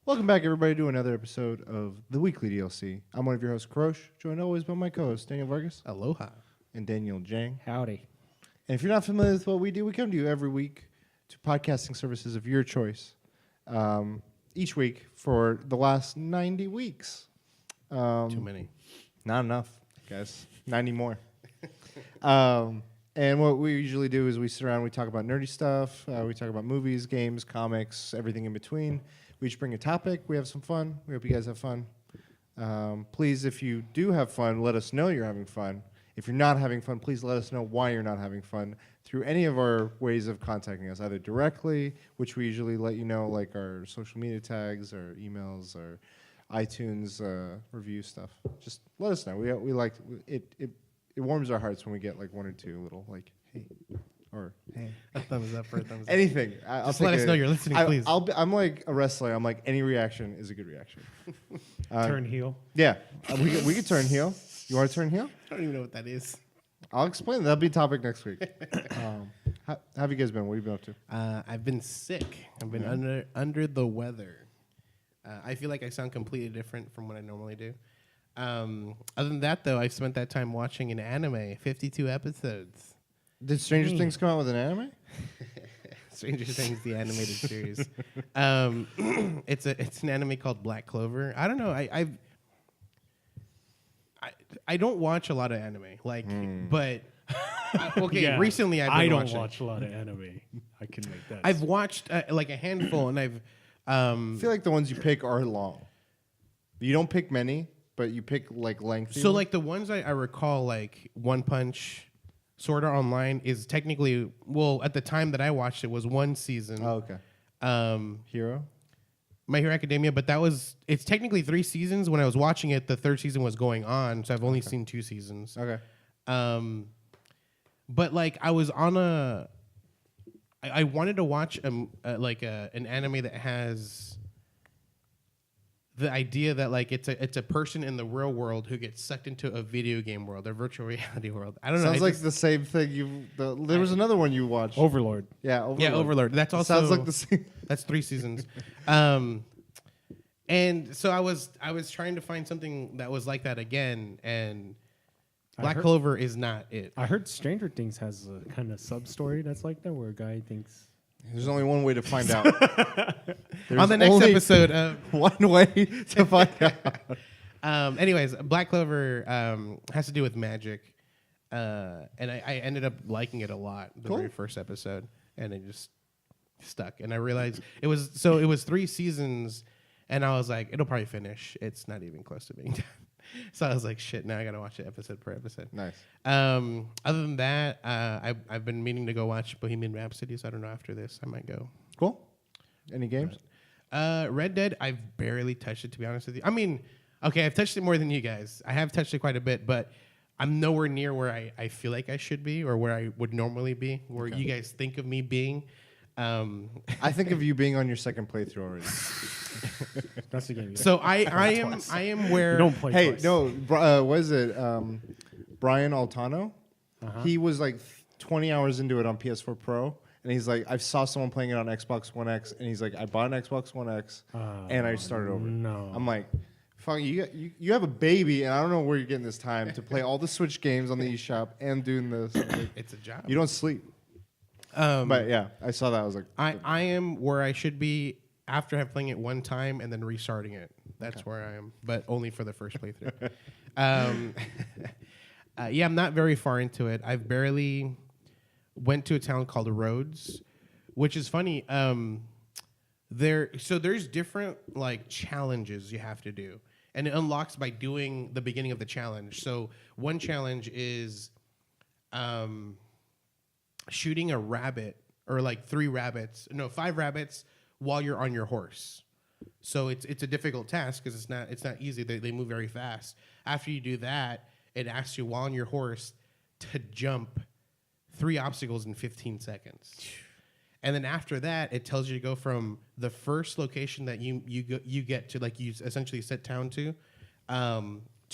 Welcome back, everybody, to another episode of the Weekly DLC. I'm one of your hosts, Krosh, joined always by my co-hosts, Daniel Vargas. Aloha. And Daniel Jang. Howdy. And if you're not familiar with what we do, we come to you every week to podcasting services of your choice. Each week for the last 90 weeks. Too many. Not enough, guys. 90 more. And what we usually do is we sit around, we talk about nerdy stuff, we talk about movies, games, comics, everything in between. We each bring a topic, we have some fun. We hope you guys have fun. Please, if you do have fun, let us know you're having fun. If you're not having fun, please let us know why you're not having fun through any of our ways of contacting us, either directly, which we usually let you know, like our social media tags, or emails, or iTunes review stuff. Just let us know. We like it. It warms our hearts when we get like one or two little like, hey, or hey. A thumbs up or a thumbs up. Anything. Just let us know you're listening, please. I'm like a wrestler. I'm like, any reaction is a good reaction. Turn heel. Yeah. We could turn heel. You want to turn heel? I don't even know what that is. I'll explain. That'll be a topic next week. How have you guys been? What have you been up to? I've been sick. I've been under the weather. I feel like I sound completely different from what I normally do. Other than that, though, I've spent that time watching an anime, 52 episodes. Did Stranger Things come out with an anime? Stranger Things, the animated series. It's an anime called Black Clover. I don't know. I don't watch a lot of anime, but recently I've been watching. I don't watch a lot of anime. I can make that. I've watched like a handful, and I've. I feel like the ones you pick are long. You don't pick many, but you pick like lengthy. So like the ones I recall, like One Punch, Sword Art Online is technically, well, at the time that I watched it was one season. Oh, okay. Hero? My Hero Academia, but it's technically 3 seasons. When I was watching it, the 3rd season was going on, so I've only seen 2 seasons. Okay. But like I was on I wanted to watch an anime that has the idea that like it's a person in the real world who gets sucked into a video game world, a virtual reality world. I don't know. Sounds like the same thing. There was another one you watched. Overlord. Yeah, Overlord. Yeah, Overlord. That's also sounds like the same. That's 3 seasons. And so I was trying to find something that was like that again, and Black Clover is not it. I heard Stranger Things has a kind of sub-story that's like that, where a guy thinks... There's only one way to find out. On the next episode. One way to find out. Anyways, Black Clover has to do with magic. And I ended up liking it a lot, the very first episode. And it just stuck. And I realized it was 3 seasons. And I was like, it'll probably finish. It's not even close to being done. So I was like, shit, now I got to watch it episode per episode. Nice. Other than that, I've been meaning to go watch Bohemian Rhapsody, so I don't know, after this I might go. Cool. Any games? Red Dead, I've barely touched it, to be honest with you. I mean, okay, I've touched it more than you guys. I have touched it quite a bit, but I'm nowhere near where I feel like I should be or where I would normally be, where you guys think of me being. I think of you being on your second playthrough already. That's the game. So I am where... You don't play twice. No, what is it? Brian Altano? Uh-huh. He was like 20 hours into it on PS4 Pro, and he's like, I saw someone playing it on Xbox One X, and he's like, I bought an Xbox One X, and I started over. No. I'm like, fuck, you have a baby, and I don't know where you're getting this time to play all the Switch games on the eShop and doing this. Like, it's a job. You don't sleep. But yeah, I saw that. I was like, I am where I should be after have playing it one time and then restarting it. That's where I am, but only for the first playthrough. Yeah, I'm not very far into it. I've barely went to a town called Rhodes, which is funny. There's different like challenges you have to do, and it unlocks by doing the beginning of the challenge. So one challenge is shooting a rabbit, or like 5 rabbits while you're on your horse. So it's a difficult task because it's not easy. They move very fast. After you do that, it asks you while on your horse to jump 3 obstacles in 15 seconds. And then after that, it tells you to go from the first location that you get to, like you essentially set town to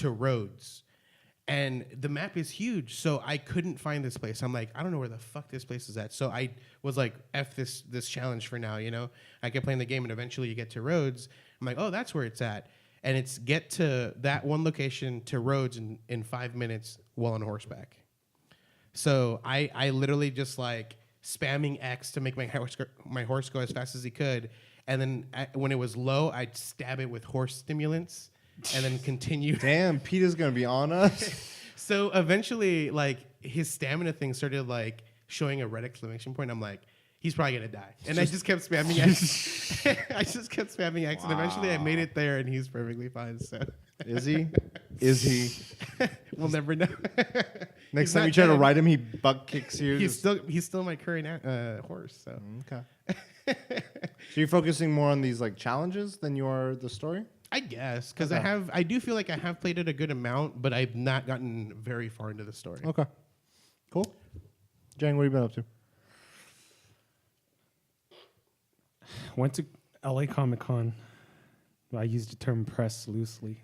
Rhodes. And the map is huge, so I couldn't find this place. I'm like, I don't know where the fuck this place is at. So I was like, F this challenge for now, you know? I kept playing the game, and eventually you get to Rhodes. I'm like, oh, that's where it's at. And it's get to that one location to Rhodes in 5 minutes while on horseback. So I literally just like spamming X to make my horse go as fast as he could. And then when it was low, I'd stab it with horse stimulants and then continue. Damn, Peter's going to be on us. So eventually, like, his stamina thing started, like, showing a red exclamation point. I'm like, he's probably going to die. And I just kept spamming X. I just kept spamming X. Wow. And eventually I made it there, and he's perfectly fine. So Is he? Is he? We'll never know. Next time you try to ride him, he butt kicks you. He's still my current horse. So okay. So you're focusing more on these like challenges than you are the story? I guess, because Okay. I do feel like I have played it a good amount, but I've not gotten very far into the story. Okay. Cool. Jang, what have you been up to? Went to LA Comic Con. I used the term press loosely.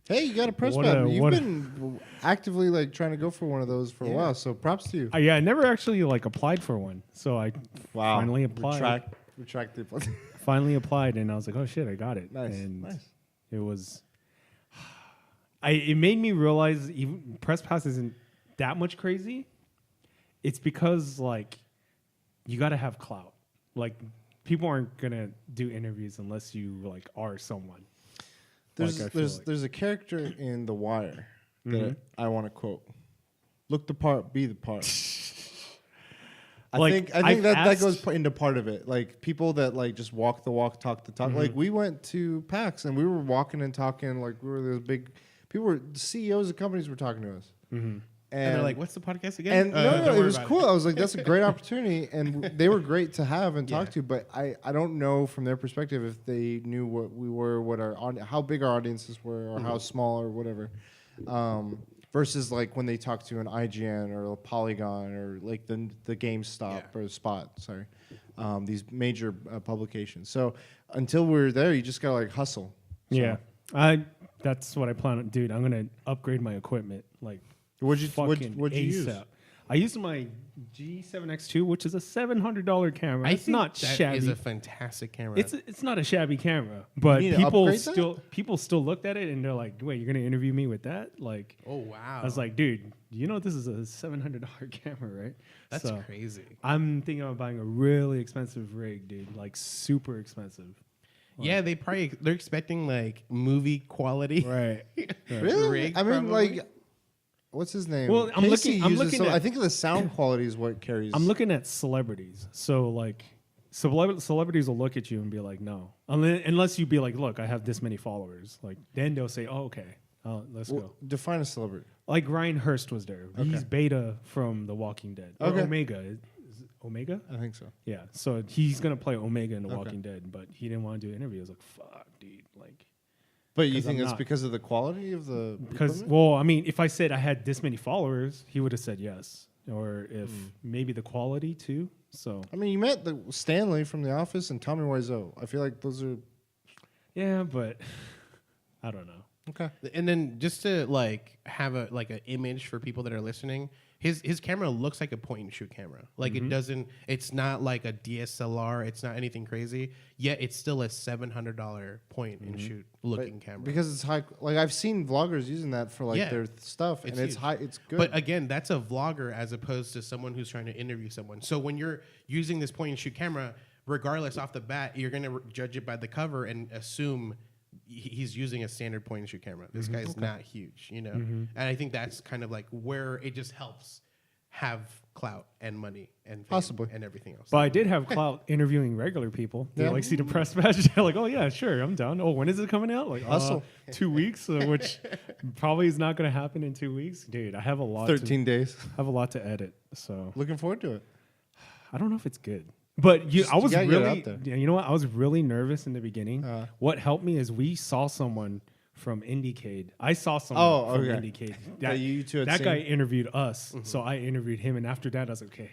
Hey, you got a press What badge. a- You've what a- been actively like trying to go for one of those for a while, so props to you. Yeah, I never actually like applied for one, so I finally applied. Retract the Finally applied, and I was like, "Oh shit, I got it!" Nice, And nice. it was. It made me realize even press pass isn't that much crazy. It's because like you got to have clout. Like people aren't gonna do interviews unless you like are someone. There's a character in The Wire that Mm-hmm. I want to quote. Look the part, be the part. I Like, think I've that goes asked- into part of it. Like people that like just walk the walk, talk the talk. Mm-hmm. Like we went to PAX and we were walking and talking. Like we were those big people. Were CEOs of companies were talking to us, Mm-hmm. And they're like, "What's the podcast again?" And no, don't it worry was about cool. I was like, that's a great opportunity, and they were great to have and talk Yeah. to. But I don't know from their perspective if they knew what we were, what our how big our audiences were, or how small or whatever. Versus like when they talk to an IGN or a Polygon or like the GameStop or Spot, sorry, these major publications. So until we're there, you just gotta like hustle. So Yeah, that's what I plan on. Dude, I'm gonna upgrade my equipment like What'd you fucking use? ASAP. I used my G7X2, which is a $700 camera. It's think not that shabby. is a fantastic camera. It's not a shabby camera, but need to people upgrade still looked at it and they're like, "Wait, you're gonna interview me with that?" Like, oh wow, I was like, "Dude, you know this is a $700 camera, right?" that's So, crazy. I'm thinking about buying a really expensive rig, dude, like super expensive. Yeah, they're expecting like movie quality. Right. Really? Rig, I mean, probably. like, what's his name? Well, I'm Casey looking uses at- I think the sound quality is what carries. I'm looking at celebrities. So like celebrities will look at you and be like, "No." Unless you be like, "Look, I have this many followers." Like then they'll say, "Oh, okay. Let's go." Define a celebrity. Like Ryan Hurst was there. He's Okay. Beta from The Walking Dead. Or Okay. Omega. Is it Omega? I think so. Yeah. So he's gonna play Omega in The Okay. Walking Dead, but he didn't want to do an interview. I was like, "Fuck, dude." Like, But you 'Cause think I'm it's not. because of the quality of the because equipment? well, I mean, if I said I had this many followers, he would have said yes, or if maybe the quality too. So I mean, you met the Stanley from The Office and Tommy Wiseau. I feel like those are yeah, but I don't know. okay. And then just to like have an image for people that are listening, his camera looks like a point and shoot camera. Like it's not like a DSLR. It's not anything crazy. Yet it's still a $700 point and shoot looking camera. Because it's high. Like I've seen vloggers using that for like Yeah. their stuff, and it's huge. high. It's good. But again, that's a vlogger as opposed to someone who's trying to interview someone. So when you're using this point and shoot camera, regardless off the bat, you're going to judge it by the cover and assume he's using a standard point and shoot camera. This guy's not huge, you know? And I think that's kind of like where it just helps have clout and money and fame Possibly. and everything else. But I did have clout interviewing regular people. They Yeah. like see the press badge. They're like, "Oh yeah, sure, I'm down." "Oh, when is it coming out?" Like, Hustle. 2 weeks, which probably is not going to happen in 2 weeks, dude. I have a lot. 13 days. have a lot to edit, so Looking forward to it. I don't know if it's good. But I was you gotta get it really, out there. yeah, you know what? I was really nervous in the beginning. Uh. What helped me is we saw someone from IndieCade. I saw someone Oh, from okay. IndieCade. That you two had that guy seen? interviewed us, so I interviewed him, and after that, I was like, okay,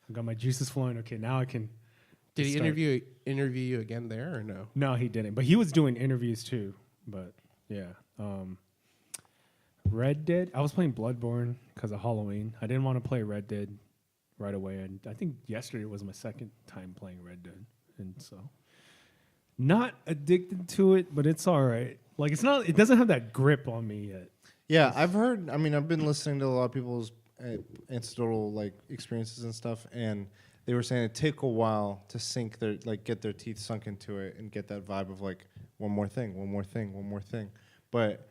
I got my juices flowing. Okay, now I can. Did he start. interview you again there or no? No, he didn't. But he was doing interviews too. But yeah. Red Dead. I was playing Bloodborne because of Halloween. I didn't want to play Red Dead right away, and I think yesterday was my second time playing Red Dead, and so not addicted to it, but it's all right. Like it's not. It doesn't have that grip on me yet. Yeah, I've heard. I mean, I've been listening to a lot of people's anecdotal like experiences and stuff, and they were saying it take a while to sink their get their teeth sunk into it and get that vibe of like one more thing, one more thing, one more thing. But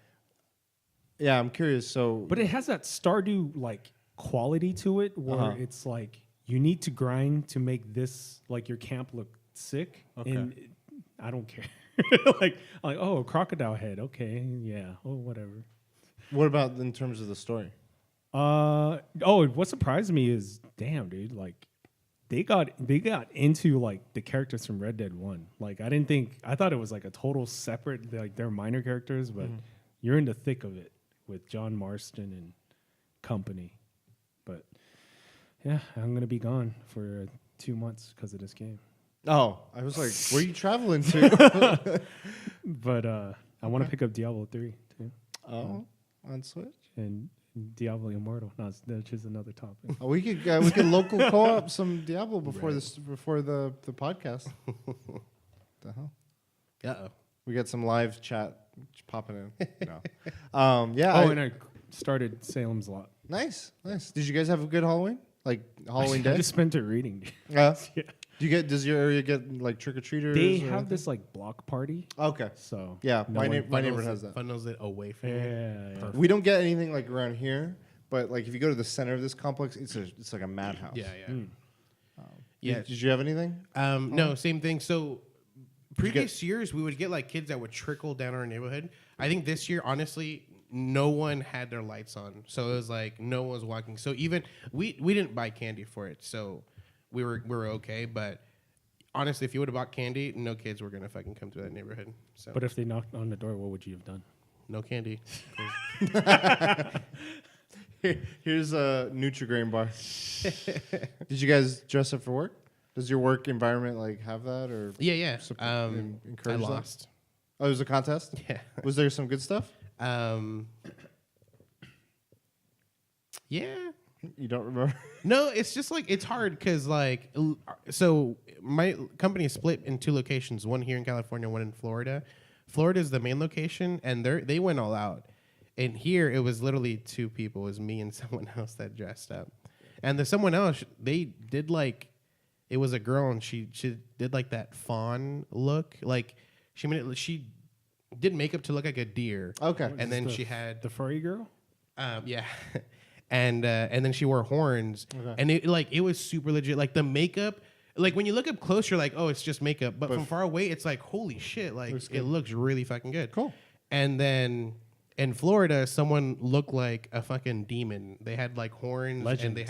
yeah, I'm curious. So, But it has that Stardew like quality to it, where it's like you need to grind to make this like your camp look sick, and I don't care. like oh, a crocodile head. Okay, yeah. Oh, whatever. what about in terms of the story? What surprised me is, damn, dude, like they got into like the characters from Red Dead 1. Like I thought it was like a total separate, like they're minor characters, but you're in the thick of it with John Marston and company. But yeah, I'm gonna be gone for 2 months because of this game. Oh, I was like, where are you traveling to? But I want to pick up Diablo 3 too. Oh, on Switch. And Diablo Immortal. No, that's just another topic. Oh, we could local co-op some Diablo before the podcast. The hell? Uh-oh. We got some live chat popping in. No. Yeah. And I started Salem's Lot. Nice. Did you guys have a good Halloween? Like Halloween I day? just spent it reading. Yeah. Yeah. Does your area get like trick or treaters? They have this like block party. Okay. So Yeah, no my one- neighbor has that. Funnels it away from you. Yeah. We don't get anything like around here, but like if you go to the center of this complex, it's like a madhouse. Yeah. Yeah. Did you have anything? No, same thing. So previous years, we would get like kids that would trickle down our neighborhood. I think this year, honestly, no one had their lights on, so it was like no one was walking. So even we didn't buy candy for it, so we were okay. But honestly, if you would have bought candy, no kids were gonna fucking come to that neighborhood. So But if they knocked on the door, what would you have done? no candy. Here's a Nutri-Grain bar. Did you guys dress up for work? Does your work environment like have that or Yeah. I encourage that? lost. Oh, it was a contest? Yeah. Was there some good stuff? Yeah. You don't remember? No, it's just like it's hard because like so my company is split in 2 locations, one here in California, one in Florida. Florida is the main location, and they went all out. And here it was literally 2 people. It was me and someone else that dressed up, and the someone else they did like it was a girl, and she did like that fawn look, like she did makeup to look like a deer. Okay. And then she had The furry girl? yeah. And then she wore horns, and it was super legit. Like the makeup, like when you look up close, you're like, oh, it's just makeup. But from far away, it's like, holy shit! Like it looks really fucking good. Cool. And then in Florida, someone looked like a fucking demon. They had like horns, Legend. and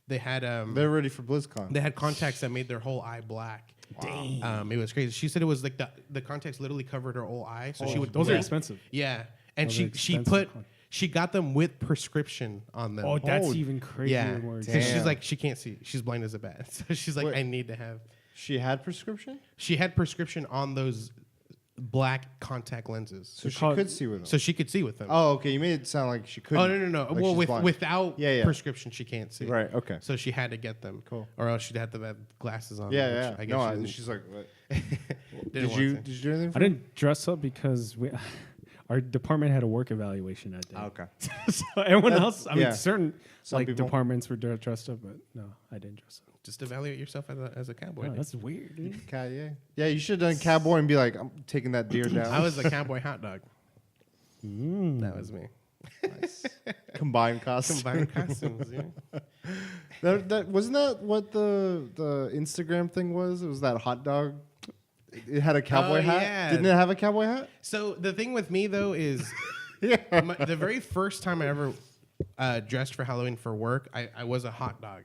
they had They're ready for BlizzCon. they had contacts that made their whole eye black. Dang. It was crazy. She said it was like the contacts literally covered her whole eye, so she would. Those are expensive. Yeah, and Those are she expensive she got them with prescription on them. Oh, that's Oh, even crazier. yeah. more So she's Damn. like she can't see. She's blind as a bat. So she's like, Wait. I need to have. She had prescription? She had prescription on those black contact lenses, So she called- could see with them. so she could see with them. Oh, okay. You made it sound like she couldn't. Oh no. Like Well, she's blind. without Yeah. prescription, she can't see. Right, okay. So she had to get them. Cool. Or else she'd have to have glasses on. Yeah. which I guess No, she didn't- she's like, what? didn't Did want you to. do anything? For I didn't dress up because our department had a work evaluation that day. Oh, okay. So everyone else, I mean, yeah. certain Some like people- departments were dressed up, but no, I didn't dress up. Just evaluate yourself as a cowboy. Oh, that's weird, dude. Yeah, you should have done cowboy and be like, I'm taking that deer down. I was a cowboy hot dog. That was me. Nice. Combined costume. Combined costumes. Yeah. That wasn't that what the Instagram thing was? It was that hot dog. It had a cowboy Oh, hat. yeah. Didn't it have a cowboy hat? So the thing with me though is, the very first time I ever dressed for Halloween for work, I was a hot dog,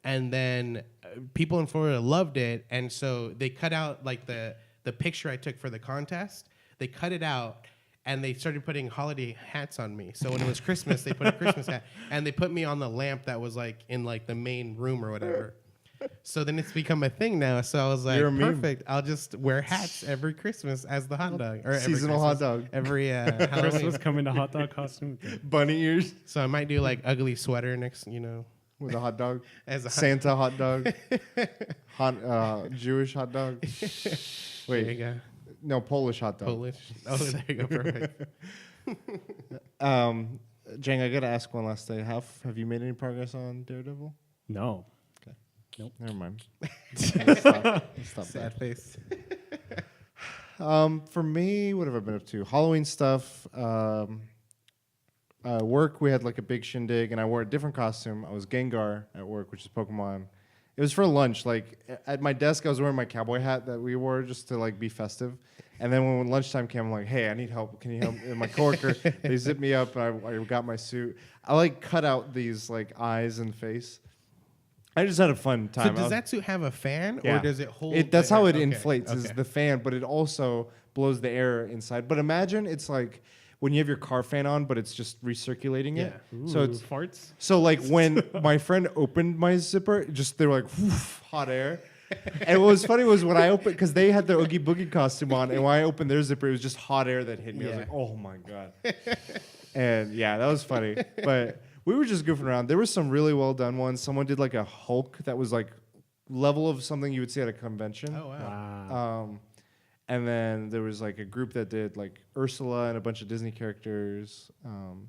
and then people in Florida loved it, and so they cut out like the picture I took for the contest. They cut it out. And they started putting holiday hats on me. So when it was Christmas, they put a Christmas hat, and they put me on the lamp that was like in like the main room or whatever. So then it's become a thing now. So I was like, You're a meme. perfect. I'll just wear hats every Christmas as the hot dog. Or every Seasonal hot Christmas, dog. Every Halloween. Christmas coming to hot dog costume. Bunny ears So I might do like ugly sweater next, with a hot dog. as a Santa hot dog. Jewish hot dog. There you Wait, go. no, Polish hot dog. Polish. Oh, there you go. Perfect. Jang, I gotta ask one last thing. Have you made any progress on Daredevil? No. Never mind. Let's stop Sad face. For me, what have I been up to? Halloween stuff. Work, we had like a big shindig, and I wore a different costume. I was Gengar at work, which is Pokemon. It was for lunch. Like at my desk, I was wearing my cowboy hat that we wore just to like be festive. And then when lunchtime came, I'm like, "Hey, I need help. Can you help?" And my coworker, they zipped me up, and I got my suit. I like cut out these like eyes and face. I just had a fun time. So does that suit have a fan, Yeah. or does it hold? That's the how air? it Okay, inflates is okay. the fan, but it also blows the air inside. But imagine it's like when you have your car fan on, but it's just recirculating it. So it's farts. so like when my friend opened my zipper, just they were like whoosh, hot air. And what was funny was when I opened, because they had their Oogie Boogie costume on, and when I opened their zipper, it was just hot air that hit me. I was Yeah. like, oh my god. And yeah, that was funny. But we were just goofing around. There were some really well done ones. Someone did like a Hulk that was like level of something you would see at a convention. Oh wow. Wow. And then there was like a group that did like Ursula and a bunch of Disney characters,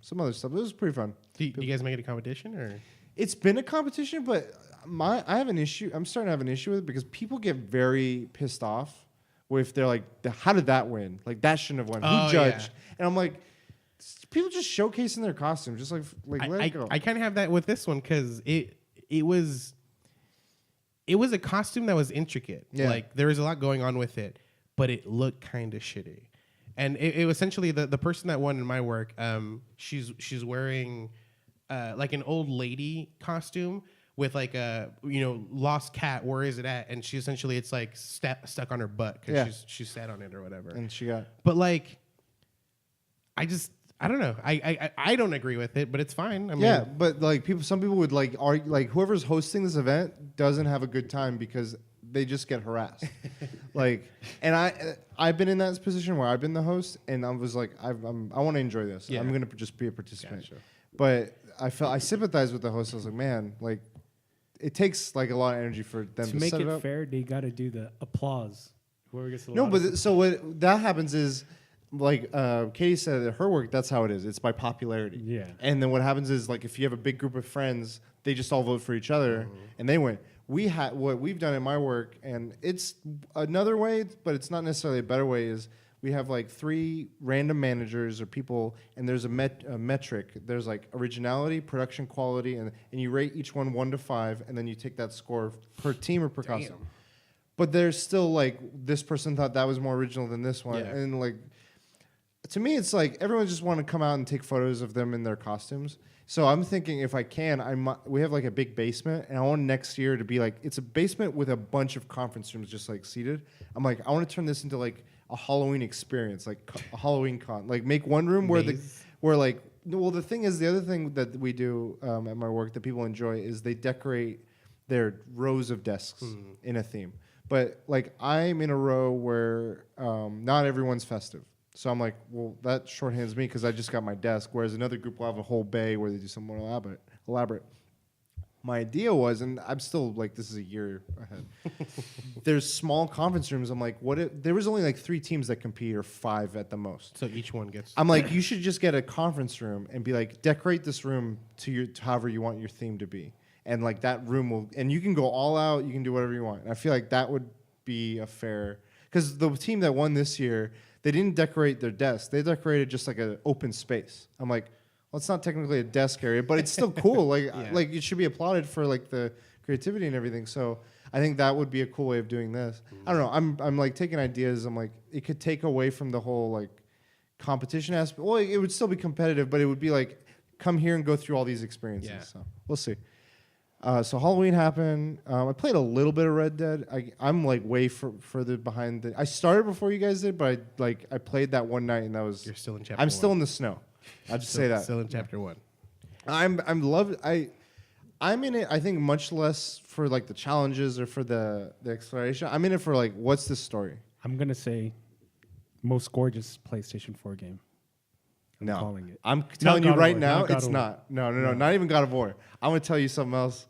some other stuff. It was pretty fun. Do you guys make it a competition or? It's been a competition, but I have an issue. I'm starting to have an issue with it because people get very pissed off if they're like, how did that win? Like that shouldn't have won. Oh, Who judged? yeah. And I'm like, people just showcasing their costumes, just like let it go. I kind of have that with this one because it was a costume that was intricate. Yeah. Like there was a lot going on with it, but it looked kind of shitty. And it was essentially the person that won in my work. She's wearing like an old lady costume with like a lost cat. Where is it at? And she essentially it's like stuck on her butt because Yeah. she's sat on it or whatever. and she got But like, I don't know. I don't agree with it, but it's fine. I mean, yeah, but like some people would like argue, like whoever's hosting this event doesn't have a good time because they just get harassed. And I've been in that position where I've been the host, and I was like, I want to enjoy this. Yeah. I'm gonna just be a participant. Gotcha. But I sympathize with the host. I was like, man, like it takes like a lot of energy for them to To make set it it up. fair, they got to do the applause. Whoever gets the No, loudest- but so what that happens is, like Katie said at her work, that's how it is. It's by popularity. Yeah. And then what happens is, like, if you have a big group of friends, they just all vote for each other, and they win. What we've done in my work, and it's another way, but it's not necessarily a better way, is we have like 3 random managers or people, and there's a metric. There's like originality, production quality, and you rate each one 1 to 5, and then you take that score per team or per costume. But there's still like, this person thought that was more original than this one, Yeah. and like, to me, it's like everyone just want to come out and take photos of them in their costumes. So I'm thinking if I can, we have like a big basement, and I want next year to be like, it's a basement with a bunch of conference rooms just like seated. I'm like, I want to turn this into like a Halloween experience, like a Halloween con. Like make one room where the thing is, the other thing that we do at my work that people enjoy is they decorate their rows of desks in a theme. But like I'm in a row where not everyone's festive. So I'm like, well, that shorthands me because I just got my desk, whereas another group will have a whole bay where they do something more elaborate. My idea was, and I'm still like, this is a year ahead. There's small conference rooms. I'm like, what if there was only like 3 teams that compete or 5 at the most? So each one gets. I'm like, you should just get a conference room and be like, decorate this room to however you want your theme to be. And like that room will, and you can go all out, you can do whatever you want. And I feel like that would be a fair, because the team that won this year, they didn't decorate their desk. They decorated just like an open space. I'm like, well, it's not technically a desk area, but it's still cool. Like, like it should be applauded for like the creativity and everything. So I think that would be a cool way of doing this. I don't know. I'm like taking ideas. I'm like, it could take away from the whole like competition aspect. Well, it would still be competitive, but it would be like, come here and go through all these experiences. Yeah. So we'll see. So Halloween happened. I played a little bit of Red Dead. I'm like way further behind. I started before you guys did, but I played that one night, and that was. You're still in chapter. I'm 1. still in the snow. I'll just say that. Still in chapter 1. I'm loved. I'm in it, I think, much less for like the challenges or for the exploration. I'm in it for like, what's the story? I'm gonna say most gorgeous PlayStation 4 game. I'm No, calling it. I'm telling you God of right War, now, not God it's of War. not. No, not even God of War. I'm gonna tell you something else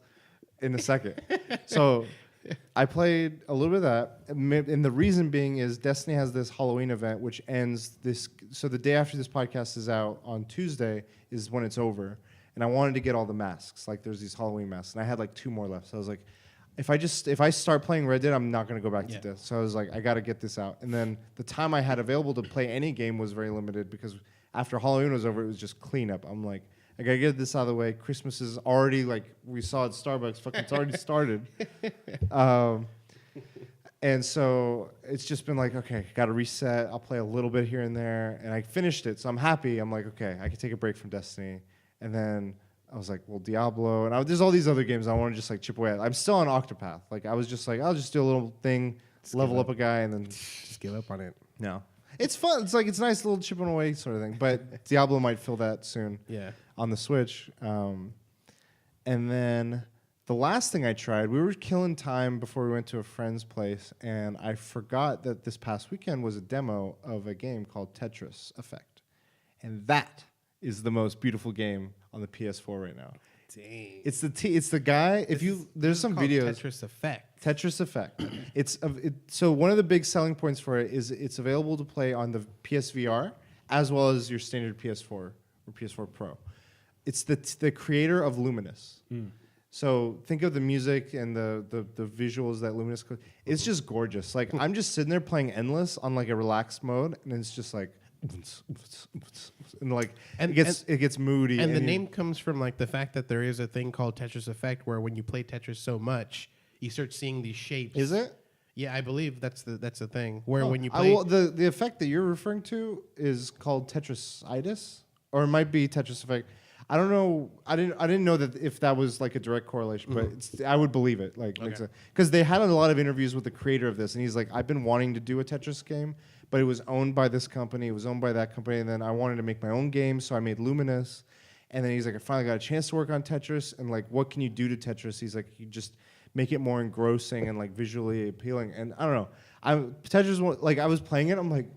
in a second. So I played a little bit of that, and the reason being is Destiny has this Halloween event which ends this. So the day after this podcast is out on Tuesday is when it's over, and I wanted to get all the masks. Like there's these Halloween masks, and I had like 2 more left. So I was like, if I start playing Red Dead, I'm not gonna go back to this. So I was like, I gotta get this out. And then the time I had available to play any game was very limited because after Halloween was over, it was just cleanup. I'm like, I gotta get this out of the way. Christmas is already like we saw at Starbucks. Fucking, it's already started. And so it's just been like, okay, gotta reset. I'll play a little bit here and there, and I finished it, so I'm happy. I'm like, okay, I can take a break from Destiny, and then I was like, well, Diablo, and there's all these other games I want to just like chip away at. I'm still on Octopath. Like I was just like, I'll just do a little thing, level up a guy, and then Just give up on it. no. It's fun. It's like it's nice little chipping away sort of thing. But Diablo might fill that soon. Yeah. On the Switch. And then the last thing I tried, we were killing time before we went to a friend's place, and I forgot that this past weekend was a demo of a game called Tetris Effect, and that is the most beautiful game on the PS4 right now. Dang. It's the guy. There's some videos. Tetris Effect. Tetris Effect. So one of the big selling points for it is it's available to play on the PSVR as well as your standard PS4 or PS4 Pro. It's the creator of Luminous. So think of the music and the visuals that Luminous. It's just gorgeous. Like I'm just sitting there playing Endless on like a relaxed mode, and it's just like. And like it gets moody, And the name comes from like the fact that there is a thing called Tetris Effect, where when you play Tetris so much, you start seeing these shapes. Is it? Yeah, I believe that's the thing. Where when you play, the effect that you're referring to is called Tetrasitis, or it might be Tetris Effect. I don't know. I didn't know that if that was like a direct correlation, but I would believe it. Like, because they had a lot of interviews with the creator of this, and he's like, I've been wanting to do a Tetris game, but it was owned by this company, it was owned by that company, and then I wanted to make my own game, so I made Luminous, and then he's like, I finally got a chance to work on Tetris, and like, what can you do to Tetris? He's like, you just make it more engrossing and like visually appealing, and I don't know. Tetris, like I was playing it, I'm like,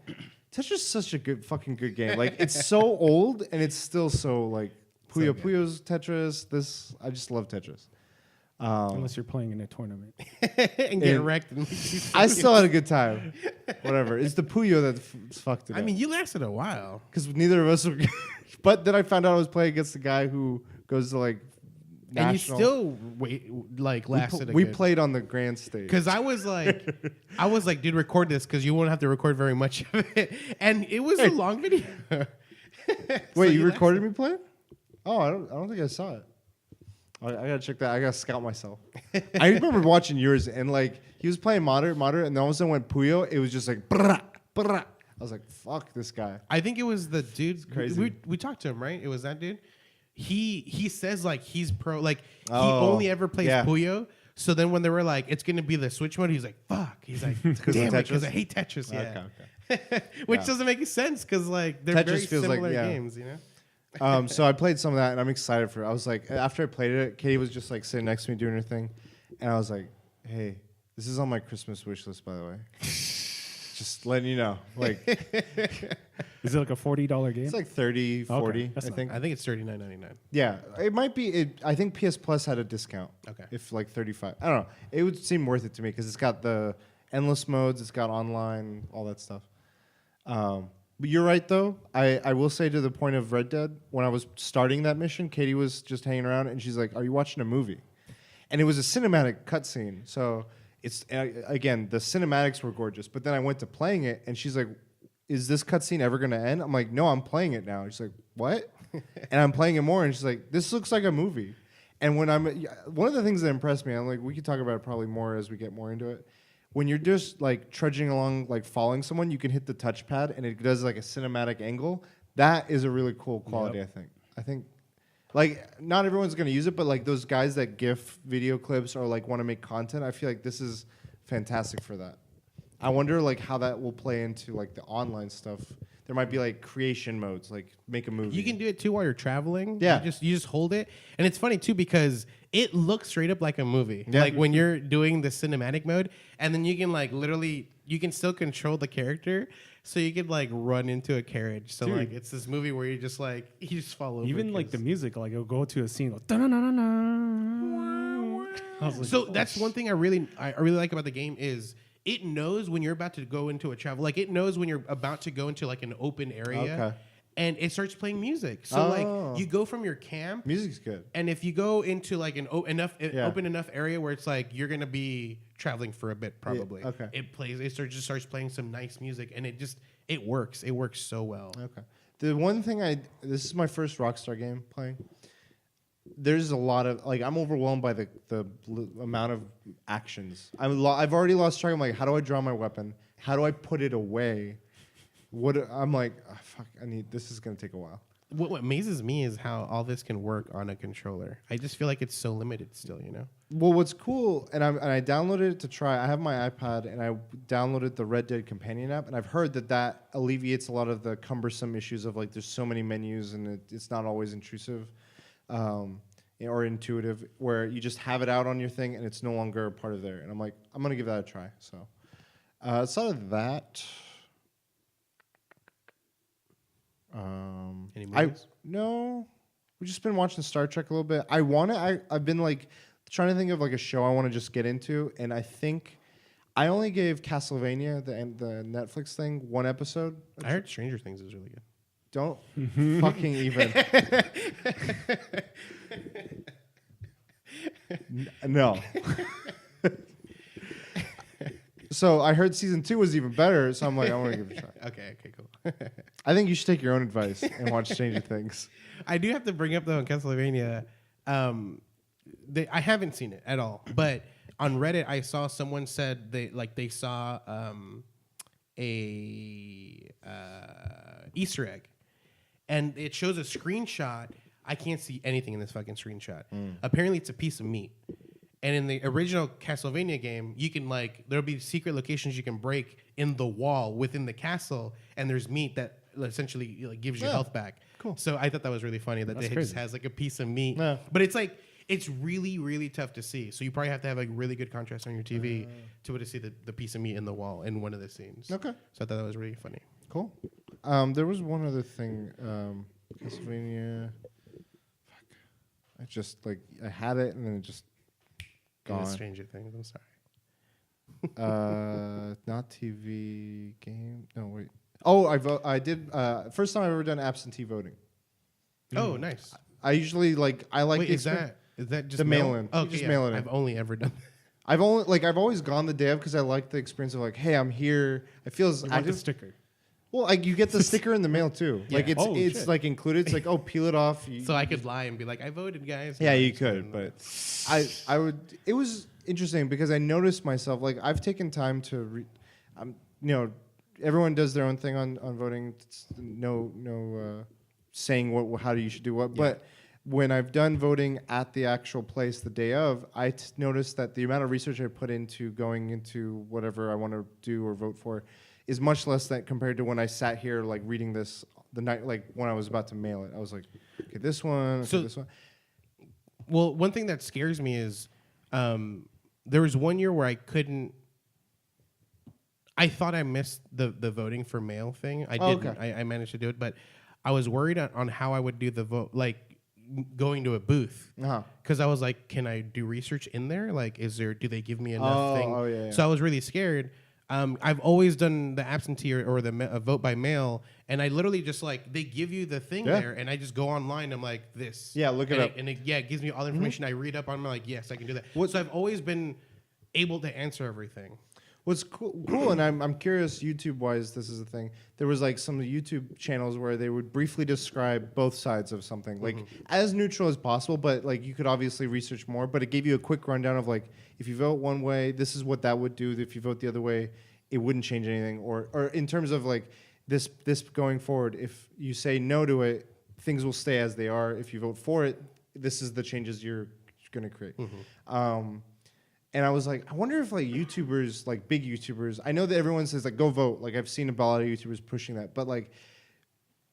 Tetris is such a fucking good game. Like it's so old, and it's still so like. Puyo's Tetris. I just love Tetris. Unless you're playing in a tournament. and get wrecked. I still had a good time. Whatever. It's the Puyo that fucked it up. I mean, you lasted a while. Because neither of us were good. But then I found out I was playing against the guy who goes to like national. And you still lasted we played on the grand stage. Because I was like, dude, record this because you won't have to record very much of it. And it was a long video. Wait, you recorded me playing? Oh, I don't think I saw it. I gotta check that. I gotta scout myself. I remember watching yours, and like he was playing moderate, and then all of a sudden when Puyo, it was just like brrrah, brrrah. I was like, fuck this guy. I think it was the dude. Crazy. We talked to him, right? It was that dude. He says like he's pro, like he Oh, only ever plays yeah. Puyo. So then when they were like, it's gonna be the Switch mode, he's like, fuck. He's like, damn it, because I hate Tetris. Yeah. Okay. Which Yeah. doesn't make sense because like they're Tetris very feels like- similar yeah. games, you know. So I played some of that, and I'm excited for it. I was like, after I played it, Katie was just like sitting next to me doing her thing, and I was like, hey, this is on my Christmas wish list, by the way. Just letting you know. Like, Is it like a $40 game? it's like 30, 40, That's I not think. I think it's $39.99. Yeah, it might be. I think PS Plus had a discount. Okay. If like 35. I don't know. It would seem worth it to me because it's got the endless modes, it's got online, all that stuff. But you're right, though. I will say to the point of Red Dead, when I was starting that mission, Katie was just hanging around, and she's like, are you watching a movie? And it was a cinematic cutscene. So it's again, the cinematics were gorgeous. But then I went to playing it, and she's like, is this cutscene ever going to end? I'm like, no, I'm playing it now. And she's like, what? And I'm playing it more, and she's like, this looks like a movie. And when one of the things that impressed me, I'm like, we could talk about it probably more as we get more into it. When you're just like trudging along, like following someone, you can hit the touchpad and it does like a cinematic angle. That is a really cool quality, Yep. I think like not everyone's going to use it, but like those guys that GIF video clips or like want to make content, I feel like this is fantastic for that. I wonder like how that will play into like the online stuff. There might be like creation modes, like make a movie. You can do it too while you're traveling. Yeah. You just hold it, and it's funny too because it looks straight up like a movie. Yeah. Like when you're doing the cinematic mode, and then you can like literally you can still control the character, so you could like run into a carriage. So Dude. like it's this movie where you just fall over. Even like the 'cause- music, like it'll go to a scene. Like, "Da-na-na-na-na." I was like, So oh, that's one thing I really like about the game is it knows when you're about to go into a travel, like it knows when you're about to go into like an open area, Okay. and it starts playing music. So Oh. like you go from your camp, Music's good. and if you go into like an Yeah. open enough area where it's like you're gonna be traveling for a bit, probably. okay. Just starts playing some nice music, and it works. It works so well. Okay. The one thing this is my first Rockstar game playing. There's a lot of like I'm overwhelmed by the amount of actions. I've already lost track. I'm like, how do I draw my weapon? How do I put it away? I'm like, oh, fuck. This is gonna take a while. What amazes me is how all this can work on a controller. I just feel like it's so limited still. Well, what's cool, and I downloaded it to try. I have my iPad, and I downloaded the Red Dead Companion app, and I've heard that alleviates a lot of the cumbersome issues of like there's so many menus and it's not always intrusive. Or intuitive, where you just have it out on your thing and it's no longer a part of there. And I'm like, I'm gonna give that a try. So, outside of that, Any movies? no, we've just been watching Star Trek a little bit. I've been like trying to think of like a show I want to just get into, and I think I only gave Castlevania the Netflix thing one episode. I heard Stranger Things is really good. Don't fucking even. No. So I heard season 2 was even better, so I'm like, I want to give it a try. Okay, cool. I think you should take your own advice and watch Stranger Things. I do have to bring up though in Castlevania, I haven't seen it at all, but on Reddit I saw someone said they saw a Easter egg, and it shows a screenshot. I can't see anything in this fucking screenshot. Apparently, it's a piece of meat. And in the original Castlevania game, you can there'll be secret locations you can break in the wall within the castle, and there's meat that essentially gives you health back. Cool. So I thought that was really funny that That's it crazy. just has like a piece of meat. Yeah. But it's really, really tough to see. So you probably have to have like really good contrast on your TV to be able to see the piece of meat in the wall in one of the scenes. Okay. So I thought that was really funny. Cool. There was one other thing. Castlevania. Fuck. I had it and then it just Gone. gone. Stranger Things. I'm sorry. Not TV game. No, wait. Oh, I did. First time I've ever done absentee voting. Oh, nice. I usually like Wait, the is that just the mail-in. Oh, You just mail it in. I've only ever done. I've always gone the day of because I like the experience of like, hey, I'm here. It feels You want the active. sticker. Well, you get the sticker in the mail too. Like Yeah. it's shit. like included. It's like, oh, peel it off. So I could lie and be like, I voted, guys. Yeah, No, you I'm just could, kidding. but I would. It was interesting because I noticed myself like I've taken time to, everyone does their own thing on voting. It's no saying how you should do what, but when I've done voting at the actual place the day of, I noticed that the amount of research I put into going into whatever I want to do or vote for is much less than compared to when I sat here like reading this the night like when I was about to mail it. I was like, okay, this one, okay, So- this one. Well, one thing that scares me is there was one year where I couldn't. I thought I missed the voting for mail thing. I Oh, didn't. okay. I managed to do it, but I was worried on how I would do the vote, like going to a booth. Uh-huh. Because I was like, can I do research in there? Like, do they give me enough thing? Oh, yeah. So I was really scared. I've always done the absentee or the vote by mail, and I literally just they give you the thing Yeah. there, and I just go online. I'm like, this. Yeah, look it and up. It gives me all the information. I read up on. I'm like, yes, I can do that. What- So I've always been able to answer everything. What's cool, and I'm curious, YouTube-wise, this is a thing. There was like some YouTube channels where they would briefly describe both sides of something, like as neutral as possible, but like you could obviously research more. But it gave you a quick rundown of like, if you vote one way, this is what that would do. If you vote the other way, it wouldn't change anything. Or in terms of like this going forward, if you say no to it, things will stay as they are. If you vote for it, this is the changes you're going to create. And I was like, I wonder if like YouTubers, like big YouTubers, I know that everyone says like go vote. Like I've seen a lot of YouTubers pushing that, but like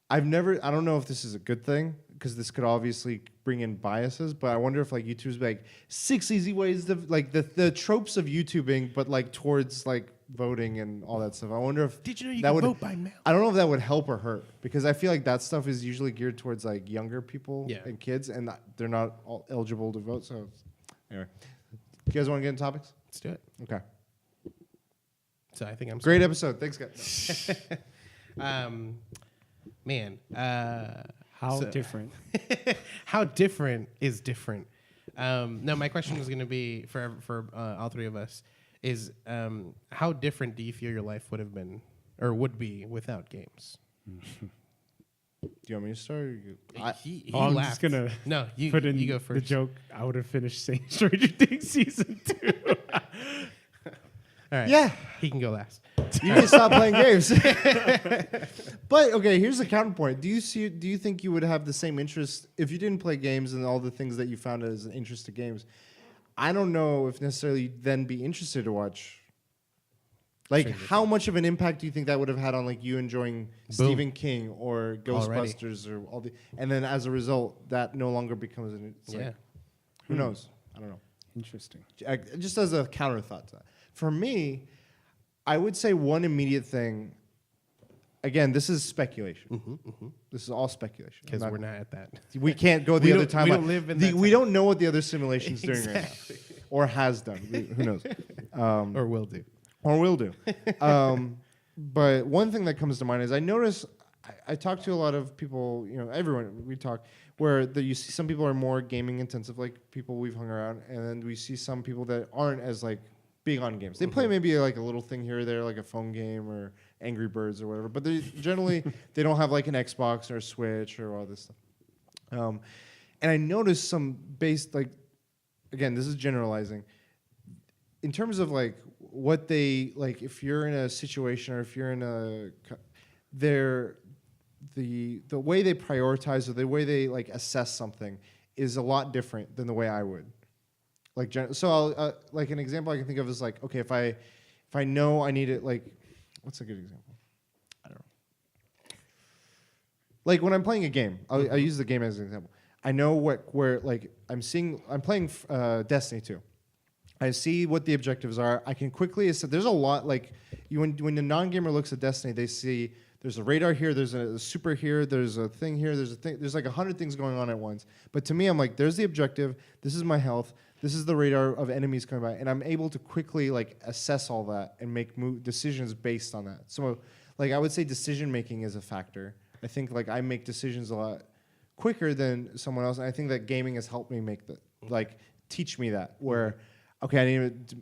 I don't know if this is a good thing because this could obviously bring in biases, but I wonder if like YouTubers be like 6 easy ways to like the tropes of YouTubing, but like towards like voting and all that stuff. I wonder if Did you know you that can would, vote by mail? I don't know if that would help or hurt because I feel like that stuff is usually geared towards like younger people Yeah. and kids, and they're not all eligible to vote. So anyway, you guys want to get into topics? Let's do it. Okay. So I think I'm Great episode. Thanks, guys. Man, How different? how different is different? No, my question was going to be for all three of us is how different do you feel your life would have been or would be without games? Do you want me to start? Or you, He I'm laughed. just gonna no, you put in you go the first. joke. I would have finished saying Stranger Things season 2. All right, yeah, he can go last. you need to stop playing games. But okay, here's the counterpoint. Do you think you would have the same interest if you didn't play games and all the things that you found as an interest to games? I don't know if necessarily you'd then be interested to watch. Like, Stranger how much of an impact do you think that would have had on like you enjoying Stephen King or Already. Ghostbusters or all the, and then as a result, that no longer becomes an. It's like, Yeah. who knows? I don't know. Interesting. Just as a counter thought to that. For me, I would say one immediate thing. Again, this is speculation. This is all speculation. Because we're not at that. We can't go We the other don't- time. we don't live in that We time. don't know what the other simulation's doing right Exactly. now, or has done. Who knows? Or will do. Or will do. But one thing that comes to mind is I notice I talk to a lot of people, you know, everyone we talk, where you see some people are more gaming intensive, like people we've hung around, and then we see some people that aren't as like big on games. They play maybe like a little thing here or there, like a phone game or Angry Birds or whatever, but they generally they don't have like an Xbox or a Switch or all this stuff. And I noticed some based like, again, this is generalizing. In terms of like what they like, if you're in a situation or if you're in a, the way they prioritize or the way they like assess something is a lot different than the way I would. Like so, I'll like an example I can think of is like, okay, if I know I need it, like, what's a good example? I don't know. Like when I'm playing a game, I'll use the game as an example. I know where like I'm playing Destiny 2. I see what the objectives are. I can quickly assess. There's a lot like when the non-gamer looks at Destiny, they see there's a radar here, there's a super here, there's a thing here, there's like 100 things going on at once. But to me, I'm like, there's the objective. This is my health. This is the radar of enemies coming by, and I'm able to quickly like assess all that and make decisions based on that. So, like I would say, decision making is a factor. I think like I make decisions a lot quicker than someone else, and I think that gaming has helped me make teach me that where. Okay, I need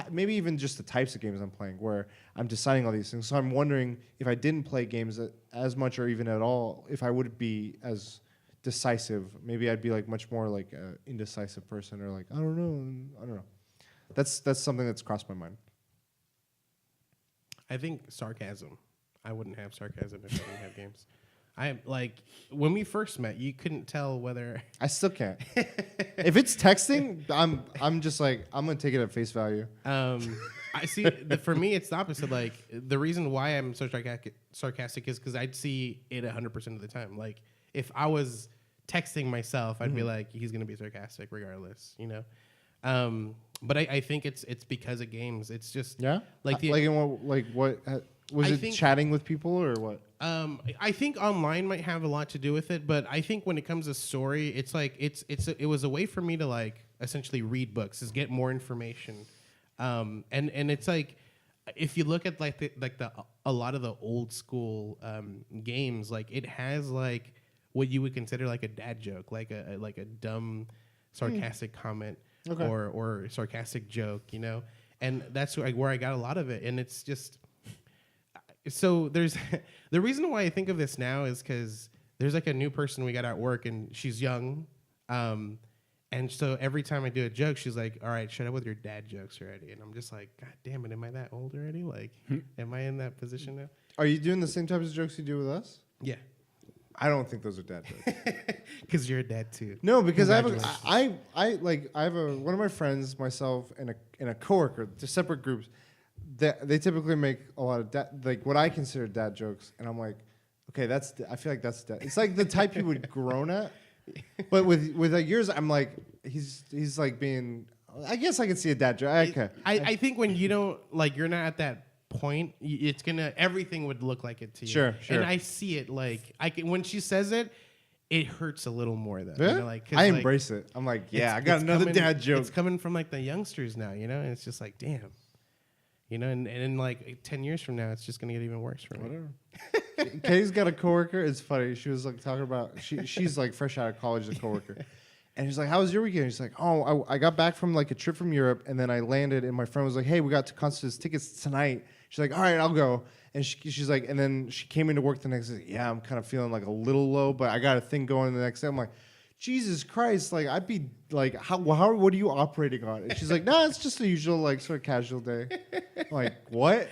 maybe even just the types of games I'm playing, where I'm deciding all these things. So I'm wondering if I didn't play games as much or even at all, if I would be as decisive. Maybe I'd be like much more like an indecisive person, or like I don't know. That's something that's crossed my mind. I think sarcasm. I wouldn't have sarcasm if I didn't have games. I like when we first met, you couldn't tell whether I still can't. If it's texting, I'm just like I'm gonna take it at face value. I see. For me, it's the opposite. Like the reason why I'm so sarcastic is because I'd see it 100% of the time. Like if I was texting myself, I'd be like, he's gonna be sarcastic regardless, you know. But I think it's because of games. It's just like what was it chatting with people or what? I think online might have a lot to do with it, but I think when it comes to story, it's like it was a way for me to like essentially read books, is get more information, and it's like if you look at a lot of the old school games, like it has like what you would consider like a dad joke, like a dumb sarcastic comment or sarcastic joke, you know, and that's where I got a lot of it, and it's just. So there's the reason why I think of this now is because there's like a new person we got at work and she's young, and so every time I do a joke, she's like, "All right, shut up with your dad jokes already," and I'm just like, "God damn it, am I that old already? Like, am I in that position now?" Are you doing the same types of jokes you do with us? Yeah, I don't think those are dad jokes. Because you're a dad too. No, because I have Congratulations. one of my friends, myself, and a coworker, they're separate groups. They typically make a lot of like what I consider dad jokes, and I'm like, okay, I feel like that's dad. It's like the type you would groan at, but with like yours, I'm like, he's like being. I guess I can see a dad joke. Okay, I think when you don't like, you're not at that point. It's gonna everything would look like it to you. Sure. And I see it like when she says it, it hurts a little more though. yeah? You know, like 'cause, I like, embrace it. I'm like, yeah, I got it's another coming- dad joke. It's coming from like the youngsters now, you know, and it's just like, damn. You know, and in like 10 years from now, it's just gonna get even worse for me. Whatever. Kay's got a coworker. It's funny. She was like talking about she's like fresh out of college, the coworker, and he's like, "How was your weekend?" He's like, "Oh, I got back from like a trip from Europe, and then I landed, and my friend was like, hey, we got to Constance's tickets tonight.' She's like, all right, I'll go." And she's like, and then she came into work the next day. Yeah, I'm kind of feeling like a little low, but I got a thing going the next day. I'm like, Jesus Christ, like I'd be like, what are you operating on? And she's like, no, it's just a usual like sort of casual day. I'm like, what?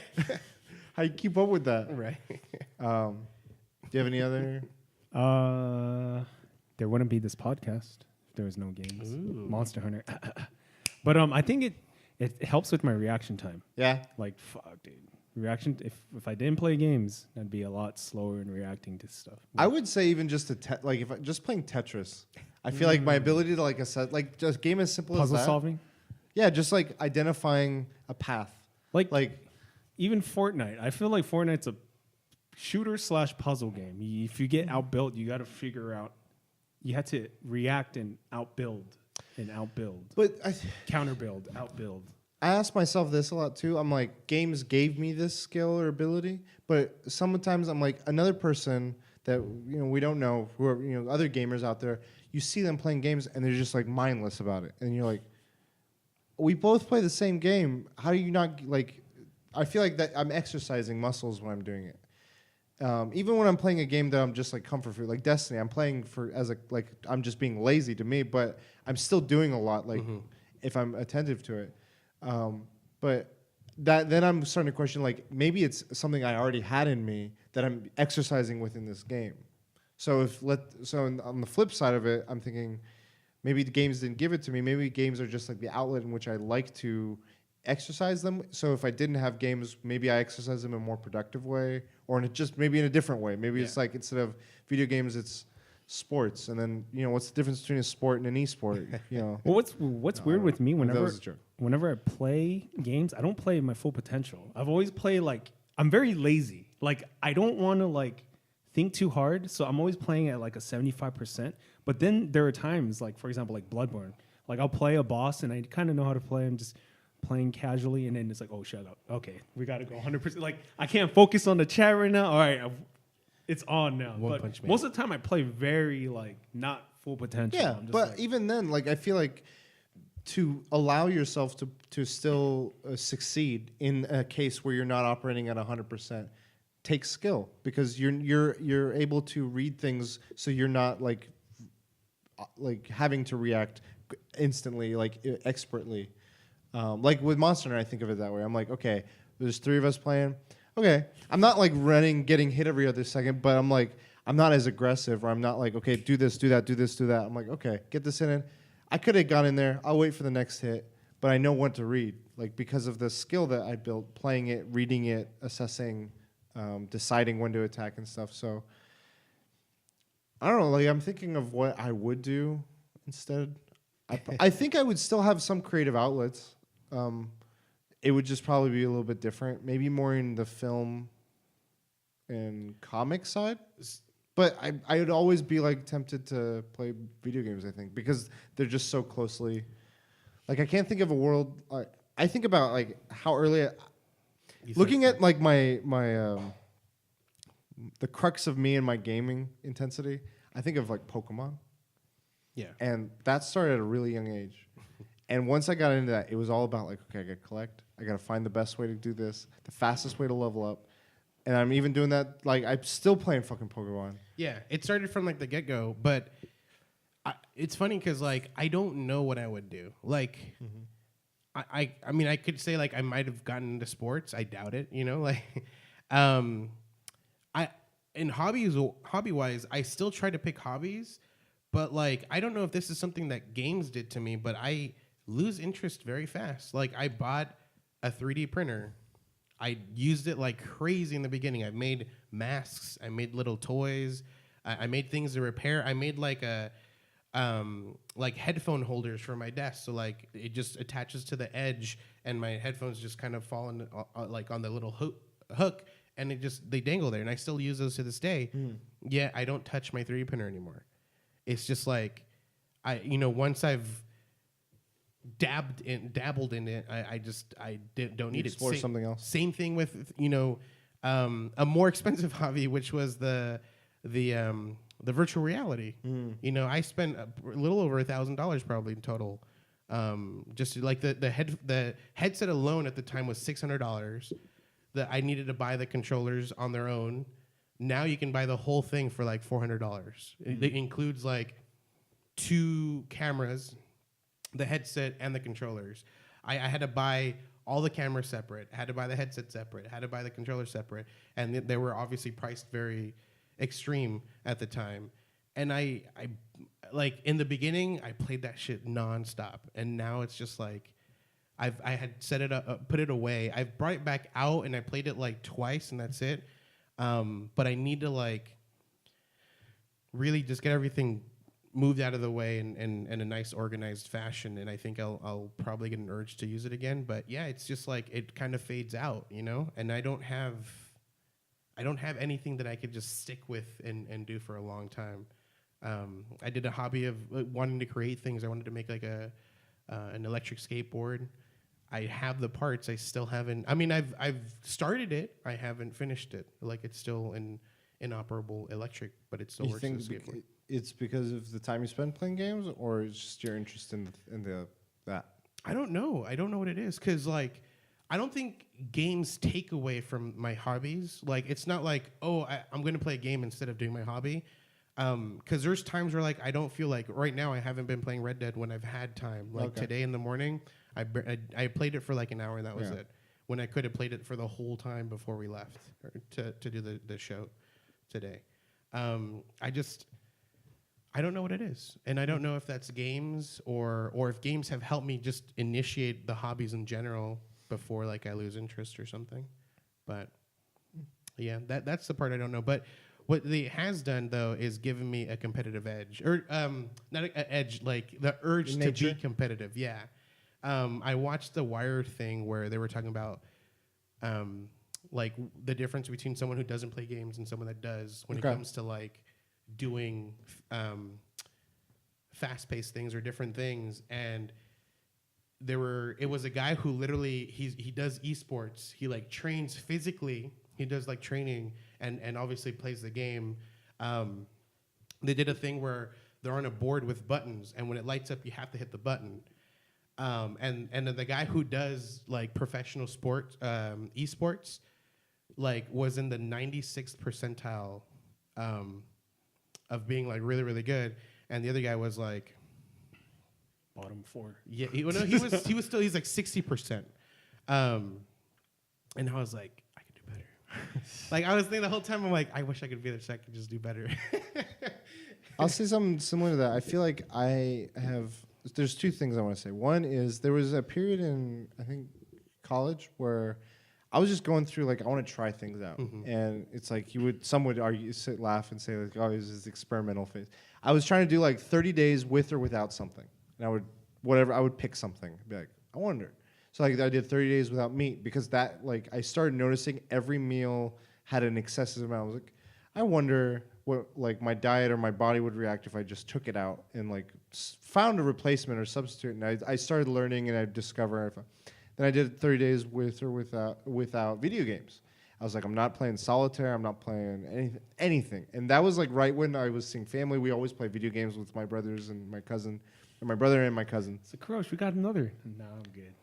How you keep up with that? Right. Do you have any other? There wouldn't be this podcast if there was no games. Ooh. Monster Hunter. But I think it helps with my reaction time. Yeah. Like, fuck, dude. Reaction. If I didn't play games, I'd be a lot slower in reacting to stuff. I would say even just if just playing Tetris, I feel like my ability to like assess like just game as simple puzzle as that. solving. Yeah, just like identifying a path. Like even Fortnite. I feel like Fortnite's a shooter/puzzle game. If you get outbuilt, you got to figure out. You had to react and outbuild. But Counterbuild, outbuild. I ask myself this a lot too. I'm like, games gave me this skill or ability, but sometimes I'm like, another person that we don't know, who are other gamers out there, you see them playing games and they're just like mindless about it, and you're like, we both play the same game. How do you not like? I feel like that I'm exercising muscles when I'm doing it. Even when I'm playing a game that I'm just like comfort food, like Destiny, I'm playing I'm just being lazy to me, but I'm still doing a lot. Like if I'm attentive to it. But then I'm starting to question, like, maybe it's something I already had in me that I'm exercising within this game. So on the flip side of it, I'm thinking maybe the games didn't give it to me. Maybe games are just like the outlet in which I like to exercise them. So if I didn't have games, maybe I exercise them in a more productive way, or maybe in a different way. Maybe it's like instead of video games, it's sports. And then what's the difference between a sport and an e-sport? Well, what's weird with me That was a joke. whenever I play games, I don't play my full potential. I've always played I'm very lazy. Like I don't want to think too hard, so I'm always playing at like a 75%. But then there are times, like for example, like Bloodborne. Like I'll play a boss and I kind of know how to play. I'm just playing casually, and then it's like, oh, shut up. Okay, we got to go 100%. Like I can't focus on the chat right now. All right, it's on now. One But Punch Man. most of the time, I play very not full potential. Yeah, I'm just but even then, I feel like to allow yourself to still succeed in a case where you're not operating at 100% takes skill, because you're able to read things, so you're not like having to react instantly, expertly. Like with Monster Hunter, I think of it that way. I'm like, okay, there's 3 of us playing. Okay, I'm not running, getting hit every other second, but I'm not as aggressive, or I'm not like, okay, do this, do that, do this, do that. I'm like, okay, get this in. I could have got in there. I'll wait for the next hit, but I know what to read, because of the skill that I built, playing it, reading it, assessing, deciding when to attack and stuff. So I don't know. I'm thinking of what I would do instead. I think I would still have some creative outlets. It would just probably be a little bit different, maybe more in the film and comic side. But I would always be tempted to play video games, I think, because they're just so closely. I can't think of a world. I think about how early. Looking at my the crux of me and my gaming intensity, I think of Pokemon. Yeah. And that started at a really young age. And once I got into that, it was all about okay, I got to collect. I got to find the best way to do this, the fastest way to level up. And I'm even doing that. I'm still playing fucking Pokemon. Yeah, it started from the get-go, but it's funny because I don't know what I would do. I mean, I could say I might have gotten into sports. I doubt it. I in hobby-wise, I still try to pick hobbies, But like, I don't know if this is something that games did to me, but I lose interest very fast. Like, I bought a 3D printer. I used it like crazy in the beginning. I made masks. I made little toys. I made things to repair. I made like like headphone holders for my desk. So like it just attaches to the edge, and my headphones just kind of fall in, like on the little hook, and they dangle there. And I still use those to this day. Yeah, I don't touch my 3D printer anymore. It's just like once I've dabbled in it, I don't need it. Explore something else. Same thing with a more expensive hobby, which was the virtual reality. I spent a little over $1,000 probably in total. Just like the headset alone at the time was $600. That I needed to buy the controllers on their own. Now you can buy the whole thing for like $400. It includes like 2 cameras, the headset, and the controllers. I had to buy all the cameras separate. I had to buy the headset separate. I had to buy the controller separate. And they were obviously priced very extreme at the time. And I like in the beginning, I played that shit nonstop. And now it's just like, I had set it up, put it away. I've brought it back out and I played it like twice and that's it. But I need to like really just get everything moved out of the way in a nice organized fashion, and I think I'll probably get an urge to use it again. But yeah, it's just like it kind of fades out, and I don't have anything that I could just stick with and do for a long time. I did a hobby of wanting to create things. I wanted to make like an electric skateboard. I have the parts. I still haven't. I mean, I've started it. I haven't finished it. Like it's still an inoperable electric, but it still works as a skateboard. It's because of the time you spend playing games, or it's just your interest in that? I don't know. I don't know what it is, because like I don't think games take away from my hobbies. Like it's not like, oh, I'm going to play a game instead of doing my hobby. Because there's times where like I don't feel like right now I haven't been playing Red Dead when I've had time. Like today in the morning, I played it for like an hour and that was it. When I could have played it for the whole time before we left to do the show today. I don't know what it is, and I don't know if that's games or if games have helped me just initiate the hobbies in general before like I lose interest or something. But yeah, that's the part I don't know. But what it has done though is given me a competitive edge, or not an edge, like the urge to be competitive. Yeah, I watched the Wire thing where they were talking about like the difference between someone who doesn't play games and someone that does when it comes to like doing fast-paced things or different things. And it was a guy who literally he does esports. He like trains physically. He does like training and obviously plays the game. They did a thing where they're on a board with buttons, and when it lights up, you have to hit the button. And then the guy who does like professional sports, esports, like was in the 96th percentile of being like really, really good, and the other guy was like bottom 4. Yeah, he was still, he's like 60%. And I was like, I could do better. Like I was thinking the whole time, I'm like, I wish I could be there so I could just do better. I'll say something similar to that. I feel like there's 2 things I want to say. One is there was a period in, I think, college where I was just going through, like, I want to try things out. And it's like some would argue, laugh and say, like, oh, this is experimental phase. I was trying to do, like, 30 days with or without something. And I would pick something. Be like, I wonder. So, like, I did 30 days without meat because that, like, I started noticing every meal had an excessive amount. I was like, I wonder what, like, my diet or my body would react if I just took it out and, like, found a replacement or substitute. And I started learning and I discovered. Then I did 30 days with or without video games. I was like, I'm not playing solitaire. I'm not playing anything. And that was like right when I was seeing family. We always play video games with my brothers and my cousin, and my brother and my cousin. So, Krosh, we got another. No, I'm good.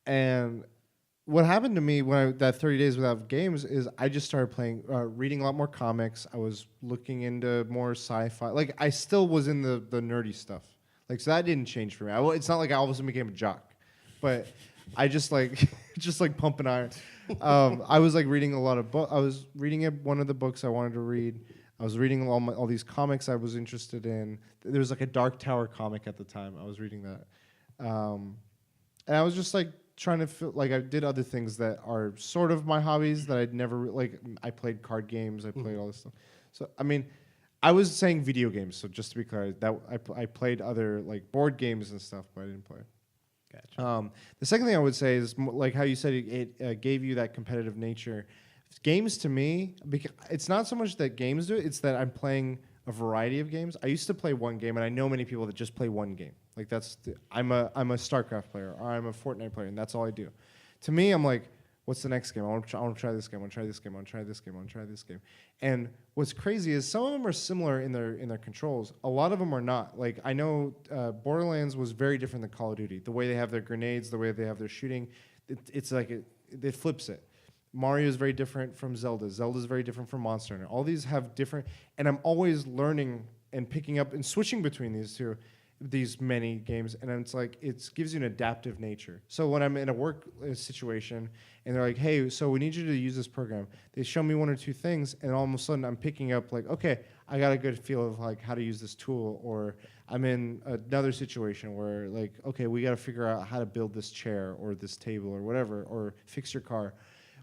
And what happened to me when that 30 days without games is I just started reading a lot more comics. I was looking into more sci-fi. Like I still was in the nerdy stuff. Like, so that didn't change for me. It's not like I all of a sudden became a jock, but I just like pumping iron. I was like reading a lot of books. I was reading one of the books I wanted to read. I was reading all these comics I was interested in. There was like a Dark Tower comic at the time. I was reading that. And I was just like trying to feel like I did other things that are sort of my hobbies that I'd never like. I played card games. I played all this stuff. So I mean, I was saying video games. So just to be clear, that I played other like board games and stuff, but I didn't play. Gotcha. The second thing I would say is like how you said it gave you that competitive nature. Games to me, because it's not so much that games do it; it's that I'm playing a variety of games. I used to play one game, and I know many people that just play one game. Like I'm a StarCraft player, or I'm a Fortnite player, and that's all I do. To me, I'm like, what's the next game? I want to try this game. I want to try this game. I want to try this game. I want to try this game. And what's crazy is some of them are similar in their controls. A lot of them are not. Like I know Borderlands was very different than Call of Duty. The way they have their grenades, the way they have their shooting, it's like it flips it. Mario is very different from Zelda. Zelda is very different from Monster Hunter. All these have different, and I'm always learning and picking up and switching between these many games, and it's like it gives you an adaptive nature. So when I'm in a work situation and they're like, "Hey, so we need you to use this program," they show me one or two things, and all of a sudden I'm picking up like, "Okay, I got a good feel of like how to use this tool," or I'm in another situation where like, "Okay, we got to figure out how to build this chair or this table or whatever, or fix your car."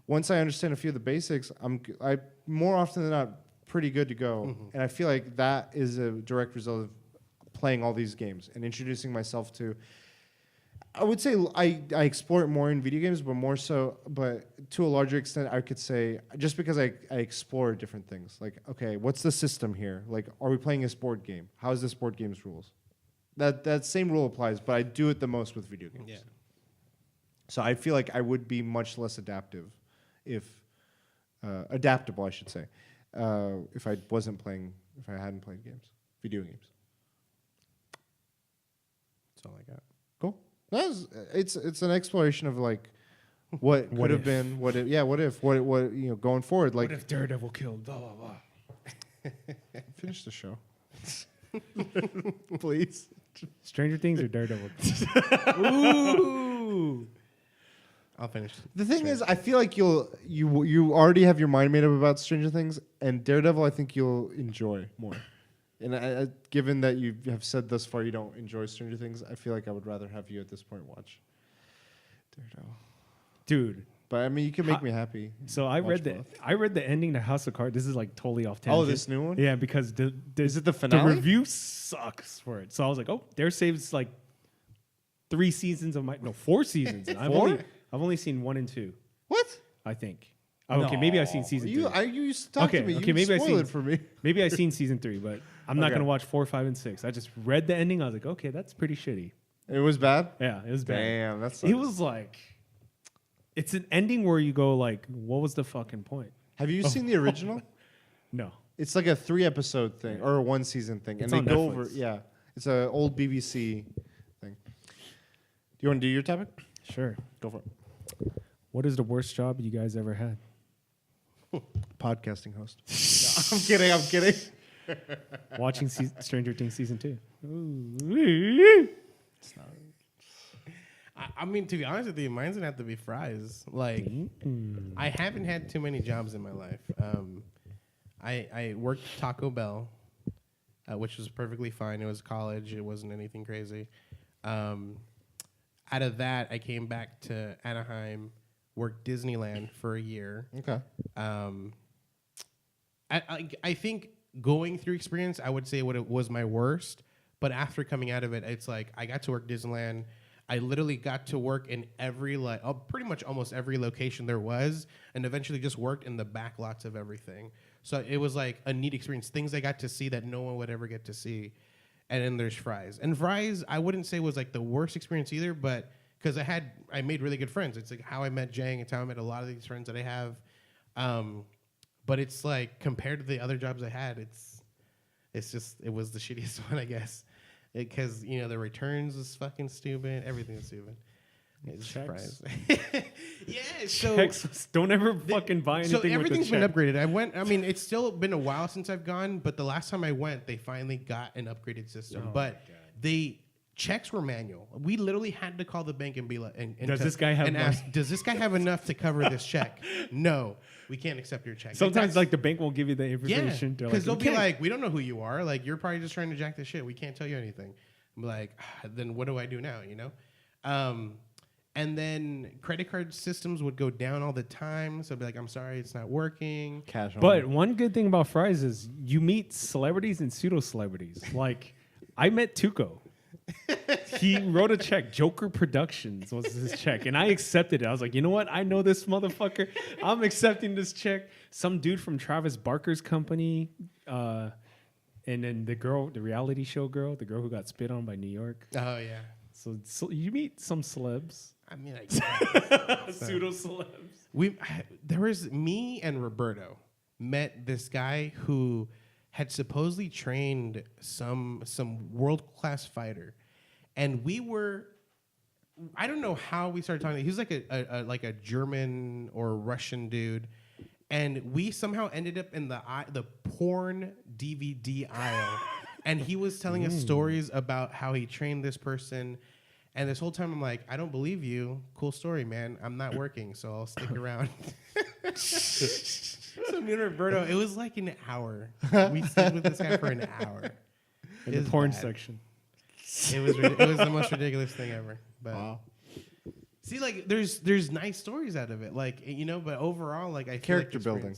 Once I understand a few of the basics, I more often than not pretty good to go, and I feel like that is a direct result of playing all these games and introducing myself to. I would say I explore it more in video games, but to a larger extent, I could say just because I explore different things. Like, okay, what's the system here? Like, are we playing this board game? How is this board game's rules? That same rule applies, but I do it the most with video games. Yeah. So I feel like I would be much less adaptable, I should say, if I hadn't played video games. That's all I got. Cool. It's an exploration of like what could have been, what if going forward. Like, What if Daredevil killed blah blah blah? finish the show, please. Stranger Things or Daredevil? Ooh. I'll finish. The thing is, I feel like you already have your mind made up about Stranger Things, and Daredevil, I think you'll enjoy more. And given that you have said thus far you don't enjoy Stranger Things, I feel like I would rather have you at this point watch Daredevil. Dude. But I mean, you can make me happy. So I read the ending to House of Cards. This is like totally off tangent. Oh, this new one? Yeah, because Is it the finale? The review sucks for it. So I was like, oh, there saves like 4 seasons. I've only seen 1 and 2. What? I think. Oh, okay, maybe I've seen season 3. You used to talk to me. Okay, You maybe I spoiled seen it for me. Maybe I've seen season 3, but I'm not Okay. gonna watch 4, 5, and 6. I just read the ending. I was like, okay, that's pretty shitty. It was bad? Yeah, it was bad. Damn, that's. It was like, it's an ending where you go like, what was the fucking point? Have you seen the original? No. It's like a 3-episode thing or a 1-season thing, It's and they on go Netflix. over. Yeah, it's an old BBC thing. Do you want to do your topic? Sure. Go for it. What is the worst job you guys ever had? Podcasting host. No, I'm kidding. Watching Stranger Things season 2. Ooh. I mean, to be honest with you, mine's gonna have to be fries. Like, I haven't had too many jobs in my life. I worked Taco Bell, which was perfectly fine. It was college. It wasn't anything crazy. Out of that, I came back to Anaheim, worked Disneyland for a year. Okay. I think going through experience, I would say what it was my worst. But after coming out of it, it's like I got to work Disneyland. I literally got to work in pretty much almost every location there was, and eventually just worked in the back lots of everything. So it was like a neat experience, things I got to see that no one would ever get to see. And then there's fries. And fries, I wouldn't say was like the worst experience either, but because I made really good friends. It's like how I met Jang, it's how I met a lot of these friends that I have. But it's like compared to the other jobs I had, it was the shittiest one, I guess. Because, the returns was fucking stupid. Everything was stupid. It's Checks. Yeah, so... Checks. Don't ever fucking buy anything So everything's with a been check. upgraded. It's still been a while since I've gone, but the last time I went, they finally got an upgraded system. Oh but my God. they checks were manual. We literally had to call the bank and be like, and Does this guy have and money? ask, does this guy have enough to cover this check? No, we can't accept your check. Sometimes That's- like the bank won't give you the yeah, information. They're because like, they'll be "Okay." like, we don't know who you are. Like, you're probably just trying to jack the shit. We can't tell you anything. I'm like, then what do I do now? You know. And then credit card systems would go down all the time. So I'd be like, I'm sorry, it's not working. Cash on. But one good thing about Fry's is you meet celebrities and pseudo celebrities. Like I met Tuco. He wrote a check. Joker Productions was his check, and I accepted it. I was like, you know what? I know this motherfucker. I'm accepting this check. Some dude from Travis Barker's company, and then the girl, the reality show girl, the girl who got spit on by New York. Oh yeah. So you meet some celebs, I mean, I guess. pseudo celebs. There was me and Roberto met this guy who had supposedly trained some world-class fighter, and we were, I don't know how we started talking. He was like a German or Russian dude, and we somehow ended up in the porn DVD aisle, and he was telling us stories about how he trained this person. And this whole time, I'm like, I don't believe you. Cool story, man. I'm not working, so I'll stick around. So me and Roberto, it was like an hour. We stayed with this guy for an hour. In It the was porn bad. section. It was the most ridiculous thing ever. But Wow. see, like, there's nice stories out of it, like, you know. But overall, like, I feel Character like building.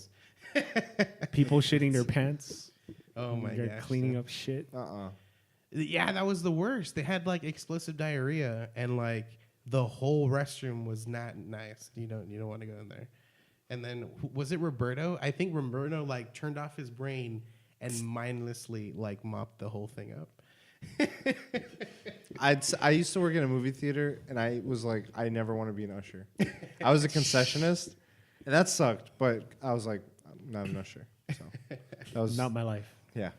People shitting their pants. Oh my They're gosh, cleaning up shit. Yeah, that was the worst. They had like explosive diarrhea, and like the whole restroom was not nice. You don't want to go in there. And then was it Roberto? I think Roberto like turned off his brain and mindlessly like mopped the whole thing up. I used to work in a movie theater, and I was like, I never want to be an usher. I was a concessionist, and that sucked. But I was like, I'm not an usher. So that was Not my life. yeah.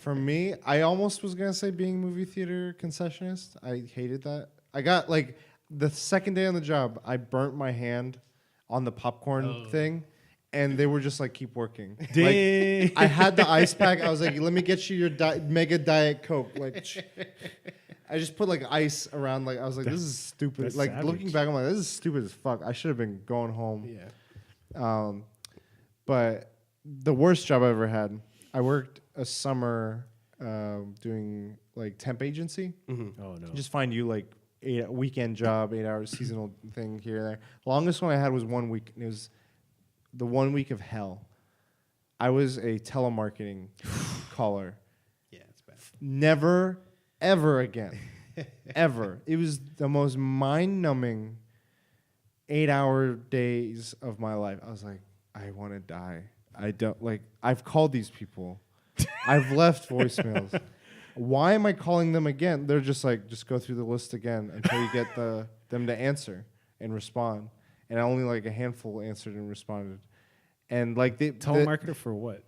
For me, I almost was gonna say being a movie theater concessionist. I hated that. I got like the second day on the job, I burnt my hand on the popcorn thing, and they were just like, keep working. Dang. Like, I had the ice pack. I was like, let me get you your mega Diet Coke. Like, I just put like ice around. Like, I was like, this is stupid. That's Like, savage. looking back, I'm like, this is stupid as fuck. I should have been going home. Yeah. But the worst job I ever had, I worked a summer doing like temp agency. Oh no. Just find you like a weekend job, 8 hours seasonal thing here and there. Longest one I had was 1 week. And it was the 1 week of hell. I was a telemarketing caller. Yeah, it's bad. Never, ever again. Ever. It was the most mind-numbing 8-hour days of my life. I was like, I want to die. I don't like. I've called these people. I've left voicemails. Why am I calling them again? They're just like, just go through the list again until you get them to answer and respond. And only like a handful answered and responded. And like Telemarketer for what?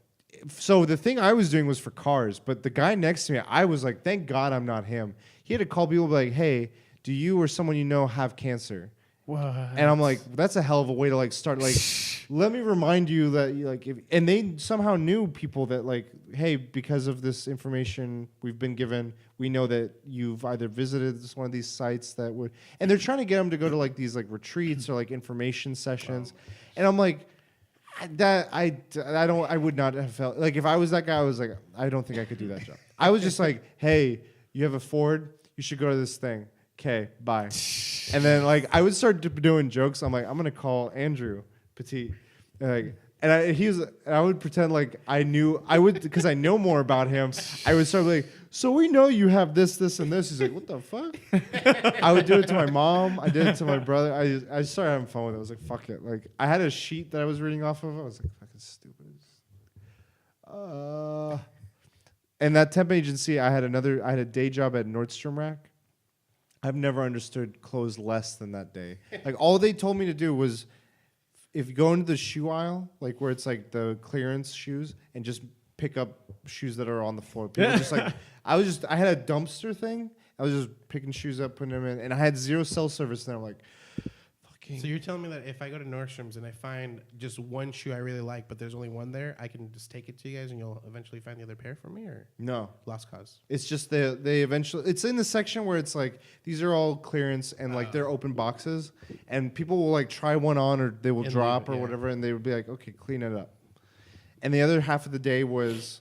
so the thing I was doing was for cars, but the guy next to me, I was like, thank God I'm not him. He had to call people like, hey, do you or someone you know have cancer? What? And I'm like, that's a hell of a way to like start. Like, let me remind you that you like, and they somehow knew people that like, hey, because of this information we've been given, we know that you've either visited one of these sites that would, and they're trying to get them to go to like these like retreats or like information sessions, and I'm like, I would not have felt like if I was that guy, I was like, I don't think I could do that job. I was just like, hey, you have a Ford, you should go to this thing. Okay, bye. And then like I would start doing jokes. I'm like, I'm gonna call Andrew Petit, and I would pretend like I knew. I would because I know more about him. I would start like, so we know you have this, this, and this. He's like, what the fuck? I would do it to my mom. I did it to my brother. I started having fun with it. I was like, fuck it. Like I had a sheet that I was reading off of. I was like, fucking stupid. And that temp agency, I had a day job at Nordstrom Rack. I've never understood clothes less than that day. Like all they told me to do was, if you go into the shoe aisle, like where it's like the clearance shoes, and just pick up shoes that are on the floor. People just like, I had a dumpster thing. I was just picking shoes up, putting them in, and I had zero cell service. And I'm like, fuck So you're telling me that if I go to Nordstrom's and I find just one shoe I really like, but there's only one there, I can just take it to you guys and you'll eventually find the other pair for me, or No. lost cause? It's just they eventually, it's in the section where it's like these are all clearance and like they're open boxes, and people will like try one on or they will And drop leave it, or whatever, and they would be like, okay, clean it up. And the other half of the day was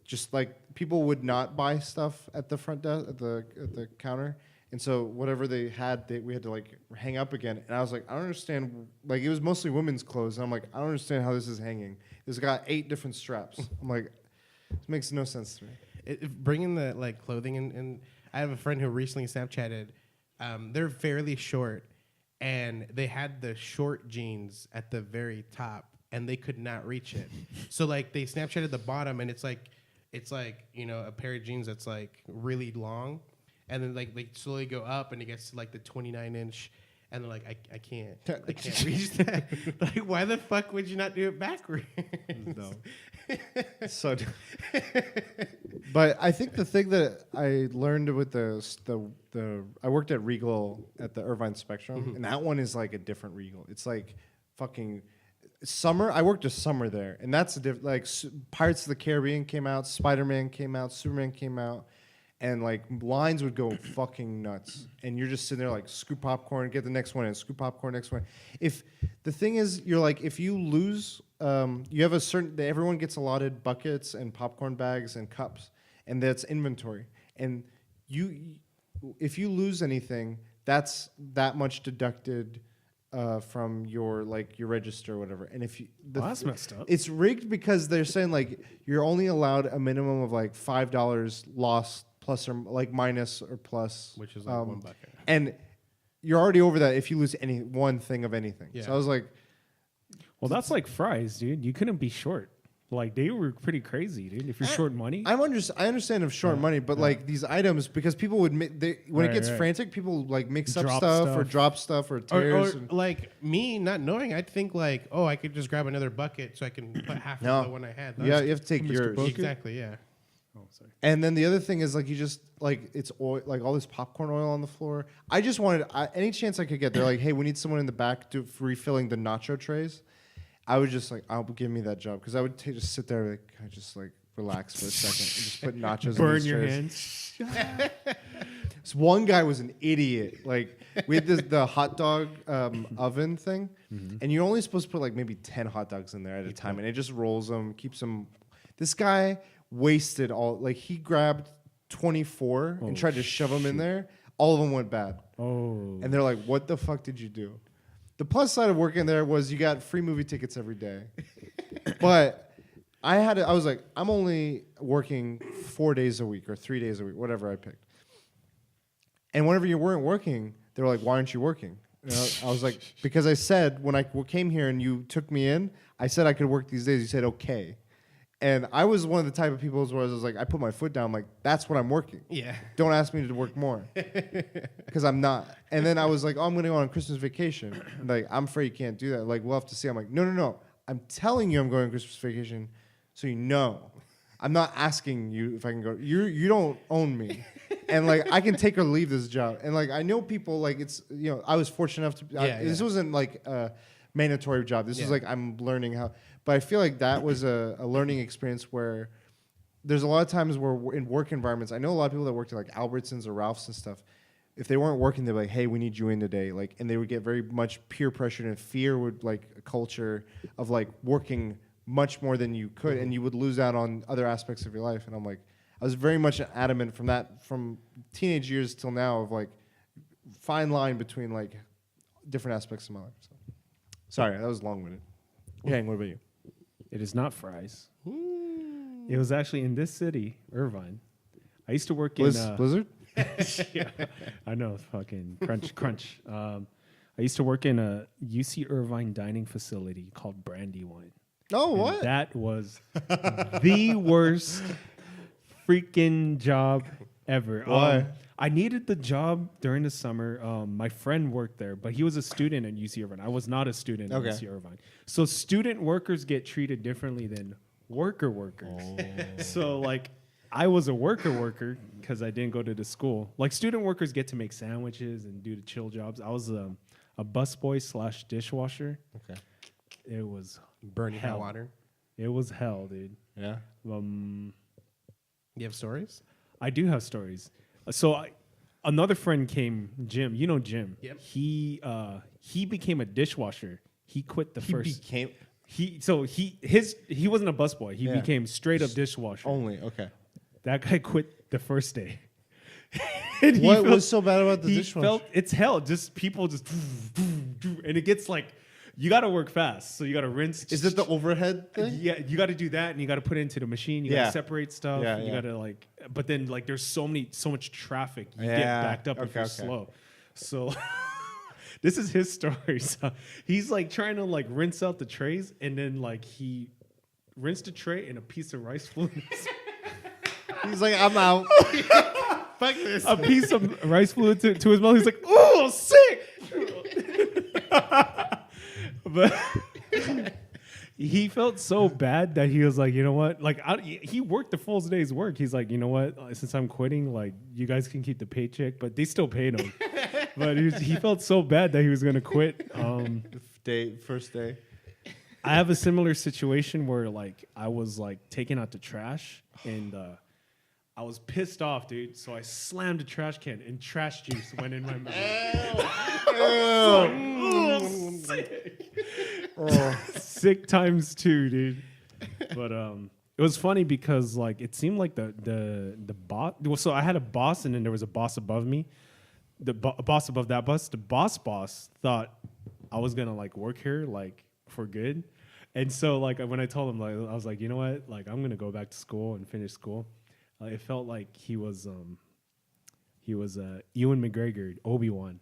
just like people would not buy stuff at the front desk at the counter. And so whatever they had, we had to like hang up again. And I was like, I don't understand. Like it was mostly women's clothes. And I'm like, I don't understand how this is hanging. It's got 8 different straps. I'm like, this makes no sense to me. Bringing the like clothing and I have a friend who recently Snapchatted. They're fairly short, and they had the short jeans at the very top, and they could not reach it. So like they Snapchatted the bottom, and it's like a pair of jeans that's like really long. And then like they slowly go up, and it gets to like the 29-inch, and they're like, I can't reach that. Like, why the fuck would you not do it backwards? No. So, but I think the thing that I learned with I worked at Regal at the Irvine Spectrum, and that one is like a different Regal. It's like fucking summer. I worked a summer there, and that's a like Pirates of the Caribbean came out, Spider-Man came out, Superman came out. And like lines would go fucking nuts, and you're just sitting there like scoop popcorn, get the next one, and scoop popcorn, next one. If the thing is, you're like, if you lose, you have a certain. Everyone gets allotted buckets and popcorn bags and cups, and that's inventory. And if you lose anything, that's that much deducted from your register or whatever. And if you, That's messed up. It's rigged because they're saying like you're only allowed a minimum of like $5 lost. Plus or like minus or plus, Which is like one bucket. And you're already over that if you lose any one thing of anything. Yeah. So I was like, Well, that's like fries, dude. You couldn't be short. Like they were pretty crazy, dude. If you're short money, I understand of short money, but like these items, because people would when it gets frantic, people like mix up stuff or drop stuff or tears. Or like me not knowing, I'd think like, oh, I could just grab another bucket so I can put half of the one I had. Yeah, you have to take Mr. yours. Booker? Exactly, yeah. oh sorry. And then the other thing is like you just like it's oil, like all this popcorn oil on the floor. I just wanted any chance I could get. They're like, hey, we need someone in the back refilling the nacho trays. I was just like, give me that job, because I would just sit there like, I just like relax for a second and just put nachos. Burn in these your trays. hands. This one guy was an idiot. Like we had the hot dog oven thing, and you're only supposed to put like maybe 10 hot dogs in there at a time, and it just rolls them, keeps them. This guy wasted all. Like he grabbed 24 and tried to shove them in there. All of them went bad. Oh. And they're like, "What the fuck did you do?" The plus side of working there was you got free movie tickets every day. But I was like, I'm only working 4 days a week or 3 days a week, whatever I picked. And whenever you weren't working, they were like, why aren't you working? You know, I was like, because I said when I came here and you took me in, I said I could work these days. You said, okay. And I was one of the type of people where I was like, I put my foot down. I'm like, that's what I'm working. Yeah. Don't ask me to work more. Because I'm not. And then I was like, oh, I'm going to go on Christmas vacation. Like, I'm afraid you can't do that. Like, we'll have to see. I'm like, no. I'm telling you I'm going on Christmas vacation so you know. I'm not asking you if I can go. You don't own me. And, like, I can take or leave this job. And, like, I know people, like, it's, you know, I was fortunate enough to. This wasn't, like, a mandatory job. This is, like, I'm learning how. But I feel like that was a learning experience where there's a lot of times where in work environments, I know a lot of people that worked at like Albertsons or Ralph's and stuff. If they weren't working, they'd be like, hey, we need you in today. Like, and they would get very much peer pressured, and fear would like a culture of like working much more than you could, and you would lose out on other aspects of your life. And I'm like, I was very much adamant from teenage years till now of like fine line between like different aspects of my life. So. Sorry, that was long-winded. Yang, what about you? It is not fries. It was actually in this city, Irvine. I used to work in Blizzard. yeah, I know, fucking crunch. I used to work in a UC Irvine dining facility called Brandywine. Oh, And what? That was the worst freaking job ever. Why? I needed the job during the summer. My friend worked there, but he was a student at UC Irvine. I was not a student at UC Irvine. So student workers get treated differently than workers. So like I was a worker because I didn't go to the school. Like student workers get to make sandwiches and do the chill jobs. I was a busboy / dishwasher. Okay. It was Burning hot hell. water. It was hell, dude. Yeah. You have stories? I do have stories. Another friend came, Jim. You know Jim. Yep. He became a dishwasher. He quit the first. He wasn't a busboy. He Yeah. became straight up dishwasher. Only. Okay. That guy quit the first day. And he What felt- was so bad about the he dishwasher? felt it's hell. Just people just and it gets like you got to work fast, so you got to rinse. Is it the overhead thing? Yeah, you got to do that, and you got to put it into the machine. You got Yeah. to separate stuff. Yeah, You yeah. got to but then there's so much traffic. You Yeah. get backed up if Okay, you're okay. slow. So this is his story. So he's like trying to like rinse out the trays, and then like he rinsed a tray and a piece of rice flew. He's like, I'm out. Fuck this. A piece of rice flew to his mouth. He's like, "Oh, sick!" But he felt so bad that he was like, you know what? Like, he worked the full day's work. He's like, you know what? Since I'm quitting, like, you guys can keep the paycheck, but they still paid him. But he felt so bad that he was gonna quit. First day. I have a similar situation where like I was like taking out the trash and I was pissed off, dude. So I slammed the trash can and trash juice went in my mouth. Sick times 2, dude. But it was funny because like it seemed like the boss. Well, so I had a boss and then there was a boss above me. The boss above that boss. The boss thought I was gonna like work here like for good. And so like when I told him, like I was like, you know what, like I'm gonna go back to school and finish school. It felt like he was Ewan McGregor, Obi-Wan.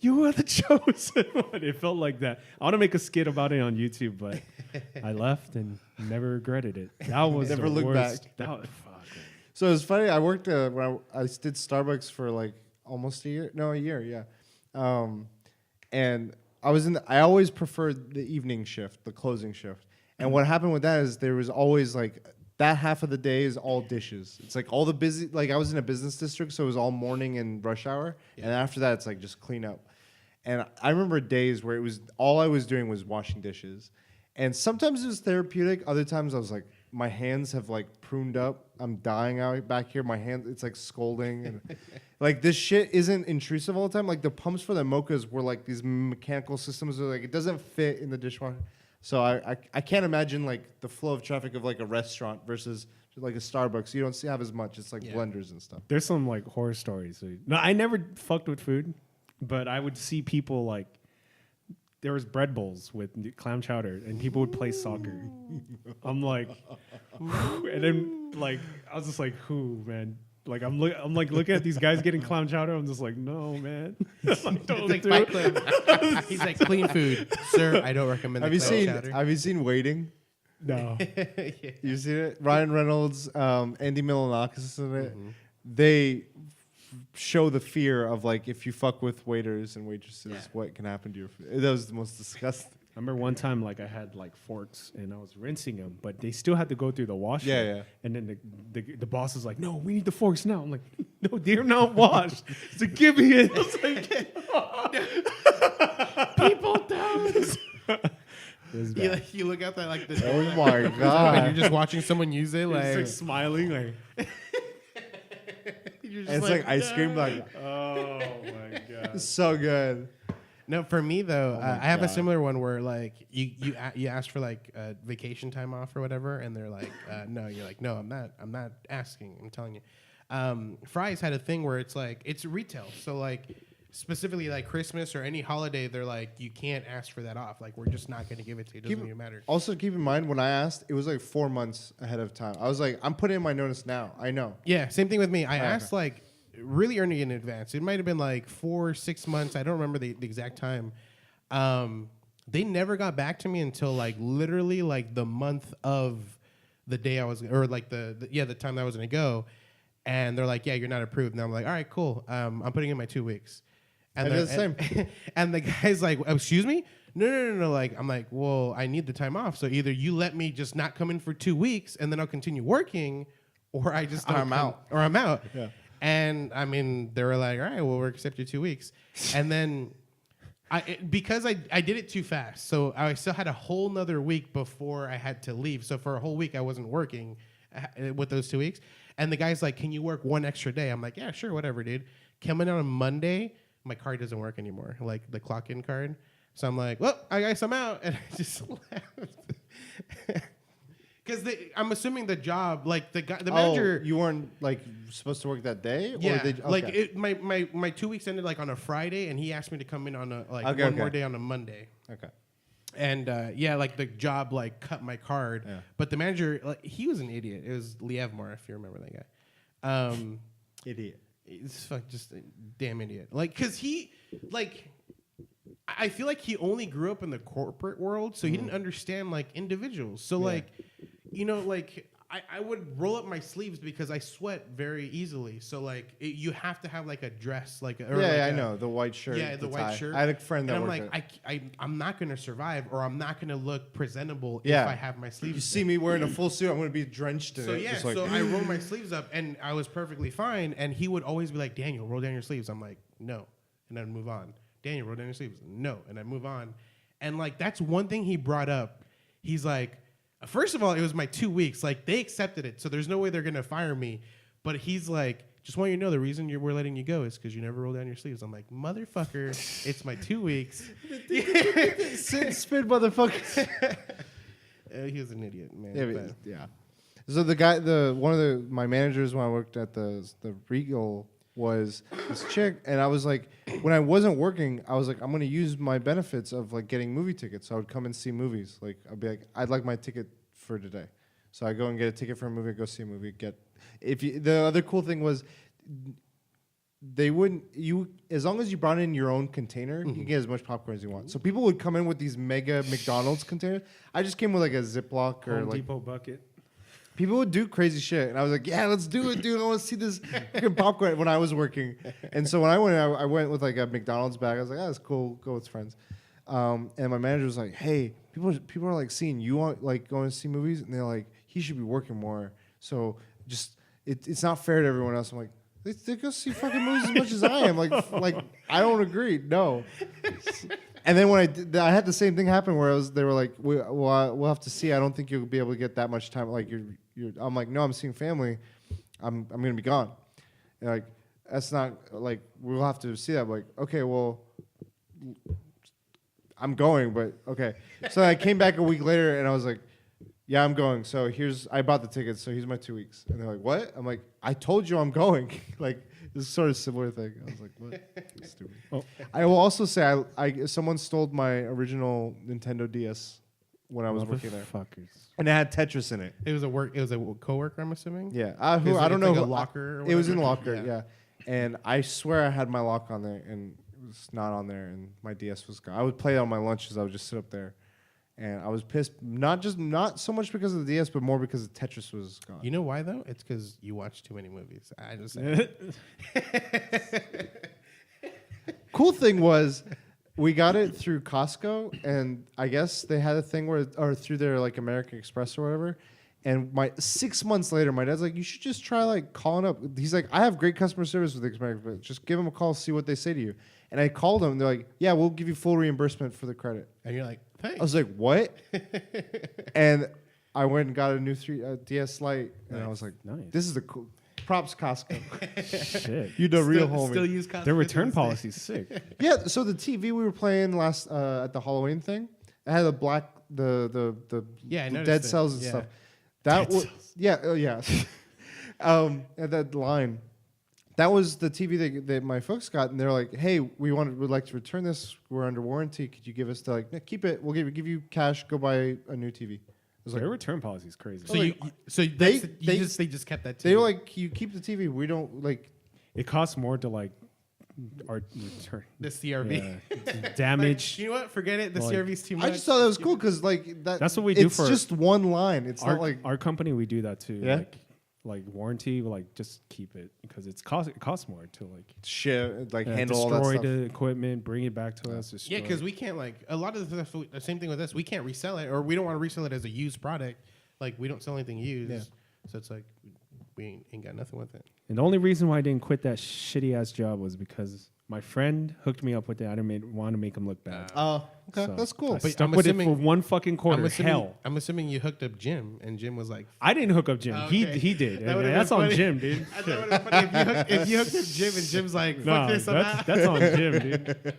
You are the chosen one. It felt like that. I want to make a skit about it on YouTube, but I left and never regretted it. That was Never the looked worst. back. That was, fuck, man. So it was funny. I worked when I did Starbucks for like almost a year. No, a year. Yeah. And I always preferred the evening shift, the closing shift. And what happened with that is there was always like that half of the day is all dishes. It's like all the busy, like I was in a business district, so it was all morning and rush hour. Yeah. And after that, it's like just clean up. And I remember days where it was all I was doing was washing dishes. And sometimes it was therapeutic. Other times I was like, my hands have like pruned up. I'm dying out back here. My hands, it's like scalding. And like this shit isn't intrusive all the time. Like the pumps for the mochas were like these mechanical systems where like it doesn't fit in the dishwasher. So I can't imagine like the flow of traffic of like a restaurant versus like a Starbucks. You don't have as much. It's like blenders and stuff. There's some like horror stories. No, I never fucked with food, but I would see people like there was bread bowls with clam chowder, and people would play soccer. I'm like, and then like I was just like, who, man? Like I'm like looking at these guys getting clam chowder. I'm just like, no, man. Like, don't It's do like it. Fight Club. He's like, clean food, sir. I don't recommend. Have the you clam seen chowder. Have you seen Waiting? No. You seen it? Ryan Reynolds, Andy Milonakis in it. They show the fear of like if you fuck with waiters and waitresses, what can happen to your food. That was the most disgusting. I remember one time, like I had like forks and I was rinsing them, but they still had to go through the washer. Yeah, yeah. And then the boss is like, "No, we need the forks now." I'm like, "No, they're not washed." So give me it. I was like, people don't. You look out there like this. Oh my And god! you're just watching someone use it, He's like, like smiling, like, you're just And it's like ice cream, like "Oh my god." so good. No, for me though, Oh my I have a God. similar one where like you ask for like vacation time off or whatever, and they're like, no. You're like, no, I'm not asking. I'm telling you. Fry's had a thing where it's like it's retail, so like specifically like Christmas or any holiday, they're like, you can't ask for that off. Like we're just not going to give it to you. It doesn't even matter. Also, keep in mind when I asked, it was like 4 months ahead of time. I was like, I'm putting in my notice now. I know. Yeah, same thing with me. I Okay. asked like really early in advance. It might have been like 4 or 6 months. I don't remember the exact time. They never got back to me until like literally like the month of the day I was, or like the time that I was gonna go. And they're like, yeah, you're not approved. And I'm like, all right, cool. I'm putting in my 2 weeks. I did the same. And the guy's like, excuse me? No. Like, I'm like, well, I need the time off. So either you let me just not come in for 2 weeks and then I'll continue working, or I just don't I'm come- out. Or I'm out. Yeah. And I mean, they were like, all right, well, we'll accept your 2 weeks. And then Because I did it too fast, so I still had a whole nother week before I had to leave. So for a whole week, I wasn't working with those 2 weeks. And the guy's like, "Can you work one extra day?" I'm like, "Yeah, sure, whatever, dude." Coming on a Monday, my card doesn't work anymore, like the clock-in card. So I'm like, "Well, I guess I'm out," and I just left. Because I'm assuming the job, like the manager. You weren't like supposed to work that day. Yeah, Or like my 2 weeks ended like on a Friday, and he asked me to come in on a one more day on a Monday. Okay. And like the job like cut my card, but the manager, like, he was an idiot. It was Lievmar, if you remember that guy. Idiot. It's just a damn idiot. Like, cause he like. I feel like he only grew up in the corporate world, so he didn't understand like individuals. So like, like I would roll up my sleeves because I sweat very easily. So like, you have to have like a dress, like I know the white shirt. Yeah, the white tie. shirt. I had a friend that and I'm worked like, I'm not gonna survive, or I'm not gonna look presentable Yeah. if I have my sleeves. You see me wearing a full suit, I'm going to be drenched in So it. yeah, just like, so I roll my sleeves up, and I was perfectly fine. And he would always be like, "Daniel, roll down your sleeves." I'm like, "No," and I'd move on. "Daniel, roll down your sleeves." "No," and I move on. And like, that's one thing he brought up. He's like, first of all, it was my 2 weeks. Like, they accepted it, so there's no way they're gonna fire me. But he's like, "Just want you to know, the reason we're letting you go is because you never roll down your sleeves." I'm like, "Motherfucker, it's my 2 weeks." Spin motherfucker. He was an idiot, man. Yeah. So the guy, one of my managers when I worked at the Regal was this chick, and I was like, when I wasn't working, I was like, I'm gonna use my benefits of like getting movie tickets. So I would come and see movies. Like I'd be like, I'd like my ticket for today. So I go and get a ticket for a movie, go see a movie. The other cool thing was, they wouldn't as long as you brought in your own container, you can get as much popcorn as you want. So people would come in with these mega McDonald's containers. I just came with like a Ziploc or Home like Depot bucket. people would do crazy shit, and I was like, "Yeah, let's do it, dude! I want to see this fucking popcorn." When I was working, and so when I went with like a McDonald's bag. I was like, "Oh, that's cool. Go with friends." And my manager was like, "Hey, people are like seeing you want like going to see movies, and they're like, he should be working more. So just it's not fair to everyone else." I'm like, they go see fucking movies as much as I am. Like I don't agree. No. And then when I had the same thing happen where they were like, we'll have to see. I don't think you'll be able to get that much time. Like I'm like, no, I'm seeing family. I'm gonna be gone. And like that's not like we'll have to see that. I'm like, okay, well, I'm going, but okay. So I came back a week later and I was like, yeah, I'm going. So I bought the tickets. So here's my 2 weeks. And they're like, what? I'm like, I told you I'm going. Like this is sort of similar thing. I was like, what? Stupid. Oh. I will also say someone stole my original Nintendo DS when I was working there. And it had Tetris in it. It was a coworker, I'm assuming. Yeah. I don't know. Like a locker. It was in the locker. Yeah. And I swear I had my lock on there, and it was not on there, and my DS was gone. I would play it on my lunches. I would just sit up there, and I was pissed. Not so much because of the DS, but more because the Tetris was gone. You know why though? It's because you watch too many movies. I just. Cool thing was, we got it through Costco, and I guess they had a thing or through their like American Express or whatever. And 6 months later, my dad's like, you should just try like calling up. He's like, I have great customer service with American Express. Just give them a call, see what they say to you. And I called them. They're like, yeah, we'll give you full reimbursement for the credit. And you're like, thanks. I was like, what? And I went and got a new DS Lite, and I was like, this is the cool. Props Costco. Shit. You the real homie. Still use Costco. Their return policy's sick. Yeah. So the TV we were playing last at the Halloween thing, it had the dead cells and stuff. That was yeah. At that line, that was the TV that my folks got, and they're like, "Hey, we'd like to return this. We're under warranty. Could you give us no, keep it? We'll give you cash. Go buy a new TV." Their return policy is crazy. So they just kept that TV. They were like, "You keep the TV. We don't like." It costs more to like our return the CRV damage. Like, you know what? Forget it. The CRV's too much. I just thought that was cool because like that's what we do. It's just one line. It's not like our company. We do that too. Yeah? Like warranty. Like just keep it because it costs more to like shit, like handle all that destroy stuff. the equipment, bring it back to us. Yeah, because we can't like a lot of the stuff. The same thing with us. We can't resell it, or we don't want to resell it as a used product. Like we don't sell anything used, so it's like we ain't got nothing with it. And the only reason why I didn't quit that shitty ass job was because my friend hooked me up with it. I didn't want to make him look bad. Oh, okay, So that's cool. I But stuck I'm with it assuming- for one fucking quarter. I'm assuming you hooked up Jim, and Jim was like, I didn't hook up Jim. Oh, He okay. did. That would've That's been on funny. Jim, dude. I thought it was funny if you hooked up Jim, and Jim's like, fuck Nah, this, I'm out. that's on Jim, dude.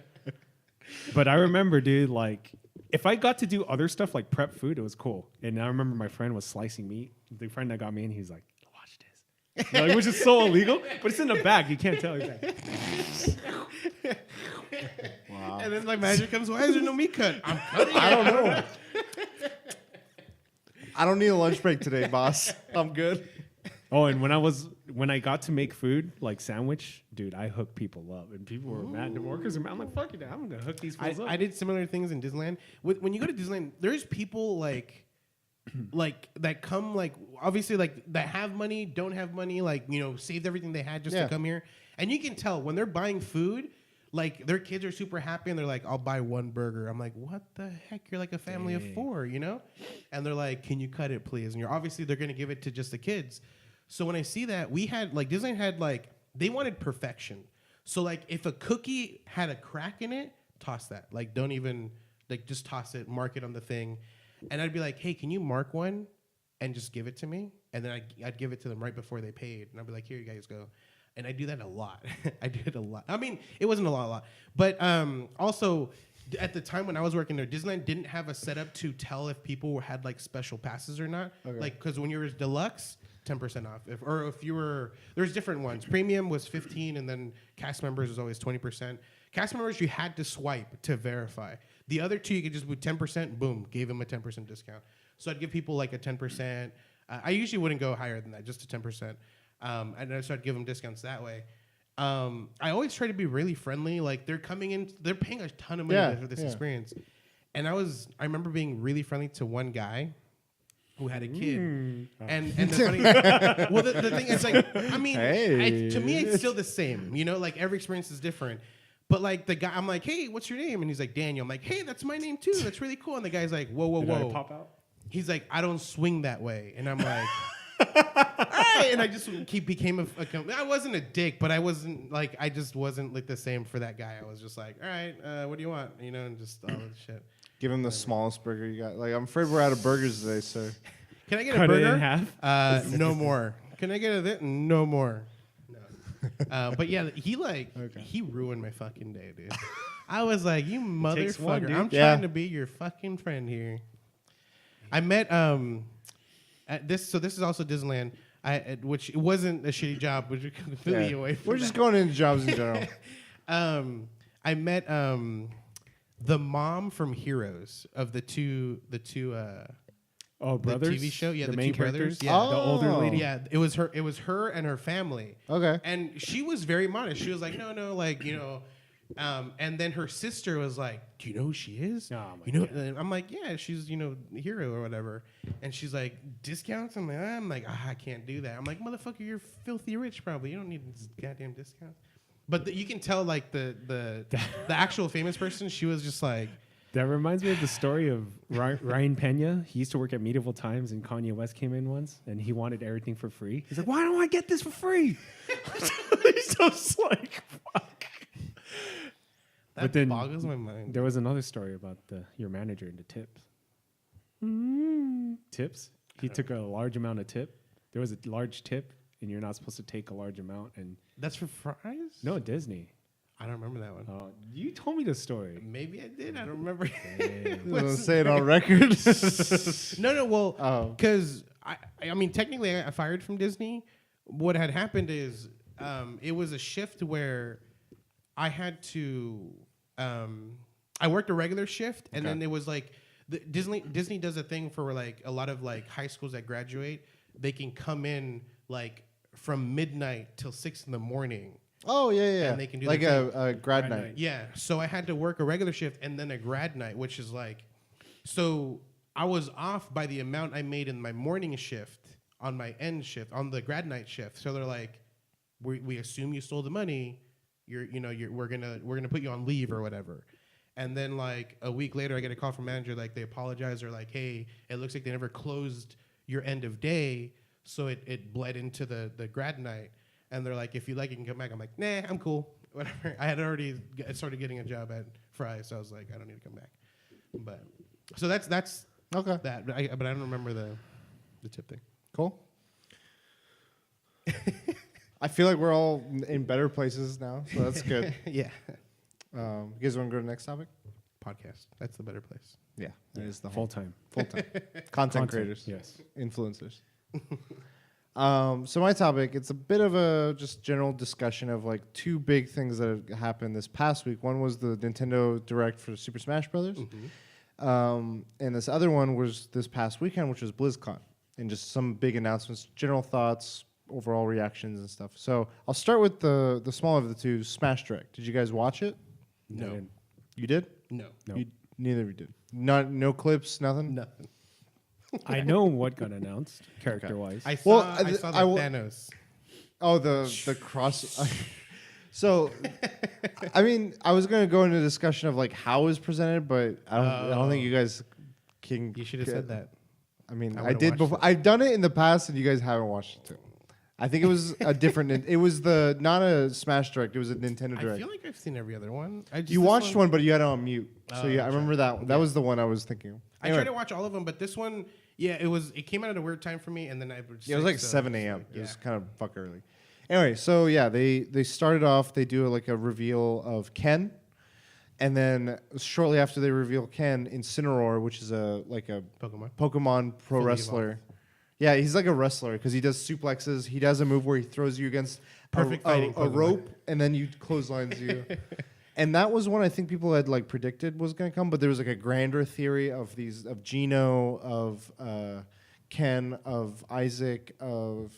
But I remember, dude, like if I got to do other stuff like prep food, it was cool. And I remember my friend was slicing meat. The friend that got me in, he's like, watch this. Like, which is so illegal, but it's in the bag. You can't tell. He's like, Wow. And then like manager comes, why is there no meat cut? I'm cutting. I don't know. I don't need a lunch break today, boss. I'm good. oh, and when I got to make food like sandwich, dude, I hooked people up, and people were mad. The workers are mad. I'm like, fuck it, I'm gonna hook these fools up. I did similar things in Disneyland. When you go to Disneyland, there's people like that come like obviously like that have money, don't have money, like saved everything they had just Yeah. to come here, and you can tell when they're buying food. Like their kids are super happy and they're like, I'll buy one burger. I'm like, what the heck? You're like a family of 4, And they're like, can you cut it, please? And they're gonna give it to just the kids. So when I see that, we had like Disney had like they wanted perfection. So like if a cookie had a crack in it, toss that. Like don't even like just toss it, mark it on the thing. And I'd be like, hey, can you mark one and just give it to me? And then I'd give it to them right before they paid. And I'd be like, here you guys go. And I do that a lot. I did it a lot. I mean, it wasn't a lot. But also, at the time when I was working there, Disneyland didn't have a setup to tell if people had like special passes or not. Okay. Like, because when you were deluxe, 10% off. If you were, there's different ones. Premium was 15, and then cast members was always 20%. Cast members, you had to swipe to verify. The other two, you could just put 10%, boom, gave them a 10% discount. So I'd give people like a 10%. I usually wouldn't go higher than that, just a 10%. And so I'd give them discounts that way. I always try to be really friendly. Like they're coming in, they're paying a ton of money for this experience. And I remember being really friendly to one guy who had a kid. And the funny, well, the thing is like, I mean, to me, it's still the same, like every experience is different. But like the guy, I'm like, hey, what's your name? And he's like, Daniel. I'm like, hey, that's my name too. That's really cool. And the guy's like, whoa. Did I pop out? He's like, I don't swing that way. And I'm like, all right. And I just became I wasn't a dick, but I just wasn't like the same for that guy. I was just like, all right, what do you want? And just all that shit. Give him the smallest burger you got. Like, I'm afraid we're out of burgers today, sir. Can I get Cut a burger? it in half? No more. Can I get a no more. No. But yeah, he ruined my fucking day, dude. I was like, you takes one, motherfucker. dude. I'm trying to be your fucking friend here. I met at this. So this is also Disneyland, which it wasn't a shitty job, which we completely away from. We're just going into jobs in general. I met the mom from Heroes of the two Oh, brothers. TV show, yeah, the main two brothers, characters? yeah. The older lady. Yeah, it was her and her family. Okay. And she was very modest. She was like, no, like, and then her sister was like, do you know who she is? Oh, my God. And I'm like, yeah, she's, hero or whatever. And she's like, discounts? I'm like, I can't do that. I'm like, motherfucker, you're filthy rich probably. You don't need goddamn discounts. But you can tell like the actual famous person, she was just like, That reminds me of the story of Ryan Pena. He used to work at Medieval Times, and Kanye West came in once, and he wanted everything for free. He's like, "Why don't I get this for free?" He's just like, "Fuck." that But then boggles my mind. there was another story about your manager and the tips. Tips. He took a large amount of tip. There was a large tip, and you're not supposed to take a large amount. And That's for fries? no, Disney. I don't remember that one. Oh, you told me the story. Maybe I did. I don't remember. Let's say it on record. No. Well, Oh. because I mean, technically, I fired from Disney. What had happened is it was a shift where I had to. I worked a regular shift, and then it was like Disney does a thing for like a lot of like high schools that graduate. They can come in like from midnight till 6 a.m. Oh, yeah. And they can do like the a grad Grad night. night. Yeah, so I had to work a regular shift and then a grad night, which is like, so I was off by the amount I made in my morning shift on my end shift on the grad night shift. So they're like, we assume you stole the money. We're gonna put you on leave or whatever. And then like a week later, I get a call from manager like they apologize or like, hey, it looks like they never closed your end of day. so it bled into the grad night. And they're like, if you like, you can come back. I'm like, nah, I'm cool. Whatever. I had already started getting a job at Fry, so I was like, I don't need to come back. But so that's Okay. that. But I don't remember the tip thing. Cool. I feel like we're all in better places now, so that's good. Yeah. You guys want to go to the next topic? Podcast. That's the better place. Yeah, that is the Full time. full-time. Content creators. Yes. Influencers. So my topic, it's a bit of a just general discussion of like two big things that have happened this past week. One was the Nintendo Direct for Super Smash Brothers. And this other one was this past weekend, which was BlizzCon. And just some big announcements, general thoughts, overall reactions and stuff. So I'll start with the smaller of the two, Smash Direct. Did you guys watch it? No. You did? No. No. Neither of you did. No clips, nothing? Nothing. I know what got announced character wise. I saw, Well, I saw the I will- Thanos. Oh, the cross. So, I mean, I was going to go into a discussion of like how it was presented, but I don't think you guys can. You should have said that. I mean, I I would've did watched before. it. I've done it in the past, and you guys haven't watched it too. I think it was a different. It was not a Smash Direct. It was a Nintendo I Direct. feel like I've seen every other one. You watched one, but you had it on mute. So Oh, yeah, I remember that. That was the one I was thinking of. I tried to watch all of them, but this one, yeah, it came out at a weird time for me, and then I was Yeah, it was like sick, so 7 it's a.m. like, It was yeah. kind of fuck early. Anyway, so yeah, they started off. They do like a reveal of Ken, and then shortly after they reveal Ken, Incineroar, which is a Pokemon. Pokemon pro Fully wrestler. evolved. Yeah, he's like a wrestler because he does suplexes. He does a move where he throws you against Perfect fighting a Pokemon. rope, and then you clotheslines you. And that was one I think people had like predicted was going to come, but there was like a grander theory of Gino, of Ken, of Isaac, of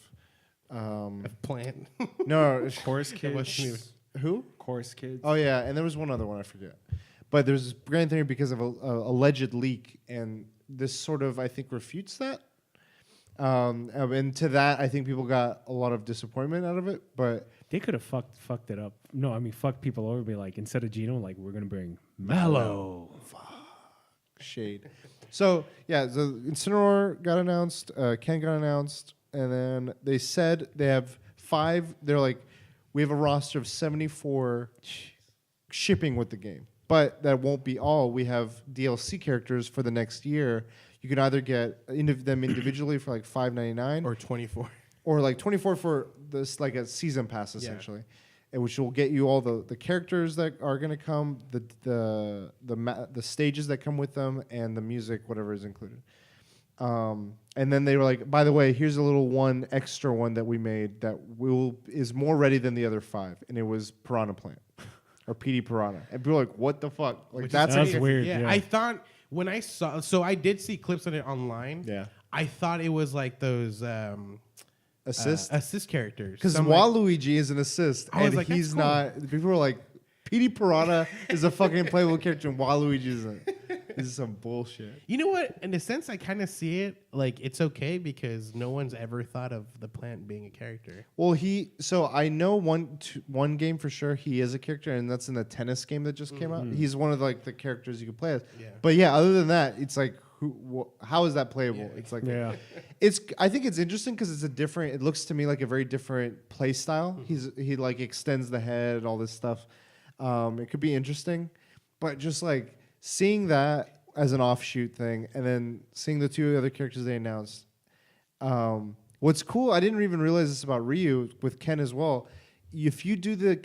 Plant. no, Chorus That wasn't Kids. who? Chorus Kids. Oh yeah, and there was one other one I forget. But there's this grand theory because of a alleged leak, and this sort of I think refutes that. And to that, I think people got a lot of disappointment out of it. But They could have fucked it up. No, I mean fucked people over. Be like, instead of Gino, like we're gonna bring Mellow. shade. So yeah, the Incineroar got announced, Ken got announced, and then they said they have 5. They're like, we have a roster of 74 shipping with the game, but that won't be all. We have DLC characters for the next year. You can either get them individually for like $5.99 Or 24. or like 24 for this like a season pass essentially, and which will get you all the characters that are going to come, the stages that come with them, and the music, whatever is included. And then they were like, by the way, here's a little one extra one that we made that is more ready than the other 5, and it was Piranha Plant or PD Piranha, and people were like, what the fuck? Like Which that's That's weird. Yeah, Yeah. I thought when I saw, so I did see clips on it online. Yeah. I thought it was like those assist characters. because So I'm like, Waluigi is an assist, I was and like, that's he's cool. not. People were like, PD Piranha is a fucking playable character, and Waluigi isn't. This is some bullshit. you know what? In a sense, I kind of see it like it's okay because no one's ever thought of the plant being a character. Well, so I know one game for sure he is a character, and that's in the tennis game that just came out. He's one of like the characters you can play as. Yeah. But yeah, other than that, it's like how is that playable? Yeah. It's like Yeah. I think it's interesting because it's a different. It looks to me like a very different play style. He like extends the head and all this stuff. It could be interesting, but just like seeing that as an offshoot thing, and then seeing the 2 other characters they announced. What's cool, I didn't even realize this about Ryu with Ken as well. If you do the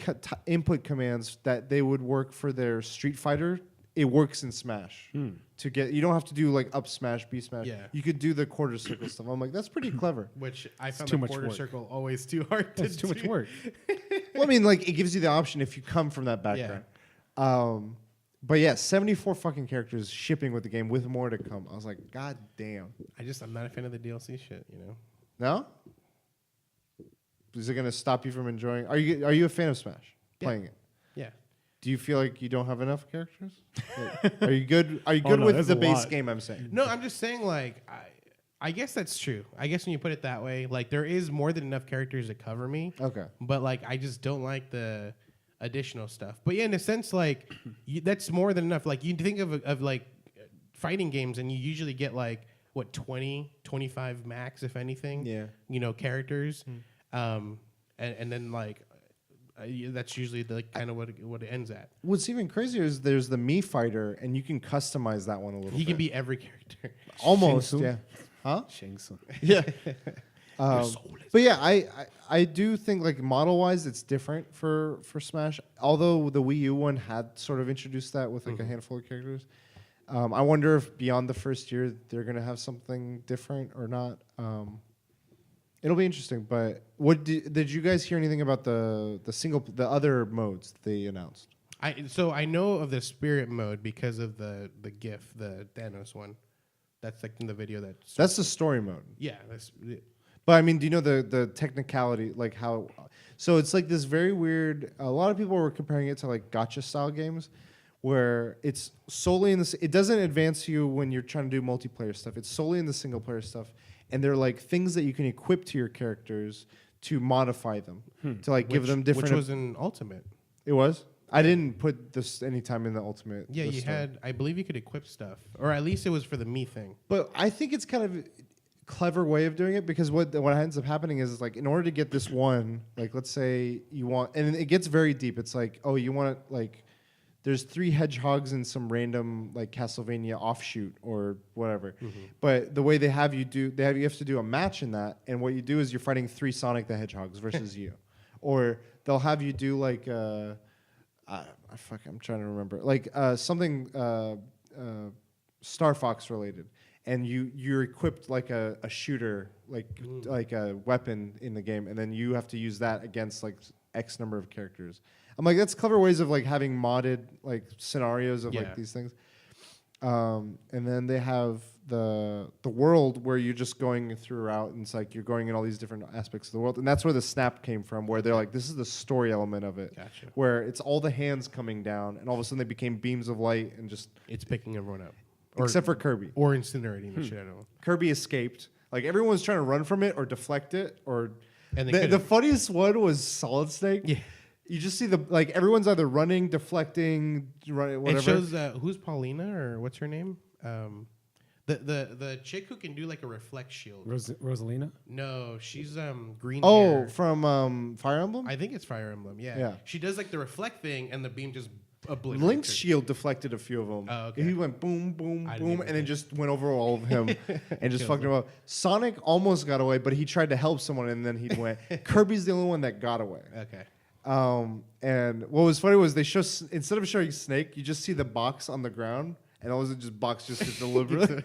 input commands that they would work for their Street Fighter, it works in Smash. To get, you don't have to do like up smash, B smash. Yeah. You could do the quarter circle stuff. I'm like, that's pretty clever. Which I found too the much quarter work. circle always too hard to That's too much do. work. Well, I mean, like it gives you the option if you come from that background. But yeah, 74 fucking characters shipping with the game with more to come. I was like, God damn. I'm not a fan of the DLC shit, you know? No? Is it going to stop you from enjoying? Are you a fan of Smash? Yeah. Playing it? Yeah. Do you feel like you don't have enough characters? Like, are you good? Are you Oh, good no, with there's the a base lot. game? I'm saying. No, I'm just saying, like, I guess that's true. I guess when you put it that way, like, there is more than enough characters to cover me. Okay. But, like, I just don't like the additional stuff. But, yeah, in a sense, like, that's more than enough. Like, you think of like, fighting games, and you usually get, like, what 20, 25 max, if anything. Yeah. Characters, and then like that's usually the kind of what it ends at. What's even crazier is there's the Me Fighter, and you can customize that one a little bit. He can be every character. Almost, Shang Tsung? yeah. Huh? Shang Tsung. Yeah. Your soul is- But yeah, I do think like model wise it's different for Smash. Although the Wii U one had sort of introduced that with like a handful of characters. I wonder if beyond the first year they're gonna have something different or not. It'll be interesting. But did you guys hear anything about the other modes they announced? I know of the spirit mode because of the GIF, the Thanos one. That's like in the video That's the story mode. yeah. That's But I mean, do you know the technicality, like how? So it's like this very weird. A lot of people were comparing it to like gacha style games, where it's solely in this. It doesn't advance you when you're trying to do multiplayer stuff. It's solely in the single player stuff, and they're like things that you can equip to your characters to modify them, to like give them different. Which was in Ultimate. It was. I didn't put this any time in the Ultimate. Yeah, the you story. had. I believe you could equip stuff, or at least it was for the me thing. But I think it's kind of clever way of doing it, because what ends up happening is like, in order to get this one, like let's say you want, and it gets very deep. It's like, oh, you want it like there's 3 hedgehogs in some random like Castlevania offshoot or whatever. But the way you have to do a match in that, and what you do is you're fighting 3 Sonic the Hedgehogs versus you, or they'll have you do like I'm trying to remember like something Star Fox related. And you're equipped like a shooter, like a weapon in the game, and then you have to use that against like X number of characters. I'm like, that's clever ways of like having modded like scenarios of like these things. And then they have the world where you're just going throughout, and it's like you're going in all these different aspects of the world, and that's where the snap came from, where they're like, this is the story element of it, Gotcha. where it's all the hands coming down, and all of a sudden they became beams of light, and just It's picking everyone up. except for Kirby. Or incinerating the shit out of them. Kirby escaped. Like everyone was trying to run from it or deflect it, or And they the couldn't. funniest one was Solid Snake. Yeah. You just see everyone's either running, deflecting, running, whatever. It shows who's Paulina or what's her name? The chick who can do like a reflect shield. Rosalina? No, she's green. Oh, hair. from Fire Emblem. I think it's Fire Emblem. Yeah. Yeah. She does like the reflect thing, and the beam just obliterates Link's her. shield deflected a few of them. Oh, okay. He went boom, boom, I didn't boom, even and it think. just went over all of him and just Kills fucked him up. Sonic almost got away, but he tried to help someone, and then he went. Kirby's the only one that got away. Okay. And what was funny was they instead of showing Snake, you just see the box on the ground, and all of a sudden just box just gets delivered.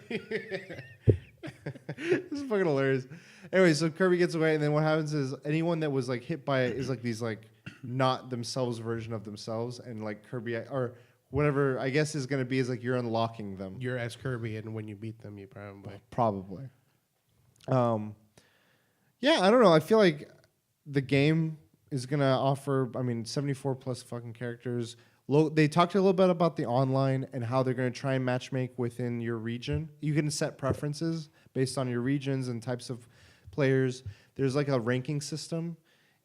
This is fucking hilarious. Anyway, so Kirby gets away, and then what happens is anyone that was like hit by it is like these like not themselves version of themselves, and like Kirby or whatever I guess is gonna be is like you're unlocking them. You're as Kirby, and when you beat them, you Probably. Yeah, I don't know. I feel like the game is going to offer, 74 plus fucking characters. They talked a little bit about the online and how they're going to try and matchmake within your region. You can set preferences based on your regions and types of players. There's like a ranking system.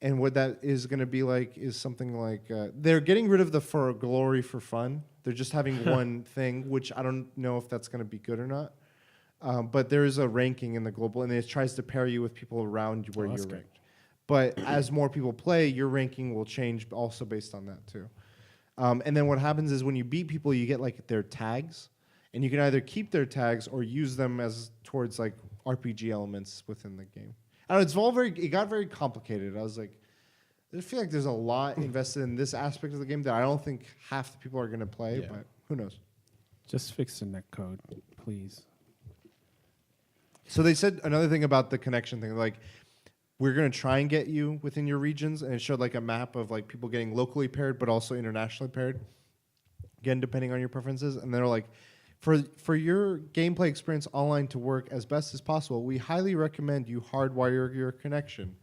And what that is going to be like is something like they're getting rid of the for glory for fun. They're just having one thing, which I don't know if that's going to be good or not. But there is a ranking in the global, and it tries to pair you with people around you where you're ranked. But as more people play, your ranking will change also based on that too. And then what happens is when you beat people, you get like their tags, and you can either keep their tags or use them as towards like RPG elements within the game. I don't know, it got very complicated. I was like, I feel like there's a lot invested in this aspect of the game that I don't think half the people are going to play, but who knows? Just fix the netcode, please. So they said another thing about the connection thing, like we're going to try and get you within your regions, and it showed like a map of like people getting locally paired but also internationally paired, again depending on your preferences. And they're like, for your gameplay experience online to work as best as possible, we highly recommend you hardwire your connection.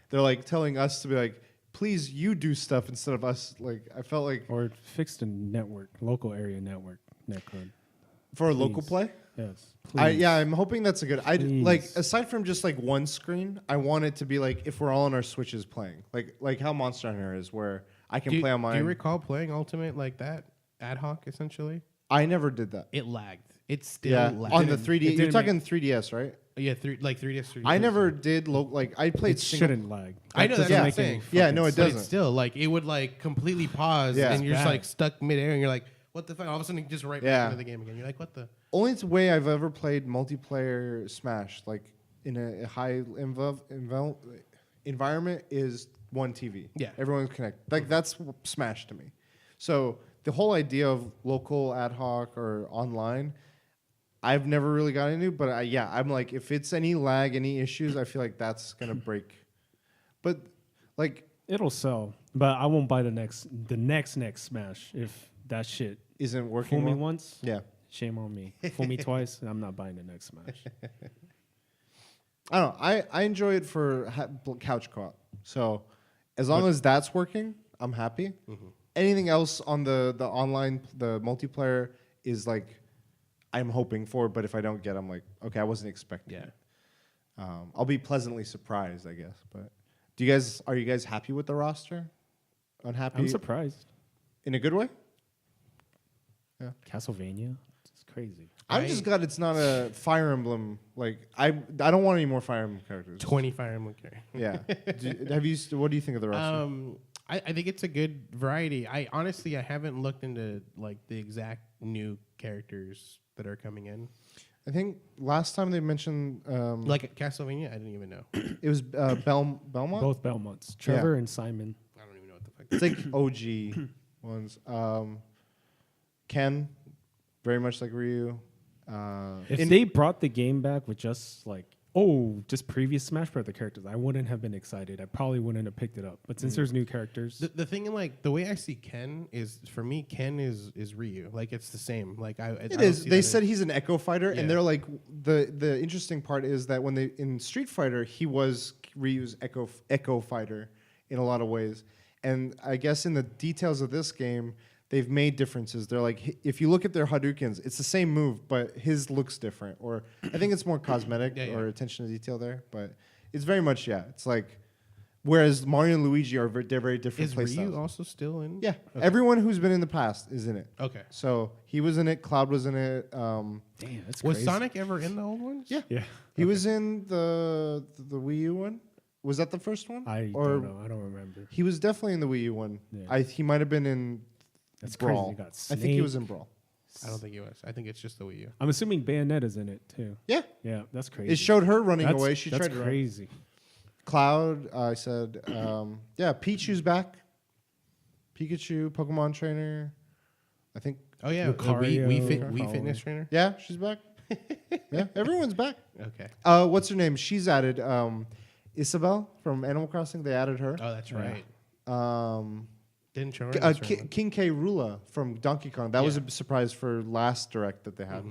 They're like telling us to be like, please you do stuff instead of us. Like I felt like Or fix the network, local area network netcode. for a local Please. play. Yes. Please. I'm hoping that's a good. Please. Like aside from just like one screen, I want it to be like if we're all on our Switches playing, like how Monster Hunter is, where I can play on mine. Do you recall playing Ultimate like that, ad hoc essentially? I never did that. It lagged. It's still Yeah, lag. on the didn't- 3D. it You're didn't talking 3DS, right? Yeah, 3DS. 3D. I never did I played It single. shouldn't lag. I know, that's doesn't what I'm make any saying. Yeah, fucking no, it sense. But doesn't. it's still like it would like completely pause, Yeah. and you're just Bad. like stuck midair, and you're like, "What the fuck?" All of a sudden, you just right Yeah. back into the game again. You're like, "What the?" Only way I've ever played multiplayer Smash, like in a high environment, is one TV. Yeah. Everyone's connected. Like that's Smash to me. So the whole idea of local, ad hoc, or online, I've never really got into. But I'm like, if it's any lag, any issues, I feel like that's gonna break. But like, It'll sell, but I won't buy the next Smash if that shit isn't working. fool me well. once. Yeah. Shame on me. Fool me twice, I'm not buying the next Smash. I don't know. I enjoy it for couch co-op. So as long as that's working, I'm happy. Anything else on the online, the multiplayer is like I'm hoping for, but if I don't get, I'm like, okay, I wasn't expecting. Yeah. It. I'll be pleasantly surprised, I guess. But are you guys happy with the roster? Unhappy I'm surprised. in a good way? Castlevania, it's crazy. I'm just glad it's not a Fire Emblem. Like I don't want any more Fire Emblem characters. 20 Fire Emblem characters. Yeah. What do you think of the roster? I think it's a good variety. I honestly haven't looked into like the exact new characters that are coming in. I think last time they mentioned Like at Castlevania, I didn't even know. it was Belmont. Both Belmonts, Trevor and Simon. I don't even know what the fuck. It's like OG ones. Ken, very much like Ryu. If they brought the game back with just like just previous Smash Bros. Characters, I wouldn't have been excited. I probably wouldn't have picked it up. But since there's new characters, The thing, like the way I see Ken is, for me, Ken is Ryu. Like it's the same. Like It is. They said he's an Echo Fighter, Yeah. and they're like the interesting part is that when they in Street Fighter he was Ryu's Echo Fighter in a lot of ways, and I guess in the details of this game they've made differences. They're like if you look at their Hadoukens, it's the same move, but his looks different, or I think it's more cosmetic or attention to detail there, but it's very much It's like whereas Mario and Luigi are they're very different. Is play Ryu styles. also still in? Yeah, Okay. everyone who's been in the past is in it. Okay. So he was in it. Cloud was in it. damn, that's Was crazy. Sonic ever in the old ones? Yeah. Yeah, He was in the Wii U one. Was that the first one? I or don't know. I don't remember. he was definitely in the Wii U one. Yeah. He might have been in That's Brawl. crazy. You got I think he was Snake. in Brawl. I don't think he was. I think it's just the Wii U. I'm assuming Bayonetta's in it too. Yeah. Yeah, that's crazy. It showed her running that's, away. She that's tried to run. crazy. Cloud. I said, yeah. Pichu's back. Pikachu, Pokemon trainer. I think. Oh yeah, Lucario, Wii Fitness trainer. Yeah, she's back. Yeah, everyone's back. Okay. What's her name? She's added. Isabel from Animal Crossing. They added her. Oh, that's right. Um, Didn't show her. King K. Rool from Donkey Kong. That was a surprise for last direct that they had.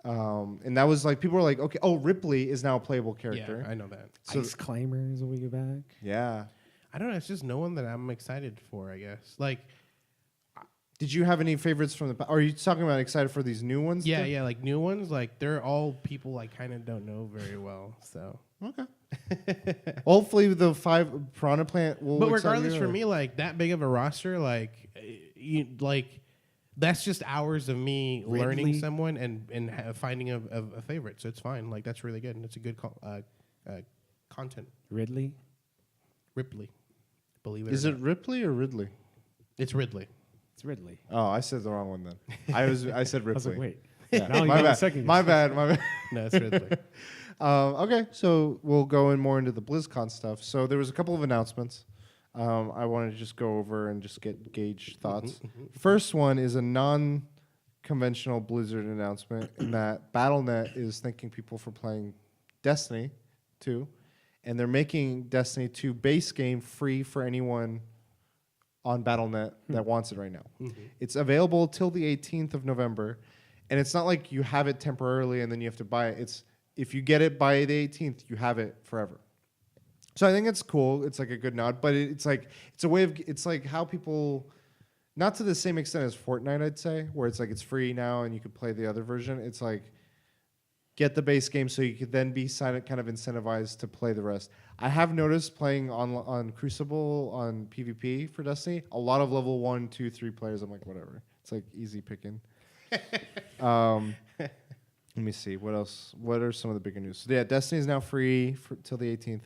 And that was like people were like, okay, Ripley is now a playable character. Yeah, I know that. So- Ice Climber is a week back. Yeah. I don't know. It's just no one that I'm excited for. I guess. Like, Did you have any favorites from the? Are you talking about excited for these new ones? yeah, too? yeah. Like new ones. Like they're all people I kind of don't know very well. So. Okay. Hopefully the 5 Piranha Plant will. But excite regardless, you, for or- me, like that big of a roster, that's just hours of me learning Ridley. someone and finding a favorite. So it's fine. Like that's really good. And it's a good content. Ridley. Ripley, believe it. Is or it not. Ripley or Ridley? It's Ridley. It's Ridley. Oh, I said the wrong one then. I said I Ripley. was like, wait. Yeah. Now you my got a bad. second My guess. bad. My bad. No, it's Ridley. Okay, so we'll go in more into the BlizzCon stuff. So there was a couple of announcements. I wanted to just go over and just gauge thoughts. First one is a non-conventional Blizzard announcement in that Battle.net is thanking people for playing Destiny 2, and they're making Destiny 2 base game free for anyone on Battle.net that wants it right now. It's available till the 18th of November, and it's not like you have it temporarily and then you have to buy it. It's if you get it by the 18th, you have it forever. So I think it's cool. It's like a good nod, but it's like it's a way of it's like how people, not to the same extent as Fortnite, I'd say, where it's like it's free now and you could play the other version. It's like get the base game so you could then be kind of incentivized to play the rest. I have noticed playing on Crucible on PvP for Destiny, a lot of level 1, 2, 3 players. I'm like whatever. It's like easy picking. Let me see. What else? What are some of the bigger news? So yeah, Destiny is now free till the 18th.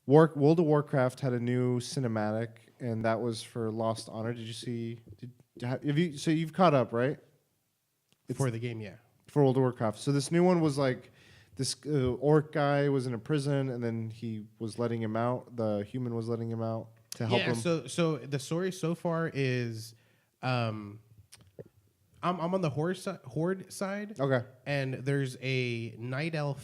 World of Warcraft had a new cinematic, and that was for Lost Honor. Did you see? Have you? So you've caught up, right? For the game, yeah. For World of Warcraft. So this new one was like this orc guy was in a prison, and then he was letting him out. The human was letting him out to help him. So the story so far is, I'm on the horde side. Okay. And there's a night elf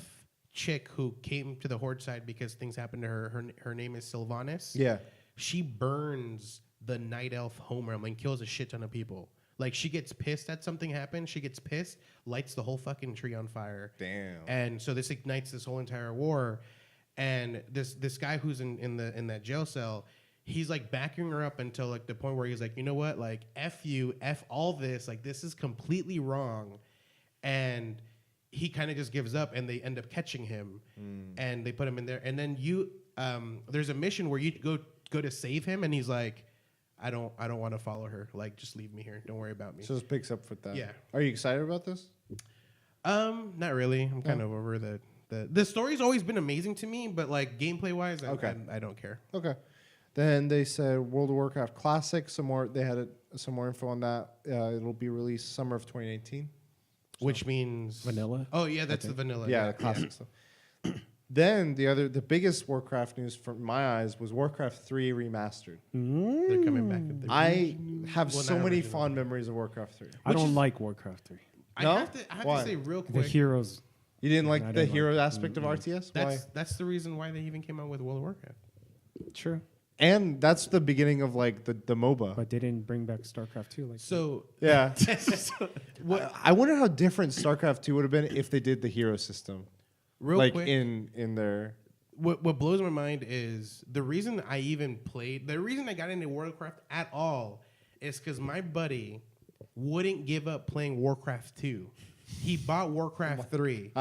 chick who came to the horde side because things happened to her. Her name is Sylvanas. Yeah. She burns the night elf homerealm and kills a shit ton of people. Like, she gets pissed that something happened. She gets pissed, lights the whole fucking tree on fire. Damn. And so this ignites this whole entire war. And this guy who's in that jail cell, he's like backing her up until like the point where he's like, you know what, like F you, F all this, like this is completely wrong. And he kind of just gives up, and they end up catching him, and they put him in there. And then there's a mission where you go to save him, and he's like, I don't want to follow her. Like, just leave me here. Don't worry about me. So this picks up with that. Yeah. Are you excited about this? Not really. I'm kind of over the story's always been amazing to me, but like gameplay wise, Okay. I don't care. Okay. Then they said World of Warcraft Classic. Some more. They had some more info on that. It'll be released summer of 2018. Which means Vanilla? Oh yeah, that's the vanilla. Yeah, the classic stuff. Then the biggest Warcraft news from my eyes was Warcraft 3 remastered. They're coming back. With the I have Well, so not many original. fond memories of Warcraft 3. I don't like Warcraft 3. No? I have Why? to say real The quick. heroes. You didn't like I the didn't like hero it. aspect of RTS? Why? That's the reason why they even came out with World of Warcraft. True. And that's the beginning of like the MOBA. But they didn't bring back StarCraft 2. Like So Yeah. what? I wonder how different StarCraft 2 would have been if they did the hero system. Real like quick, in their what blows my mind is the reason I got into World of Warcraft at all is because my buddy wouldn't give up playing Warcraft 2. He bought Warcraft 3.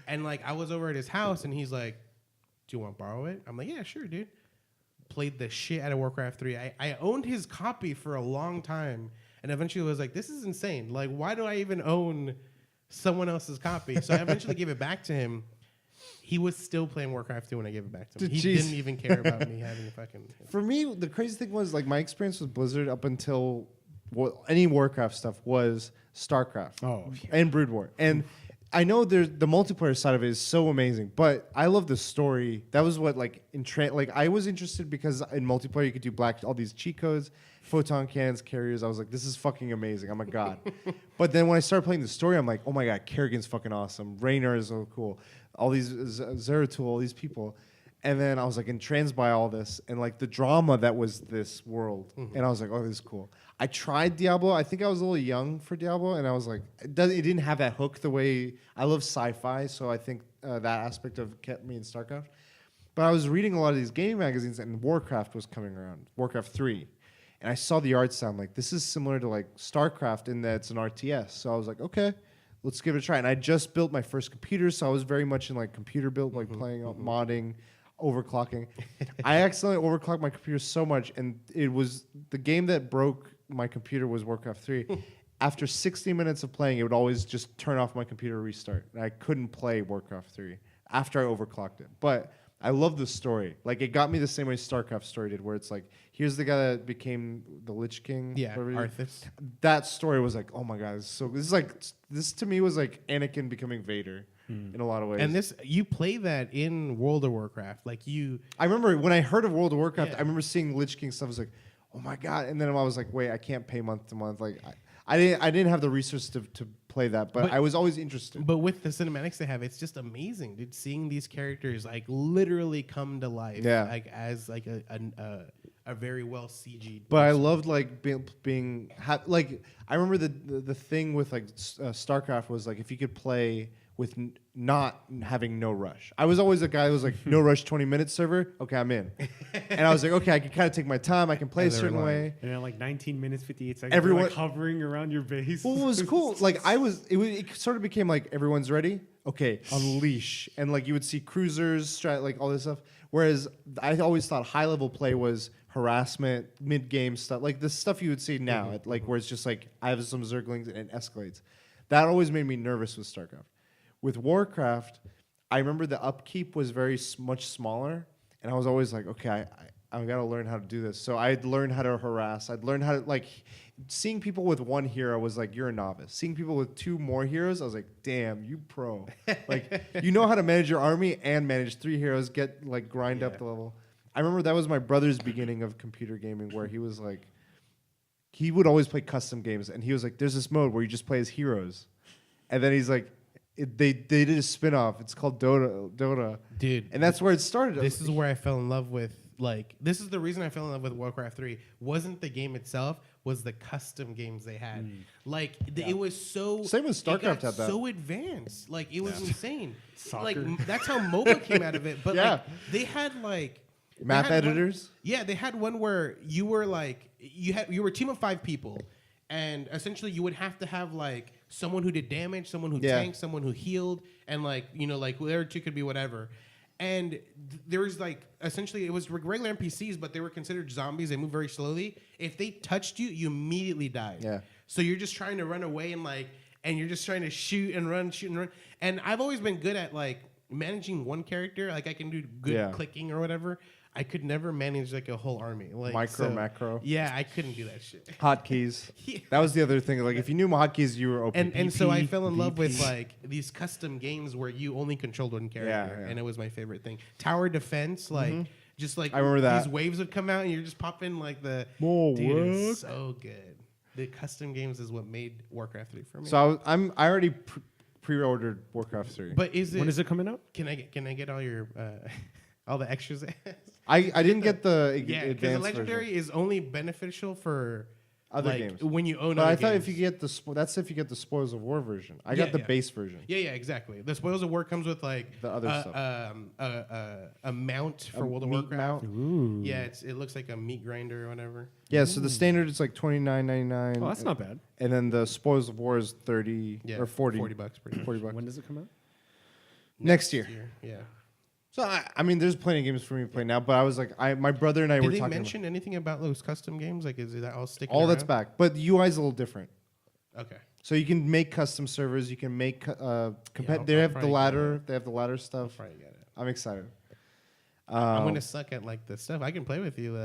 And like I was over at his house and he's like, do you want to borrow it? I'm like, yeah, sure, dude. Played the shit out of Warcraft 3. I owned his copy for a long time and eventually was like, this is insane. Like, why do I even own someone else's copy? So I eventually gave it back to him. He was still playing Warcraft 2 when I gave it back to him. He Jeez. didn't even care about me having a fucking... For me, the crazy thing was like my experience with Blizzard up until any Warcraft stuff was StarCraft and Brood War. And I know the multiplayer side of it is so amazing, but I love the story. That was what like I was interested because in multiplayer you could do all these cheat codes, photon cannons, carriers. I was like, this is fucking amazing. I'm a god. But then when I started playing the story, I'm like, oh my god, Kerrigan's fucking awesome. Raynor is so cool. All these Zeratul, all these people. And then I was like entranced by all this and like the drama that was this world. And I was like, oh, this is cool. I tried Diablo. I think I was a little young for Diablo. And I was like, it didn't have that hook the way I love sci-fi. So I think that aspect of kept me in StarCraft. But I was reading a lot of these game magazines and Warcraft was coming around, Warcraft 3. And I saw the art style. I'm like, this is similar to like StarCraft in that it's an RTS. So I was like, okay, let's give it a try. And I just built my first computer. So I was very much in like computer build, like playing, modding, overclocking. I accidentally overclocked my computer so much, and it was the game that broke my computer was Warcraft 3. After 60 minutes of playing, it would always just turn off my computer, restart. And I couldn't play Warcraft 3 after I overclocked it. But I love the story. Like, it got me the same way StarCraft story did, where it's like, here's the guy that became the Lich King. Yeah, whatever. Arthas. That story was like, oh my god, this to me was like Anakin becoming Vader in a lot of ways. And you play that in World of Warcraft. Like I remember when I heard of World of Warcraft, Yeah. I remember seeing Lich King stuff. I was like, oh my god! And then I was like, wait, I can't pay month to month. Like, I didn't have the resources to play that, but I was always interested. But with the cinematics they have, it's just amazing, dude. Seeing these characters like literally come to life, Yeah. like as like a very well CG'd. But I loved like like I remember the thing with like StarCraft was like if you could play with not having no rush. I was always a guy who was like no rush 20-minute server. Okay, I'm in. And I was like, okay, I can kind of take my time. I can play a certain way. And then like 19 minutes, 58 seconds, Everyone- like hovering around your base. Well, it was cool. Like it sort of became like everyone's ready. Okay, unleash, and like you would see cruisers, like all this stuff. Whereas I always thought high level play was harassment, mid-game stuff, like the stuff you would see now, like where it's just like I have some Zerglings and it escalates. That always made me nervous with StarCraft. With Warcraft, I remember the upkeep was very much smaller, and I was always like, okay, I've got to learn how to do this. So I'd learn how to harass. I'd learn how to, like, seeing people with one hero was like, you're a novice. Seeing people with 2 more heroes, I was like, damn, you pro. Like, you know how to manage your army and manage 3 heroes, grind up the level. I remember that was my brother's beginning of computer gaming, where he was like, he would always play custom games, and he was like, there's this mode where you just play as heroes. And then he's like, they did a spin-off. It's called Dota. Dude. And that's where it started. This is where I fell in love with, like, this is the reason I fell in love with Warcraft 3. Wasn't the game itself, was the custom games they had. Like, it was so... Same with StarCraft had that. So advanced. Like, it was insane. Soccer. Like, that's how MOBA came out of it. But, like, they had, like... Map editors? They had one where you were, like... You were a team of 5 people. And essentially, you would have to have, like, someone who did damage, someone who tanked, someone who healed, and, like, you know, like, their 2 could be whatever. And there was, like, essentially, it was regular NPCs, but they were considered zombies. They moved very slowly. If they touched you, you immediately died. Yeah. So you're just trying to run away and you're just trying to shoot and run. And I've always been good at, like, managing one character. Like, I can do good clicking or whatever. I could never manage like a whole army. Like macro. Yeah, I couldn't do that shit. Hotkeys. That was the other thing. Like if you knew hotkeys, you were open. And so I fell in love with like these custom games where you only controlled one character, and it was my favorite thing. Tower defense, like just like I remember that. these waves would come out, and you're just popping like the more dude, work. it was so good. The custom games is what made Warcraft 3 for me. So I already pre-ordered Warcraft 3. But when is it coming out? Can I get all your all the extras? I didn't get the because the legendary version. is only beneficial for Other like, games when you own. But other I thought games. if you get that's if you get the Spoils of War version. I got the base version. Yeah, exactly. The Spoils of War comes with like The other stuff. A mount for World of meat Warcraft. mount? Ooh. Yeah, it looks like a meat grinder or whatever. Yeah, so the standard is like $29.99. Oh, that's not bad. And then the Spoils of War is 30 or 40. $40 pretty much. 40 bucks. When does it come out? Next year. Yeah. So I mean, there's plenty of games for me to play now, but I was like, my brother and I Did were they talking. mention anything about those custom games? Like, is that all sticking? All that's around? back, but the UI is a little different. Okay. So you can make custom servers. You can make they I'll have the probably ladder. get They have the ladder stuff. Probably get it. I'm excited. I'm gonna suck at like the stuff. I can play with you,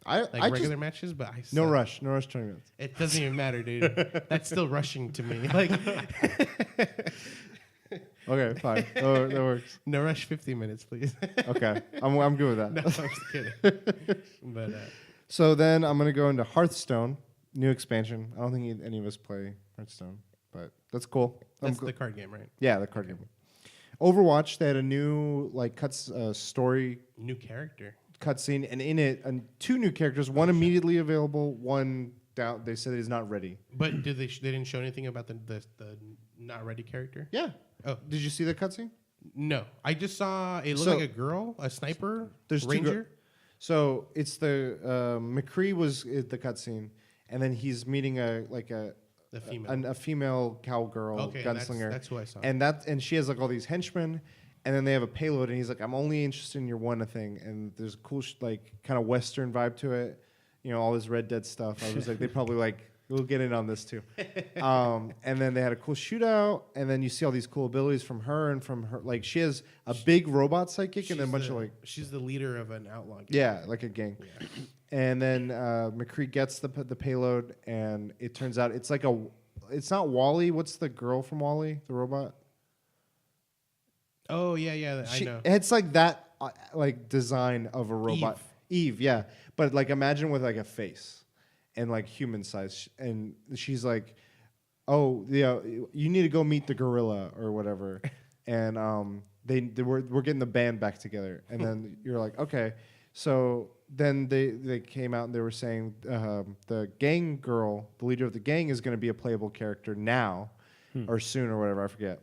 I like I regular just, matches, but I no suck. rush. 20 minutes. It doesn't even matter, dude. That's still rushing to me. Like, Okay, fine. That works. no rush. 50 minutes, please. Okay, I'm good with that. No, I'm just kidding. But So then I'm gonna go into Hearthstone, new expansion. I don't think any of us play Hearthstone, but that's cool. that's the card game, right? Yeah, the card game. Overwatch, they had a new like story New character. cutscene, and in it, 2 new characters. One immediately available. One down. They said is not ready. But did they didn't show anything about the not ready character? Yeah. Oh. Did you see the cutscene? No, I just saw it looked So- like a girl, a sniper, There's 2 ranger. So it's the McCree was the cutscene, and then he's meeting a The female. female cowgirl Okay, gunslinger. that's who I saw. And she has like all these henchmen, and then they have a payload, and he's like, I'm only interested in your one thing, and there's a cool like kind of Western vibe to it, you know, all this Red Dead stuff. I was like, they probably like. We'll get in on this too. And then they had a cool shootout, and then you see all these cool abilities from her and from her. Like she has a big robot sidekick and then a bunch of like she's the leader of an outlaw gang. yeah, like a gang. Yeah. And then McCree gets the payload, and it turns out it's like it's not Wally. What's the girl from Wally, the robot? Oh yeah, I know. It's like that like design of a robot. Eve, yeah. But like imagine with like a face. And like human size, and she's like, "Oh, yeah, you need to go meet the gorilla or whatever." And we're getting the band back together, and then you're like, "Okay." So then they came out and they were saying the gang girl, the leader of the gang, is going to be a playable character now or soon or whatever. I forget.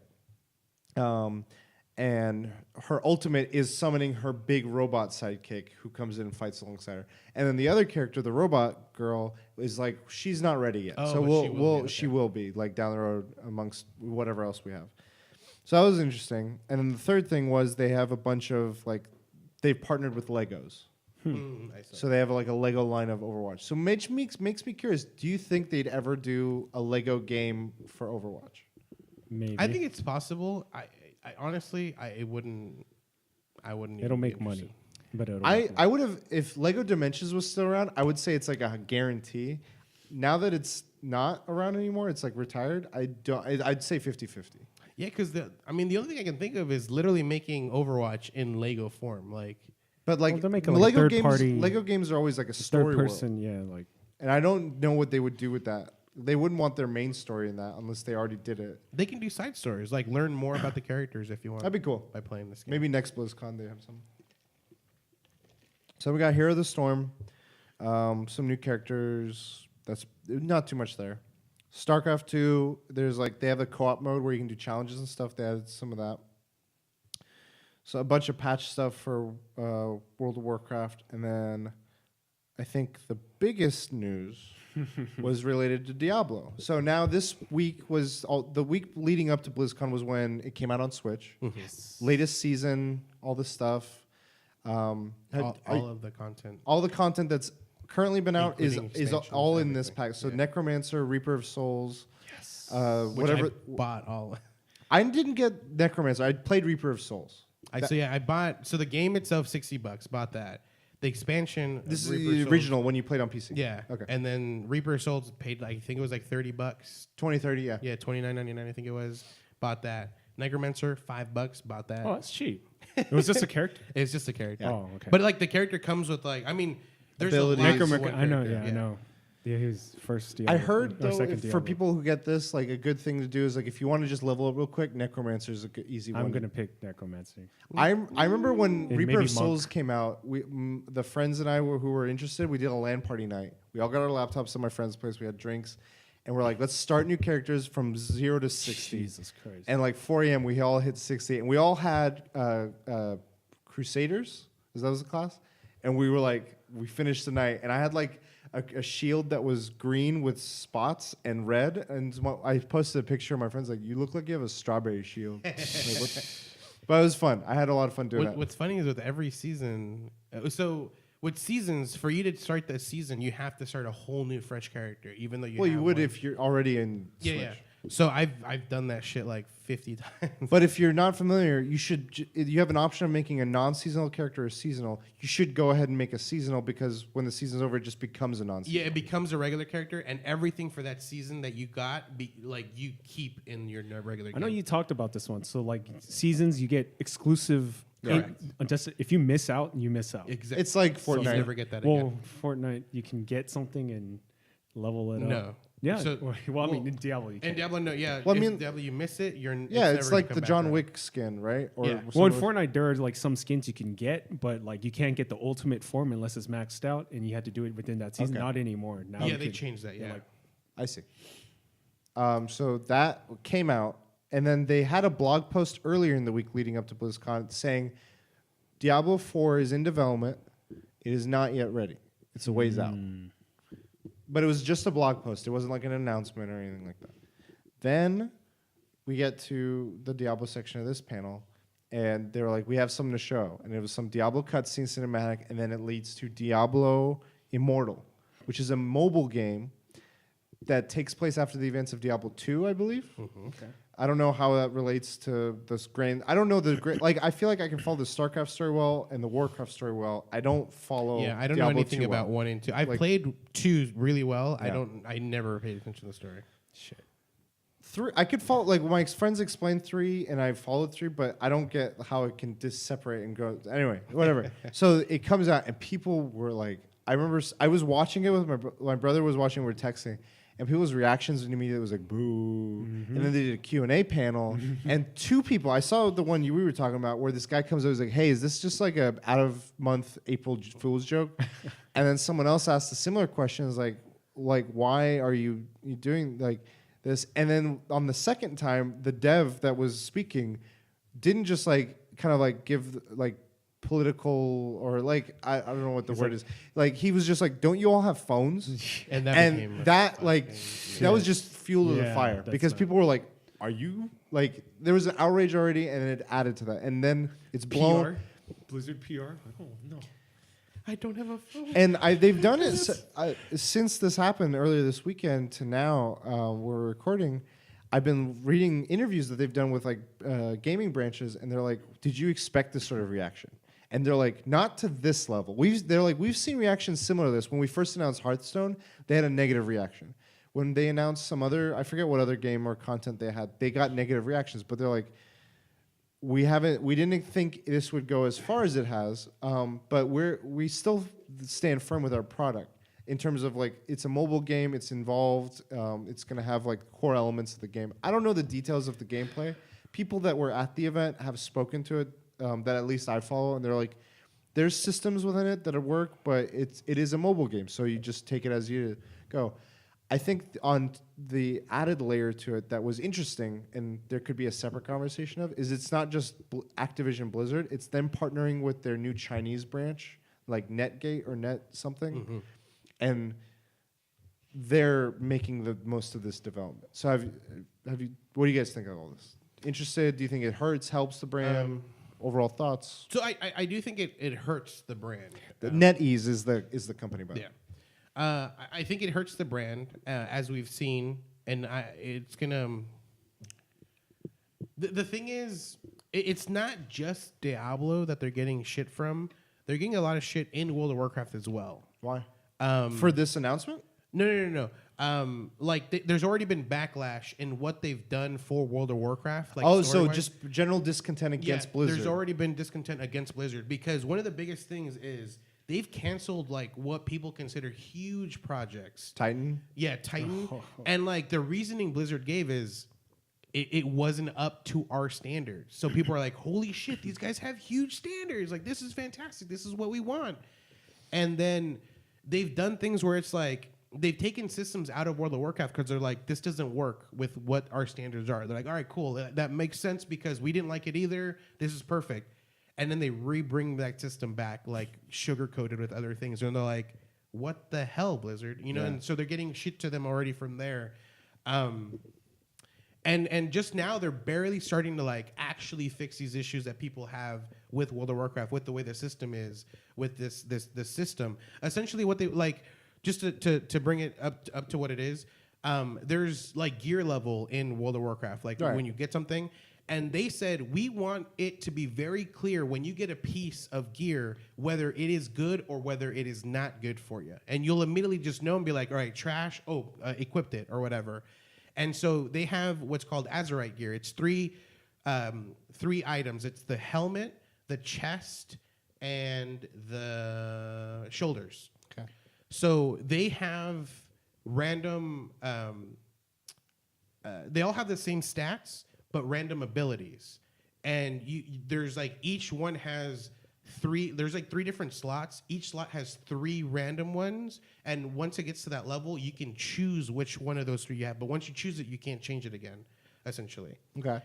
And her ultimate is summoning her big robot sidekick who comes in and fights alongside her. And then the other character, the robot girl, is like, she's not ready yet. Oh, so but she will be like down the road amongst whatever else we have. So that was interesting. And then the third thing was they have a bunch of like, they've partnered with Legos. I saw. So they have like a Lego line of Overwatch. So makes me curious. Do you think they'd ever do a Lego game for Overwatch? Maybe. I think it's possible. I honestly, it wouldn't. I wouldn't. It'll even be make money. interested. But it'll I make money. I would have, if Lego Dimensions was still around, I would say it's like a guarantee. Now that it's not around anymore, it's like retired. I'd say 50-50. Yeah, because the only thing I can think of is literally making Overwatch in Lego form. Like, But like, they're making, like, Lego games are always like a story third world. person, yeah, like And I don't know what they would do with that. They wouldn't want their main story in that unless they already did it. they can do side stories, like learn more about the characters if you want. That'd be cool. By playing this game. Maybe next BlizzCon they have some. So we got Hero of the Storm, some new characters. That's not too much there. StarCraft 2, there's like they have a co-op mode where you can do challenges and stuff. They added some of that. So a bunch of patch stuff for World of Warcraft, and then I think the biggest news was related to Diablo. So now this week was the week leading up to BlizzCon was when it came out on Switch. yes. Latest season, all the stuff. all of the content. All the content that's currently been out is Including all expansions, in this everything. pack. So Yeah. Necromancer, Reaper of Souls, Yes. Which whatever. I bought all. I didn't get Necromancer. I played Reaper of Souls. I bought. So the game itself, $60. Bought that. The expansion. This is Reaper the Souls- original when you played on PC. Yeah. Okay. And then Reaper Souls paid, I think it was like $30. 2030, yeah. Yeah, $29.99. I think it was. Bought that. Necromancer, $5. Bought that. Oh, that's cheap. It was just a character. It's just a character. Oh, okay. But like the character comes with like, there's Abilities. a lot to Necromancer. one I know. character. Yeah, I know. Yeah, he was first. I Diablo, heard or though, second for Diablo. people who get this, like a good thing to do is like if you want to just level up real quick, Necromancer is a good, easy one. I'm gonna pick Necromancer. I remember when And Reaper maybe of Souls came out. The friends and I who were interested, we did a LAN party night. We all got our laptops at my friend's place. We had drinks, and we're like, let's start new characters from 0 to 60. Jesus Christ. And like 4 a.m., we all hit 60, and we all had Crusaders. Is that was the class? And we were like, we finished the night, and I had like a shield that was green with spots and red. And I posted a picture of my friends like, you look like you have a strawberry shield. Like, but it was fun. I had a lot of fun doing that. What's funny is with every season, so with seasons, for you to start the season, you have to start a whole new fresh character, even though you. Well, you have would one. if you're already in Switch. Yeah. So I've done that shit like 50 times. But if you're not familiar, you have an option of making a non-seasonal character or seasonal. You should go ahead and make a seasonal because when the season's over, it just becomes a non-seasonal. Yeah, it becomes a regular character, and everything for that season that you got, you keep in your regular. I know game. you talked about this one. So like seasons, you get exclusive. Correct. Just if you miss out, you miss out. Exactly. It's like So you Fortnite. never get that Well, again. Fortnite, you can get something and level it up. No. Yeah. So- well, I mean, in Diablo, you And can. Diablo, no, yeah. Well, I if mean- Diablo, you miss it. Yeah, it's never like gonna the come John back around. Wick skin, right? Or Yeah. Well, in similar- Fortnite, there are like some skins you can get, but like you can't get the ultimate form unless it's maxed out, and you had to do it within that season. Okay. Not anymore. Now Yeah, you they could- changed that. Yeah. like- I see. So that came out, and then they had a blog post earlier in the week leading up to BlizzCon saying Diablo 4 is in development. It is not yet ready. It's a ways out. But it was just a blog post. It wasn't like an announcement or anything like that. Then we get to the Diablo section of this panel, and they were like, we have something to show. And it was some Diablo cutscene cinematic, and then it leads to Diablo Immortal, which is a mobile game that takes place after the events of Diablo 2, I believe. Okay. I don't know how that relates to this grand. I don't know the great. Like, I feel like I can follow the StarCraft story well and the Warcraft story well. I don't follow. Yeah, I don't Diablo know anything 2 about well. 1 and 2. I've Like- played 2 really well. Yeah. I never paid attention to the story. Shit. 3. I could follow. Like my friends explained 3, and I followed 3, but I don't get how it can separate and go. Anyway, whatever. So it comes out, and people were like, I remember I was watching it with my brother was watching. We were texting. And people's reactions immediately was like, boo. And then they did a Q&A panel. And 2 people, I saw the one we were talking about where this guy comes over and is like, hey, is this just like a out-of-month April Fool's joke? And then someone else asked a similar question, is like why are you doing like this? And then on the second time, the dev that was speaking didn't just like kind of like give like political or like I don't know what the word is. Like he was just like, don't you all have phones? And that And became that like that was just fuel to the Yeah, fire that's because not- people were like, "Are you like?" There was an outrage already, and it added to that, and then it's blown. PR? Blizzard PR? Oh no. I don't have a phone. And they've done it since this happened earlier this weekend to now. We're recording. I've been reading interviews that they've done with like gaming branches, and they're like, "Did you expect this sort of reaction?" And they're like, "Not to this level." They're like, "We've seen reactions similar to this. When we first announced Hearthstone, they had a negative reaction. When they announced some other, I forget what other game or content they had, they got negative reactions. But they're like, we didn't think this would go as far as it has, but we still stand firm with our product in terms of like it's a mobile game, it's involved, it's gonna have like core elements of the game. I don't know the details of the gameplay. People that were at the event have spoken to it, that at least I follow, and they're like, there's systems within it that work, but it is a mobile game, so you just take it as you go. I think on the added layer to it that was interesting, and there could be a separate conversation of, is it's not just Activision Blizzard, it's them partnering with their new Chinese branch, like Netgate or Net something, and they're making the most of this development. So have you? What do you guys think of all this? Interested? Do you think it hurts, helps the brand? Overall thoughts? So I do think it hurts the brand. NetEase is the company, by the way. I think it hurts the brand, as we've seen, and it's gonna. The thing is, it's not just Diablo that they're getting shit from. They're getting a lot of shit in World of Warcraft as well. Why? For this announcement? No. There's already been backlash in what they've done for World of Warcraft. Like so story-wise. just general discontent against Blizzard. There's already been discontent against Blizzard because one of the biggest things is they've canceled like what people consider huge projects. Titan? Yeah, Titan. And like the reasoning Blizzard gave is it wasn't up to our standards. So people are like, holy shit, these guys have huge standards. Like, this is fantastic. This is what we want. And then they've done things where it's like, they've taken systems out of World of Warcraft because they're like, this doesn't work with what our standards are. They're like, all right, cool. That makes sense because we didn't like it either. This is perfect. And then they bring that system back, like sugar-coated with other things. And they're like, what the hell, Blizzard? You know, Yeah. And so they're getting shit to them already from there. And just now they're barely starting to like actually fix these issues that people have with World of Warcraft, with the way the system is, with this system. Essentially what they like, just to bring it up to what it is, there's like gear level in World of Warcraft, like right. when you get something. And they said, we want it to be very clear when you get a piece of gear, whether it is good or whether it is not good for you. And you'll immediately just know and be like, all right, trash, equipped it or whatever. And so they have what's called Azerite gear. It's three items. It's the helmet, the chest, and the shoulders. Okay. So they have random, they all have the same stats, but random abilities. And there's like, each one has there's like 3 different slots. Each slot has 3 random ones. And once it gets to that level, you can choose which one of those 3 you have. But once you choose it, you can't change it again, essentially. Okay.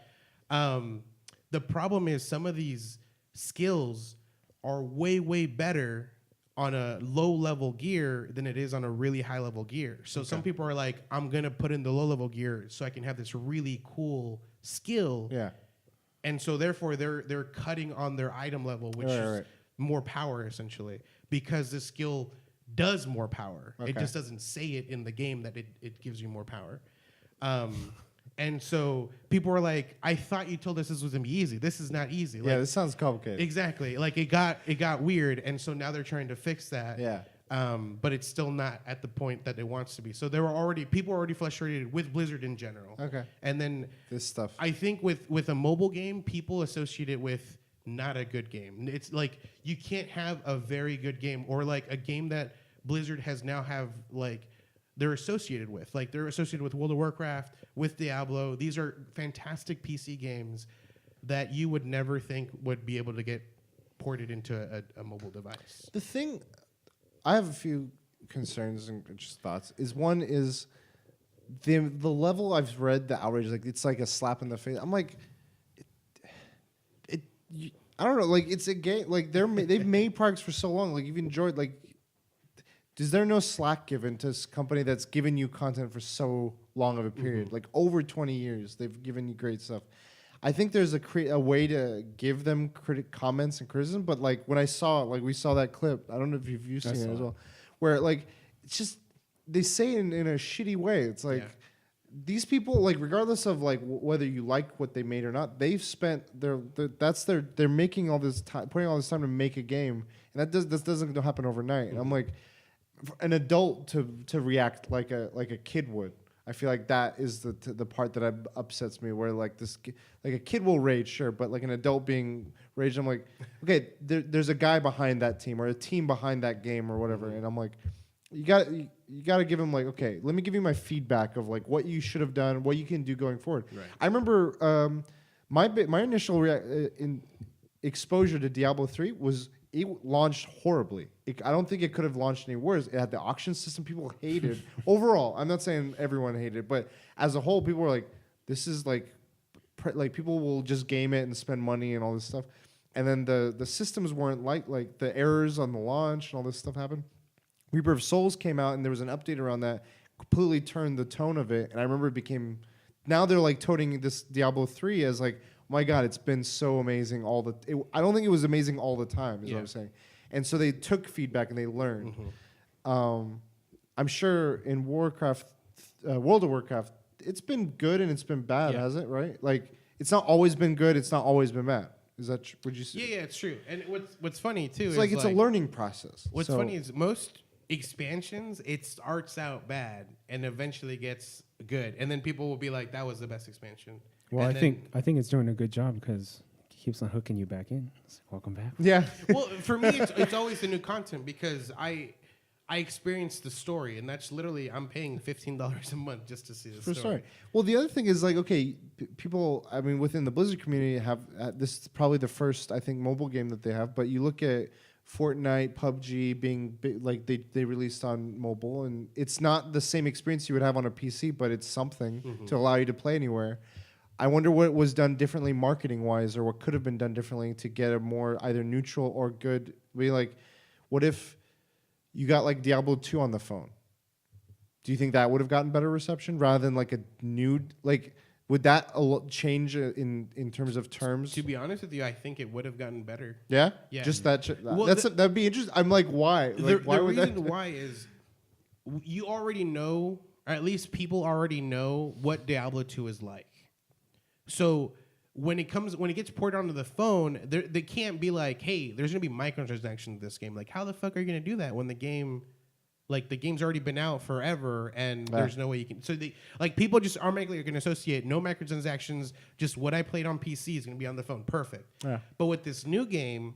The problem is some of these skills are way, way better on a low-level gear than it is on a really high-level gear. So some people are like, I'm going to put in the low-level gear so I can have this really cool skill. Yeah. And so therefore they're cutting on their item level, which is more power essentially, because the skill does more power. Okay. It just doesn't say it in the game that it gives you more power. And so people were like, I thought you told us this was gonna be easy. This is not easy. Yeah, this sounds complicated. Exactly. Like it got weird, and so now they're trying to fix that. Yeah. But it's still not at the point that it wants to be. So people were already frustrated with Blizzard in general. Okay. And then This stuff. I think with a mobile game, people associate it with not a good game. It's like you can't have a very good game or like a game that Blizzard has now have like they're associated with. Like they're associated with World of Warcraft, with Diablo. These are fantastic PC games that you would never think would be able to get ported into a mobile device. The thing, I have a few concerns and just thoughts. One is the level I've read the outrage, like it's like a slap in the face. I'm like, I don't know, like it's a game. Like they've made products for so long. Like you've enjoyed. Like, is there no slack given to this company that's given you content for so long of a period, like over 20 years? They've given you great stuff. I think there's a way to give them comments and criticism, but like when I saw we saw that clip, I don't know if you've seen it as well, where like it's just they say it in a shitty way. It's like these people, like regardless of like whether you like what they made or not, they've spent they're making all this time, putting all this time to make a game, and that doesn't happen overnight. And I'm like, for an adult to react like a kid would. I feel like that is the part that upsets me, where like like a kid will rage, sure, but like an adult being raged, I'm like, okay, there's a guy behind that team or a team behind that game or whatever, and I'm like, you got to give him like, okay, let me give you my feedback of like what you should have done, what you can do going forward. Right. I remember my initial exposure to Diablo 3 was. It launched horribly. I don't think it could have launched any worse. It had the auction system people hated. Overall, I'm not saying everyone hated it, but as a whole, people were like, this is like people will just game it and spend money and all this stuff. And then the systems weren't like the errors on the launch and all this stuff happened. Reaper of Souls came out and there was an update around that, completely turned the tone of it. And I remember it became, now they're like toting this Diablo 3 as like, my God, it's been so amazing I don't think it was amazing all the time, is what I'm saying. And so they took feedback and they learned. I'm sure in Warcraft, World of Warcraft, it's been good and it's been bad, hasn't it? Right? Like, it's not always been good, it's not always been bad. Is that would you say? Yeah, it's true. And what's funny too it's is like it's a learning process. What's funny is most expansions, it starts out bad and eventually gets good, and then people will be like, that was the best expansion. Well, and I think it's doing a good job because it keeps on hooking you back in. It's like, welcome back. Yeah. Well, for me, it's always the new content because I experienced the story, and that's literally I'm paying $15 a month just to see the story. Well, the other thing is like, okay, people, I mean, within the Blizzard community have this is probably the first, I think, mobile game that they have. But you look at Fortnite, PUBG being like they released on mobile, and it's not the same experience you would have on a PC, but it's something to allow you to play anywhere. I wonder what was done differently marketing-wise, or what could have been done differently to get a more either neutral or good. Like, what if you got like Diablo 2 on the phone? Do you think that would have gotten better reception rather than like a new like? Would that change in terms of terms? To be honest with you, I think it would have gotten better. Yeah, Yeah. Just that. Well, That'd be interesting. I'm like, why? Like, The reason why is you already know, or at least people already know what Diablo 2 is like. So when it gets ported onto the phone, they can't be like, hey, there's gonna be microtransactions in this game. Like, how the fuck are you gonna do that when the game's already been out forever and there's no way you can. So people just automatically are gonna associate no microtransactions. Just what I played on PC is gonna be on the phone. Perfect. Yeah. But with this new game,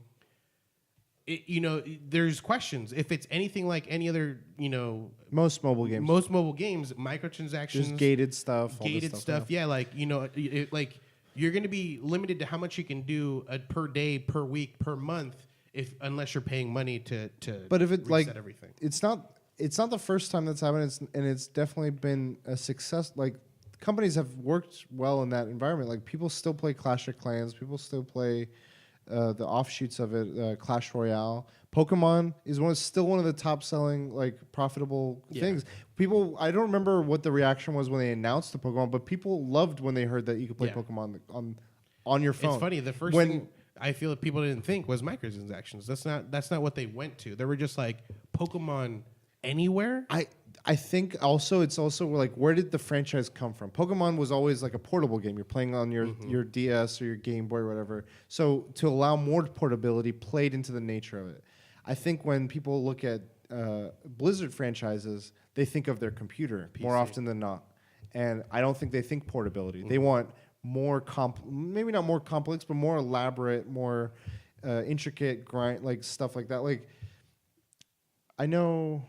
there's questions. If it's anything like any other, most mobile games, microtransactions, there's gated stuff, Yeah, like you're going to be limited to how much you can do per day, per week, per month, unless you're paying money to. But if it's like everything, it's not the first time that's happened. It's definitely been a success. Like, companies have worked well in that environment. Like, people still play Clash of Clans. People still play. The offshoots of it, Clash Royale, Pokemon is still one of the top selling like profitable things. People, I don't remember what the reaction was when they announced the Pokemon, but people loved when they heard that you could play Pokemon on your phone. It's funny. The first thing I feel that people didn't think was microtransactions. That's not what they went to. They were just like Pokemon anywhere. I think also it's also like, where did the franchise come from? Pokemon was always like a portable game. You're playing on your DS or your Game Boy or whatever. So to allow more portability played into the nature of it. I think when people look at Blizzard franchises, they think of their computer more often than not. And I don't think they think portability. They want more maybe not more complex, but more elaborate, more intricate grind, like stuff like that. Like, I know...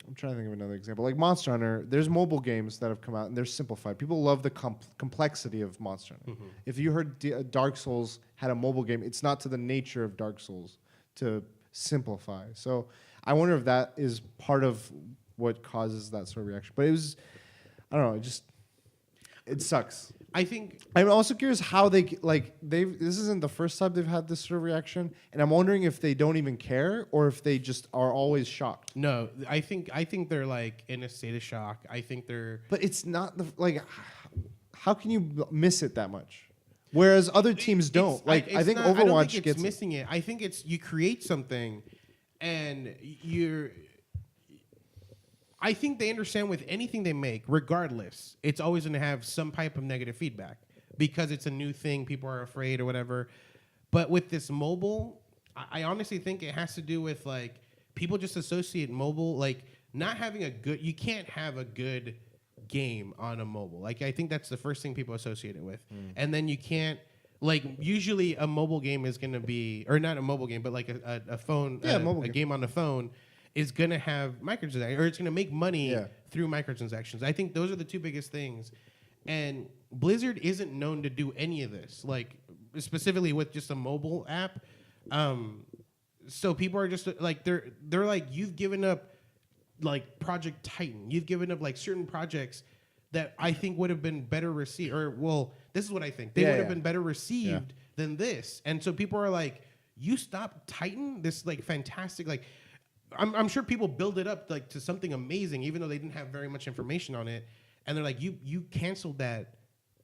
I'm trying to think of another example. Like Monster Hunter, there's mobile games that have come out and they're simplified. People love the complexity of Monster Hunter. If you heard Dark Souls had a mobile game, it's not to the nature of Dark Souls to simplify. So I wonder if that is part of what causes that sort of reaction. But I don't know, it sucks. I think I'm also curious how this isn't the first time they've had this sort of reaction, and I'm wondering if they don't even care or if they just are always shocked. No, I think they're like in a state of shock. I think they're. But it's not how can you miss it that much? Whereas other teams don't. Like I think I don't Overwatch think gets it's missing it. I think it's you create something, and you're. I think they understand with anything they make, regardless, it's always going to have some type of negative feedback because it's a new thing. People are afraid or whatever. But with this mobile, I honestly think it has to do with like people just associate mobile like not having a good. You can't have a good game on a mobile. Like I think that's the first thing people associate it with, and then you can't. Like usually a mobile game is going to be, or not a mobile game, but like a phone, a game on the phone is going to have microtransactions, or it's going to make money through microtransactions. I think those are the two biggest things. And Blizzard isn't known to do any of this, like specifically with just a mobile app. So people are just like, they're like, you've given up like Project Titan. You've given up like certain projects that I think would have been better received, or well, this is what I think. They would have been better received than this. And so people are like, you stopped Titan? This like fantastic, like, I'm sure people build it up like to something amazing, even though they didn't have very much information on it. And they're like, you canceled that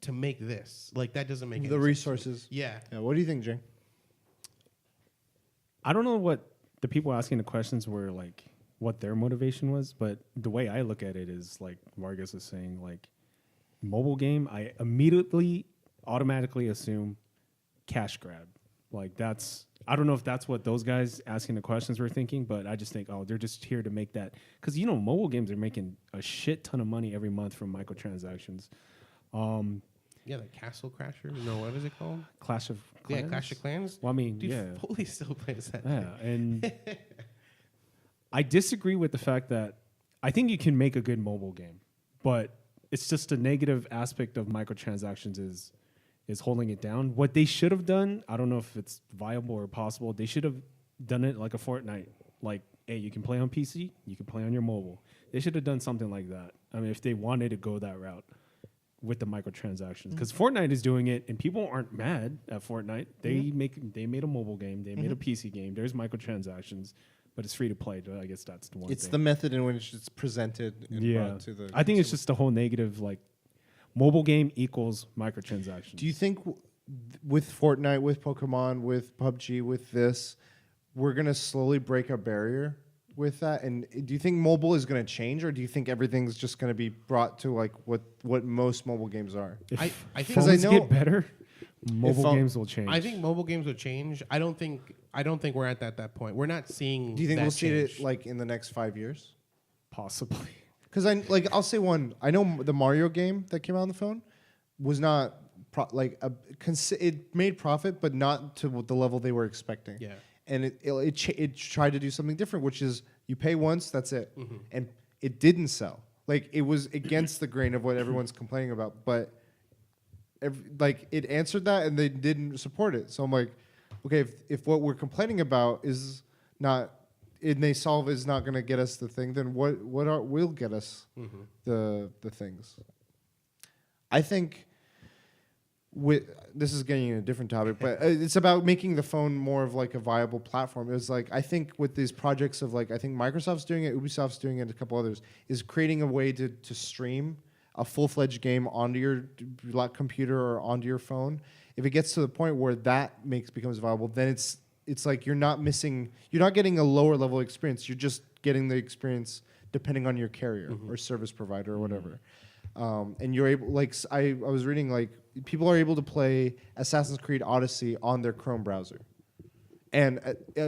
to make this. Like that doesn't make any the sense. resources. Yeah. What do you think, Jay? I don't know what the people asking the questions were like, what their motivation was, but the way I look at it is like Vargas is saying, like mobile game, I immediately automatically assume cash grab. Like that's, I don't know if that's what those guys asking the questions were thinking, but I just think, oh, they're just here to make that. Because, you know, mobile games are making a shit ton of money every month from microtransactions. Yeah, like Castle Crasher. No, what is it called? Clash of Clans? Yeah, Clash of Clans. Well, I mean, Dude, yeah. Foley still plays that. Yeah, and I disagree with the fact that I think you can make a good mobile game, but it's just a negative aspect of microtransactions is holding it down. What they should have done, I don't know if it's viable or possible, they should have done it like a Fortnite. Like, hey, you can play on PC, you can play on your mobile. They should have done something like that. I mean, if they wanted to go that route with the microtransactions. Because Fortnite is doing it, and people aren't mad at Fortnite. They made a mobile game, they made a PC game, there's microtransactions, but it's free to play. I guess that's the one It's thing. the method in which it's presented and brought to the I think it's just the whole negative, like, mobile game equals microtransactions. Do you think with Fortnite, with Pokemon, with PUBG, with this, we're going to slowly break a barrier with that? And do you think mobile is going to change, or do you think everything's just going to be brought to like what most mobile games are? If I think phones I know- get better, mobile games will change. I think mobile games will change. I don't think we're at that point. We're not seeing. Do you think that we'll see change. it like in the next 5 years? Possibly. Because I'll say one. I know the Mario game that came out on the phone was not it made profit, but not to the level they were expecting. Yeah. And it tried to do something different, which is you pay once, that's it, and it didn't sell. Like it was against the grain of what everyone's complaining about, but it answered that, and they didn't support it. So I'm like, okay, if what we're complaining about is not. And they solve is not going to get us the thing, then what will get us the things? I think this is getting in a different topic, but it's about making the phone more of like a viable platform. It was like I think with these projects of like I think Microsoft's doing it, Ubisoft's doing it, a couple others is creating a way to stream a full-fledged game onto your computer or onto your phone. If it gets to the point where that becomes viable, then it's like you're not getting a lower level experience. You're just getting the experience depending on your carrier or service provider or whatever. And you're able, like, I was reading, like, people are able to play Assassin's Creed Odyssey on their Chrome browser. And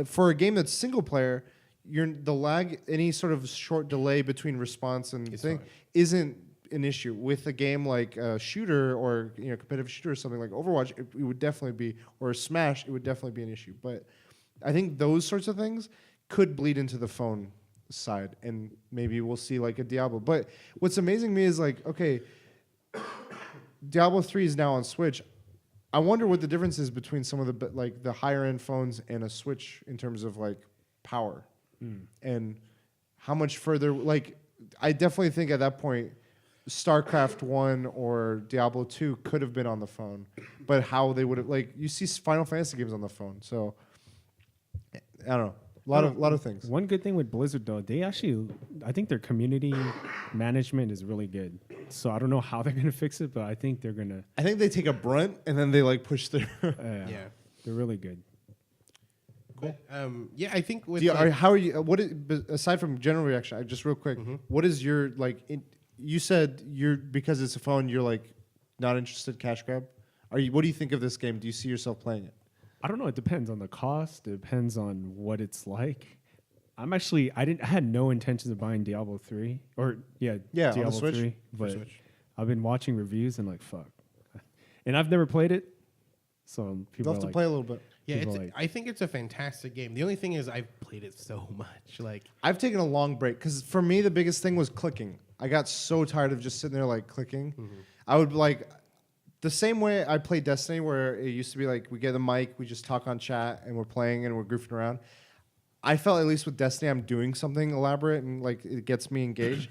for a game that's single player, the lag, any sort of short delay between response and thing isn't an issue. With a game like a shooter or competitive shooter or something like Overwatch, it would definitely be, or Smash, it would definitely be an issue. But I think those sorts of things could bleed into the phone side, and maybe we'll see like a Diablo. But what's amazing to me is like, okay, Diablo 3 is now on Switch. I wonder what the difference is between some of the higher end phones and a Switch in terms of like power and how much further. Like, I definitely think at that point, StarCraft 1 or Diablo 2 could have been on the phone, but how they would have, like, you see Final Fantasy games on the phone. So I don't know. A lot of things. One good thing with Blizzard though, I think their community management is really good. So I don't know how they're gonna fix it, but I think they're gonna. I think they take a brunt and then they like push through. Yeah. They're really good. Cool. Yeah, I think with How are you? Aside from general reaction? Just real quick, what is your like? You said because it's a phone, you're like not interested. Cash grab. What do you think of this game? Do you see yourself playing it? I don't know. It depends on the cost. It depends on what it's like. I had no intentions of buying Diablo 3 or on Diablo the Switch? 3, but Switch. I've been watching reviews and like fuck, and I've never played it, so people You'll have to like, play a little bit. Yeah, people like- I think it's a fantastic game. The only thing is I've played it so much. Like I've taken a long break because for me the biggest thing was clicking. I got so tired of just sitting there like clicking. I would like the same way I played Destiny, where it used to be like we get a mic, we just talk on chat, and we're playing and we're goofing around. I felt at least with Destiny, I'm doing something elaborate and like it gets me engaged.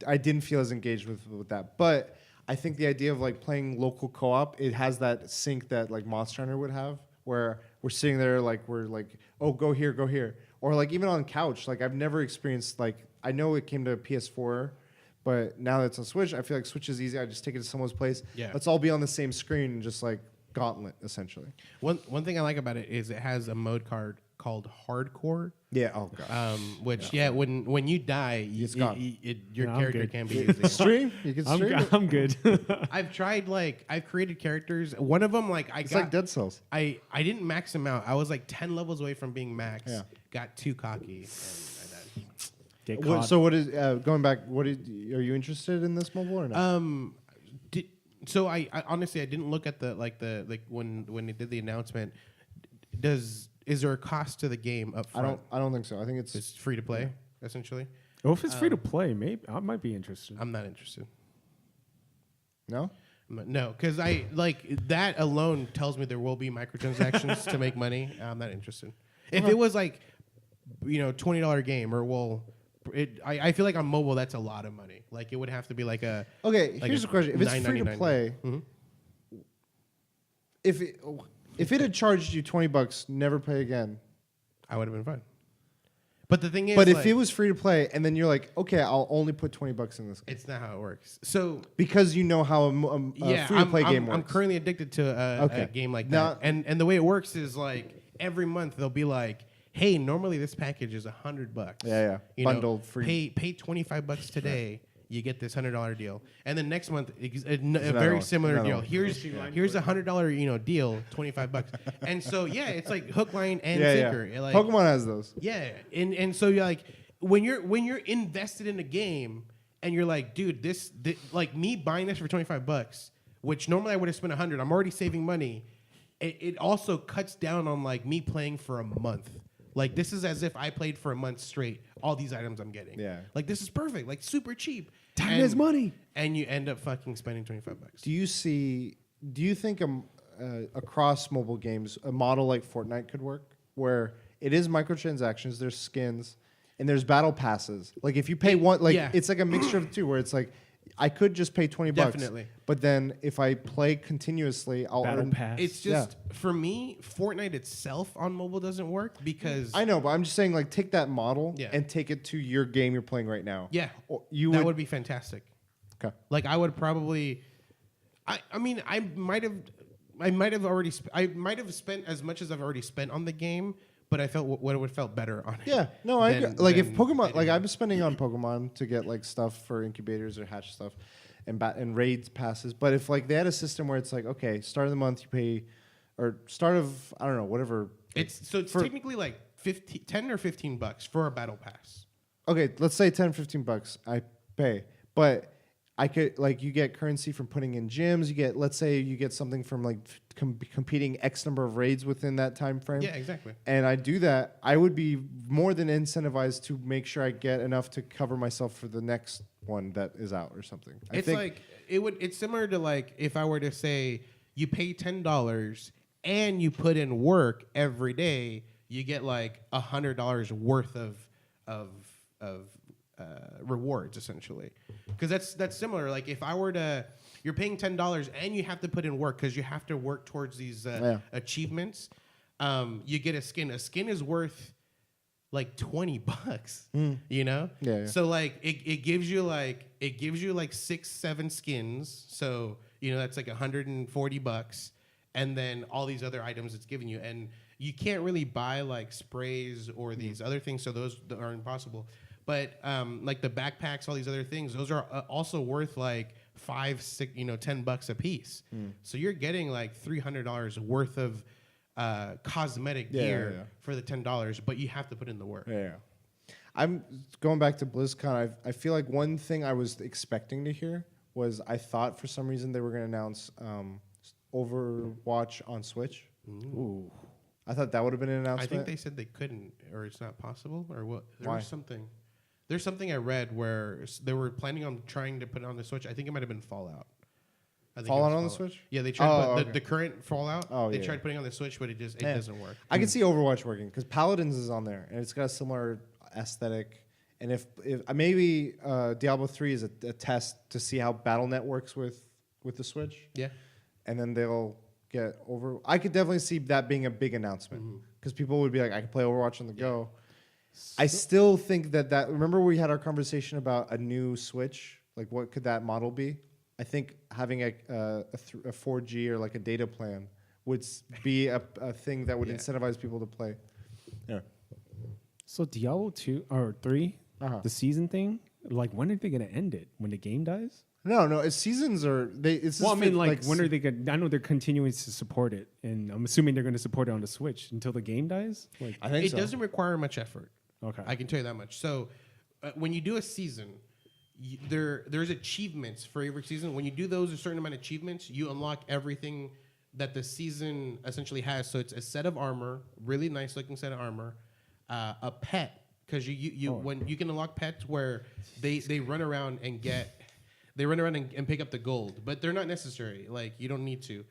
I didn't feel as engaged with that, but I think the idea of like playing local co-op, it has that sync that like Monster Hunter would have, where we're sitting there like we're like, oh, go here, or like even on couch. Like I've never experienced like I know it came to PS4. But now that it's on Switch, I feel like Switch is easy. I just take it to someone's place. Yeah. Let's all be on the same screen and just like gauntlet, essentially. one thing I like about it is it has a mode card called Hardcore. Yeah. Oh god. Which when you die, It's gone. your No, I'm character good. can be used. Stream. You can stream. I'm good. I've tried I've created characters. One of them It's like Dead Cells. I didn't max them out. I was like 10 levels away from being max. Yeah. Got too cocky and I died. Get caught. So what is going back? Are you interested in this mobile or not? So I honestly I didn't look at the when they did the announcement. Is there a cost to the game up front? I don't think so. I think it's It's free to play essentially. Well, if it's free to play, maybe I might be interested. I'm not interested. no. No, because I like that alone tells me there will be microtransactions to make money. I'm not interested. If it was like, $20 game I feel like on mobile that's a lot of money. Like it would have to be like a. Okay. like Here's the question: if it's free to $9.99. play, if it had charged you $20, never play again. I would have been fine. But the thing is, But if it was free to play, and then you're like, okay, I'll only put $20 in this game it's not how it works. So because you know how a free to play game works. I'm currently addicted to a game like Now- that. And the way it works is like every month they'll be like, hey, normally this package is $100. Yeah. Bundled free. Pay $25 today. You get this $100 deal, and then next month a another very one. similar Another deal. one. Here's a $100 deal, $25, and so it's like hook, line, and sinker. Yeah. Like, Pokemon has those. yeah, and so you're like when you're invested in a game and you're like, dude, this like me buying this for $25, which normally I would have spent $100. I'm already saving money. It also cuts down on like me playing for a month. Like this is as if I played for a month straight. All these items I'm getting. Yeah. Like this is perfect. Like super cheap. Time is money. And you end up fucking spending $25. Do you think across mobile games a model like Fortnite could work, where it is microtransactions, there's skins, and there's battle passes? Like if you pay one, like it's like a mixture of the two, where it's like I could just pay $20, Definitely. but then if I play continuously, I'll Battle earn. pass. It's just for me, Fortnite itself on mobile doesn't work because I know, but I'm just saying, like, take that model Yeah. and take it to your game you're playing right now. yeah, Or that would be fantastic. Okay. Like I would probably, I mean I might have spent as much as I've already spent on the game, but I felt what would have felt better on it. Yeah, no, I agree. Like if than Pokemon, like anything. I'm spending on Pokemon to get like stuff for incubators or hatch stuff, and raids passes. But if like they had a system where it's like, okay, start of the month you pay, or start of I don't know whatever. It's technically like 10 or $15 for a battle pass. Okay, let's say $10-15 I pay, but I could like you get currency from putting in gyms. You get let's say you get something from like competing X number of raids within that time frame. Yeah, exactly. And I do that, I would be more than incentivized to make sure I get enough to cover myself for the next one that is out or something. It's similar to like if I were to say you pay $10 and you put in work every day, you get like $100 worth of rewards essentially, because that's similar. Like if I were to, you're paying $10 and you have to put in work because you have to work towards these achievements. You get a skin. A skin is worth like $20, Mm. you know? Yeah. So like it gives you like 6-7 skins. So, you know, that's like $140, and then all these other items it's giving you. And you can't really buy like sprays or these other things, so those are impossible. But like the backpacks, all these other things, those are also worth like $5, $6, $10 a piece. So you're getting like $300 worth of cosmetic gear for the $10, but you have to put in the work. Yeah. I'm going back to BlizzCon. I feel like one thing I was expecting to hear was I thought for some reason they were going to announce Overwatch on Switch. Ooh. I thought that would have been an I announcement. think they said they couldn't, or it's not possible, or what? Why? There's something I read where they were planning on trying to put it on the Switch. I think it might have been Fallout. I think it Fallout was on the Switch? Yeah, they tried to put okay. the current Fallout. Oh, they yeah. tried putting it on the Switch, but it Man. doesn't work. I can see Overwatch working because Paladins is on there and it's got a similar aesthetic. And if maybe Diablo 3 is a test to see how BattleNet works with the Switch, Yeah. and then they'll get over. I could definitely see that being a big announcement because people would be like, I can play Overwatch on the go. I still think that remember we had our conversation about a new Switch, like what could that model be? I think having a 4G or like a data plan would be a thing that would incentivize people to play. Yeah. So Diablo 2 or 3, the season thing, like when are they going to end it? When the game dies? No. It's seasons are they. It's Well, I just mean, like when are they going? I know they're continuing to support it, and I'm assuming they're going to support it on the Switch until the game dies. Like, I think It so. doesn't require much effort. okay, I can tell you that much. So when you do a season, there's achievements for every season. When you do those a certain amount of achievements, you unlock everything that the season essentially has. So it's a set of armor, really nice looking set of armor, a pet, because when you can unlock pets where they run around and get. They run around and pick up the gold, but they're not necessary. Like, you don't need to.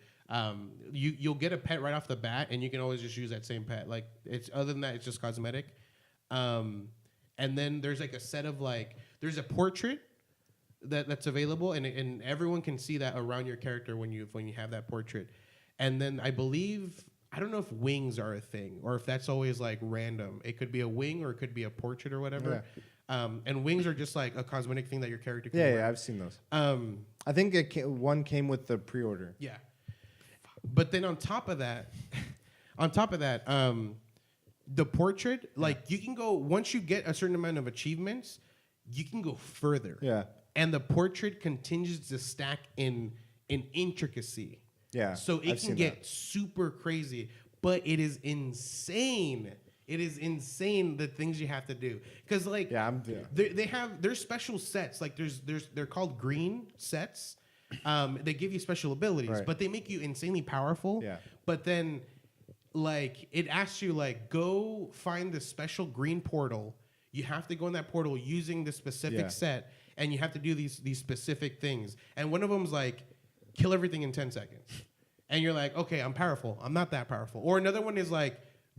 You'll get a pet right off the bat, and you can always just use that same pet. Like, other than that, it's just cosmetic. And then there's like a set of there's a portrait that's available, and everyone can see that around your character when you have that portrait. And then I don't know if wings are a thing or if that's always like random. It could be a wing or it could be a portrait or whatever. Yeah. And wings are just like a cosmetic thing that your character can Yeah, wear. I've seen those. I think one came with the pre-order. Yeah. But then on top of that, the portrait, you can go, once you get a certain amount of achievements, you can go further. Yeah. And the portrait continues to stack in intricacy. Yeah, So I've it seen can get super crazy, but it is insane. It is insane the things you have to do. Because there's special sets. Like they're called green sets. They give you special abilities, Right. but they make you insanely powerful. Yeah. But then it asks you go find the special green portal. You have to go in that portal using the specific set, and you have to do these specific things. And one of them's kill everything in 10 seconds. And you're like, okay, I'm powerful. I'm not that powerful. Or another one is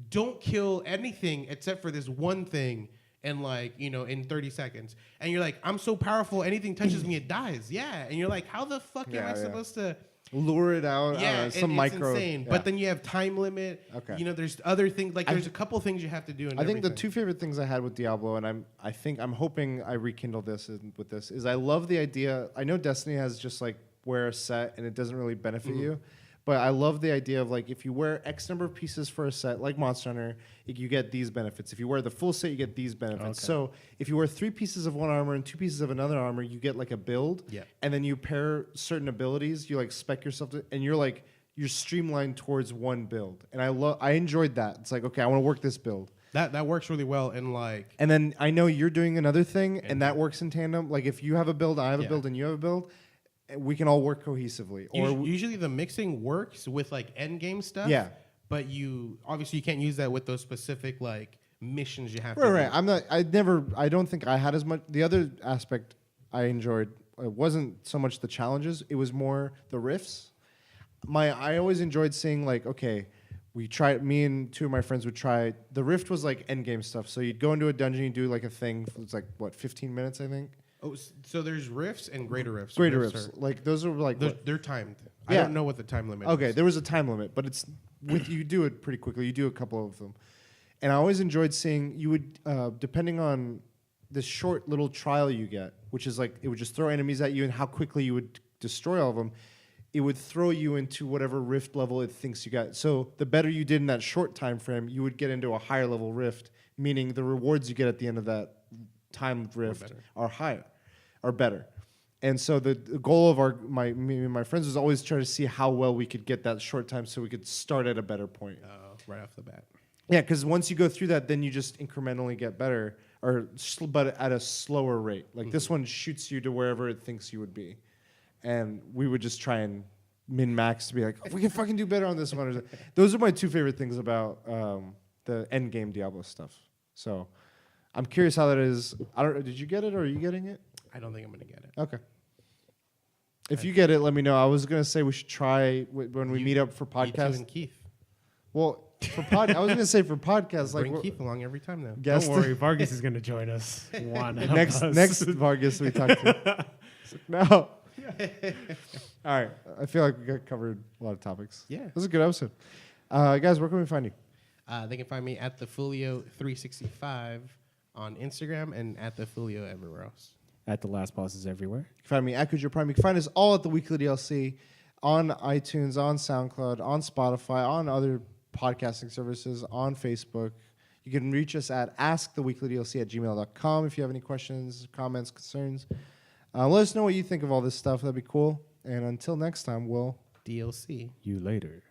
don't kill anything except for this one thing in in 30 seconds. And you're like, I'm so powerful, anything touches me, it dies. Yeah. And you're like, how the fuck am I supposed to lure it out? Yeah, some it's micro. insane. Yeah. But then you have time limit. Okay. There's other things. There's a couple things you have to do. I think the two favorite things I had with Diablo, and I'm hoping I rekindle this with this, is I love the idea. I know Destiny has just wear a set and it doesn't really benefit you. But I love the idea of if you wear X number of pieces for a set, like Monster Hunter, you get these benefits. If you wear the full set, you get these benefits. Okay. So if you wear 3 pieces of one armor and 2 pieces of another armor, you get a build. Yeah. And then you pair certain abilities. You spec yourself to, and you're streamlined towards one build. And I enjoyed that. It's okay, I want to work this build. That works really well. And And then I know you're doing another thing, and that works in tandem. If you have a build, I have a build, and you have a build, we can all work cohesively. usually the mixing works with end game stuff. Yeah. But you can't use that with those specific missions you have to Right. do. I don't think I had as much. The other aspect I enjoyed wasn't so much the challenges; it was more the rifts. I always enjoyed seeing okay, we tried. Me and 2 of my friends would try. The rift was end game stuff. So you'd go into a dungeon, you do a thing. It's 15 minutes, I think. Oh, so there's rifts and greater rifts. Greater rifts, those are They're timed. I Yeah. don't know what the time limit is. Okay, there was a time limit, but it's you do it pretty quickly. You do a couple of them. And I always enjoyed seeing you would, depending on the short little trial you get, which is like it would just throw enemies at you and how quickly you would destroy all of them. It would throw you into whatever rift level it thinks you got. So the better you did in that short time frame, you would get into a higher level rift, meaning the rewards you get at the end of that timed rift are higher, are better. And so the goal of me and my friends was always try to see how well we could get that short time so we could start at a better point. Right off the bat. Yeah, because once you go through that, then you just incrementally get better, but at a slower rate. Like this one shoots you to wherever it thinks you would be. And we would just try and min-max to be like, oh, we can fucking do better on this one. Those are my two favorite things about the end game Diablo stuff. So I'm curious how that is. I don't. Did you get it or are you getting it? I don't think I'm gonna get it. Okay. If you get it, let me know. I was gonna say we should try when we meet up for You two podcasts. and Keith. Well, I was gonna say for podcasts, like Bring Keith along every time now. guest Don't worry, Vargas is going to join us. One of next us. Vargas we talked to. No. All right. I feel like we got covered a lot of topics. Yeah. This is a good episode. Guys, where can we find you? They can find me at the Fulio365 on Instagram and at the Fulio everywhere else. At the Last Bosses everywhere. You can find me at Kujo Prime. You can find us all at the Weekly DLC on iTunes, on SoundCloud, on Spotify, on other podcasting services, on Facebook. You can reach us at asktheweeklydlc@gmail.com if you have any questions, comments, concerns. Let us know what you think of all this stuff. That'd be cool. And until next time, we'll DLC. You later.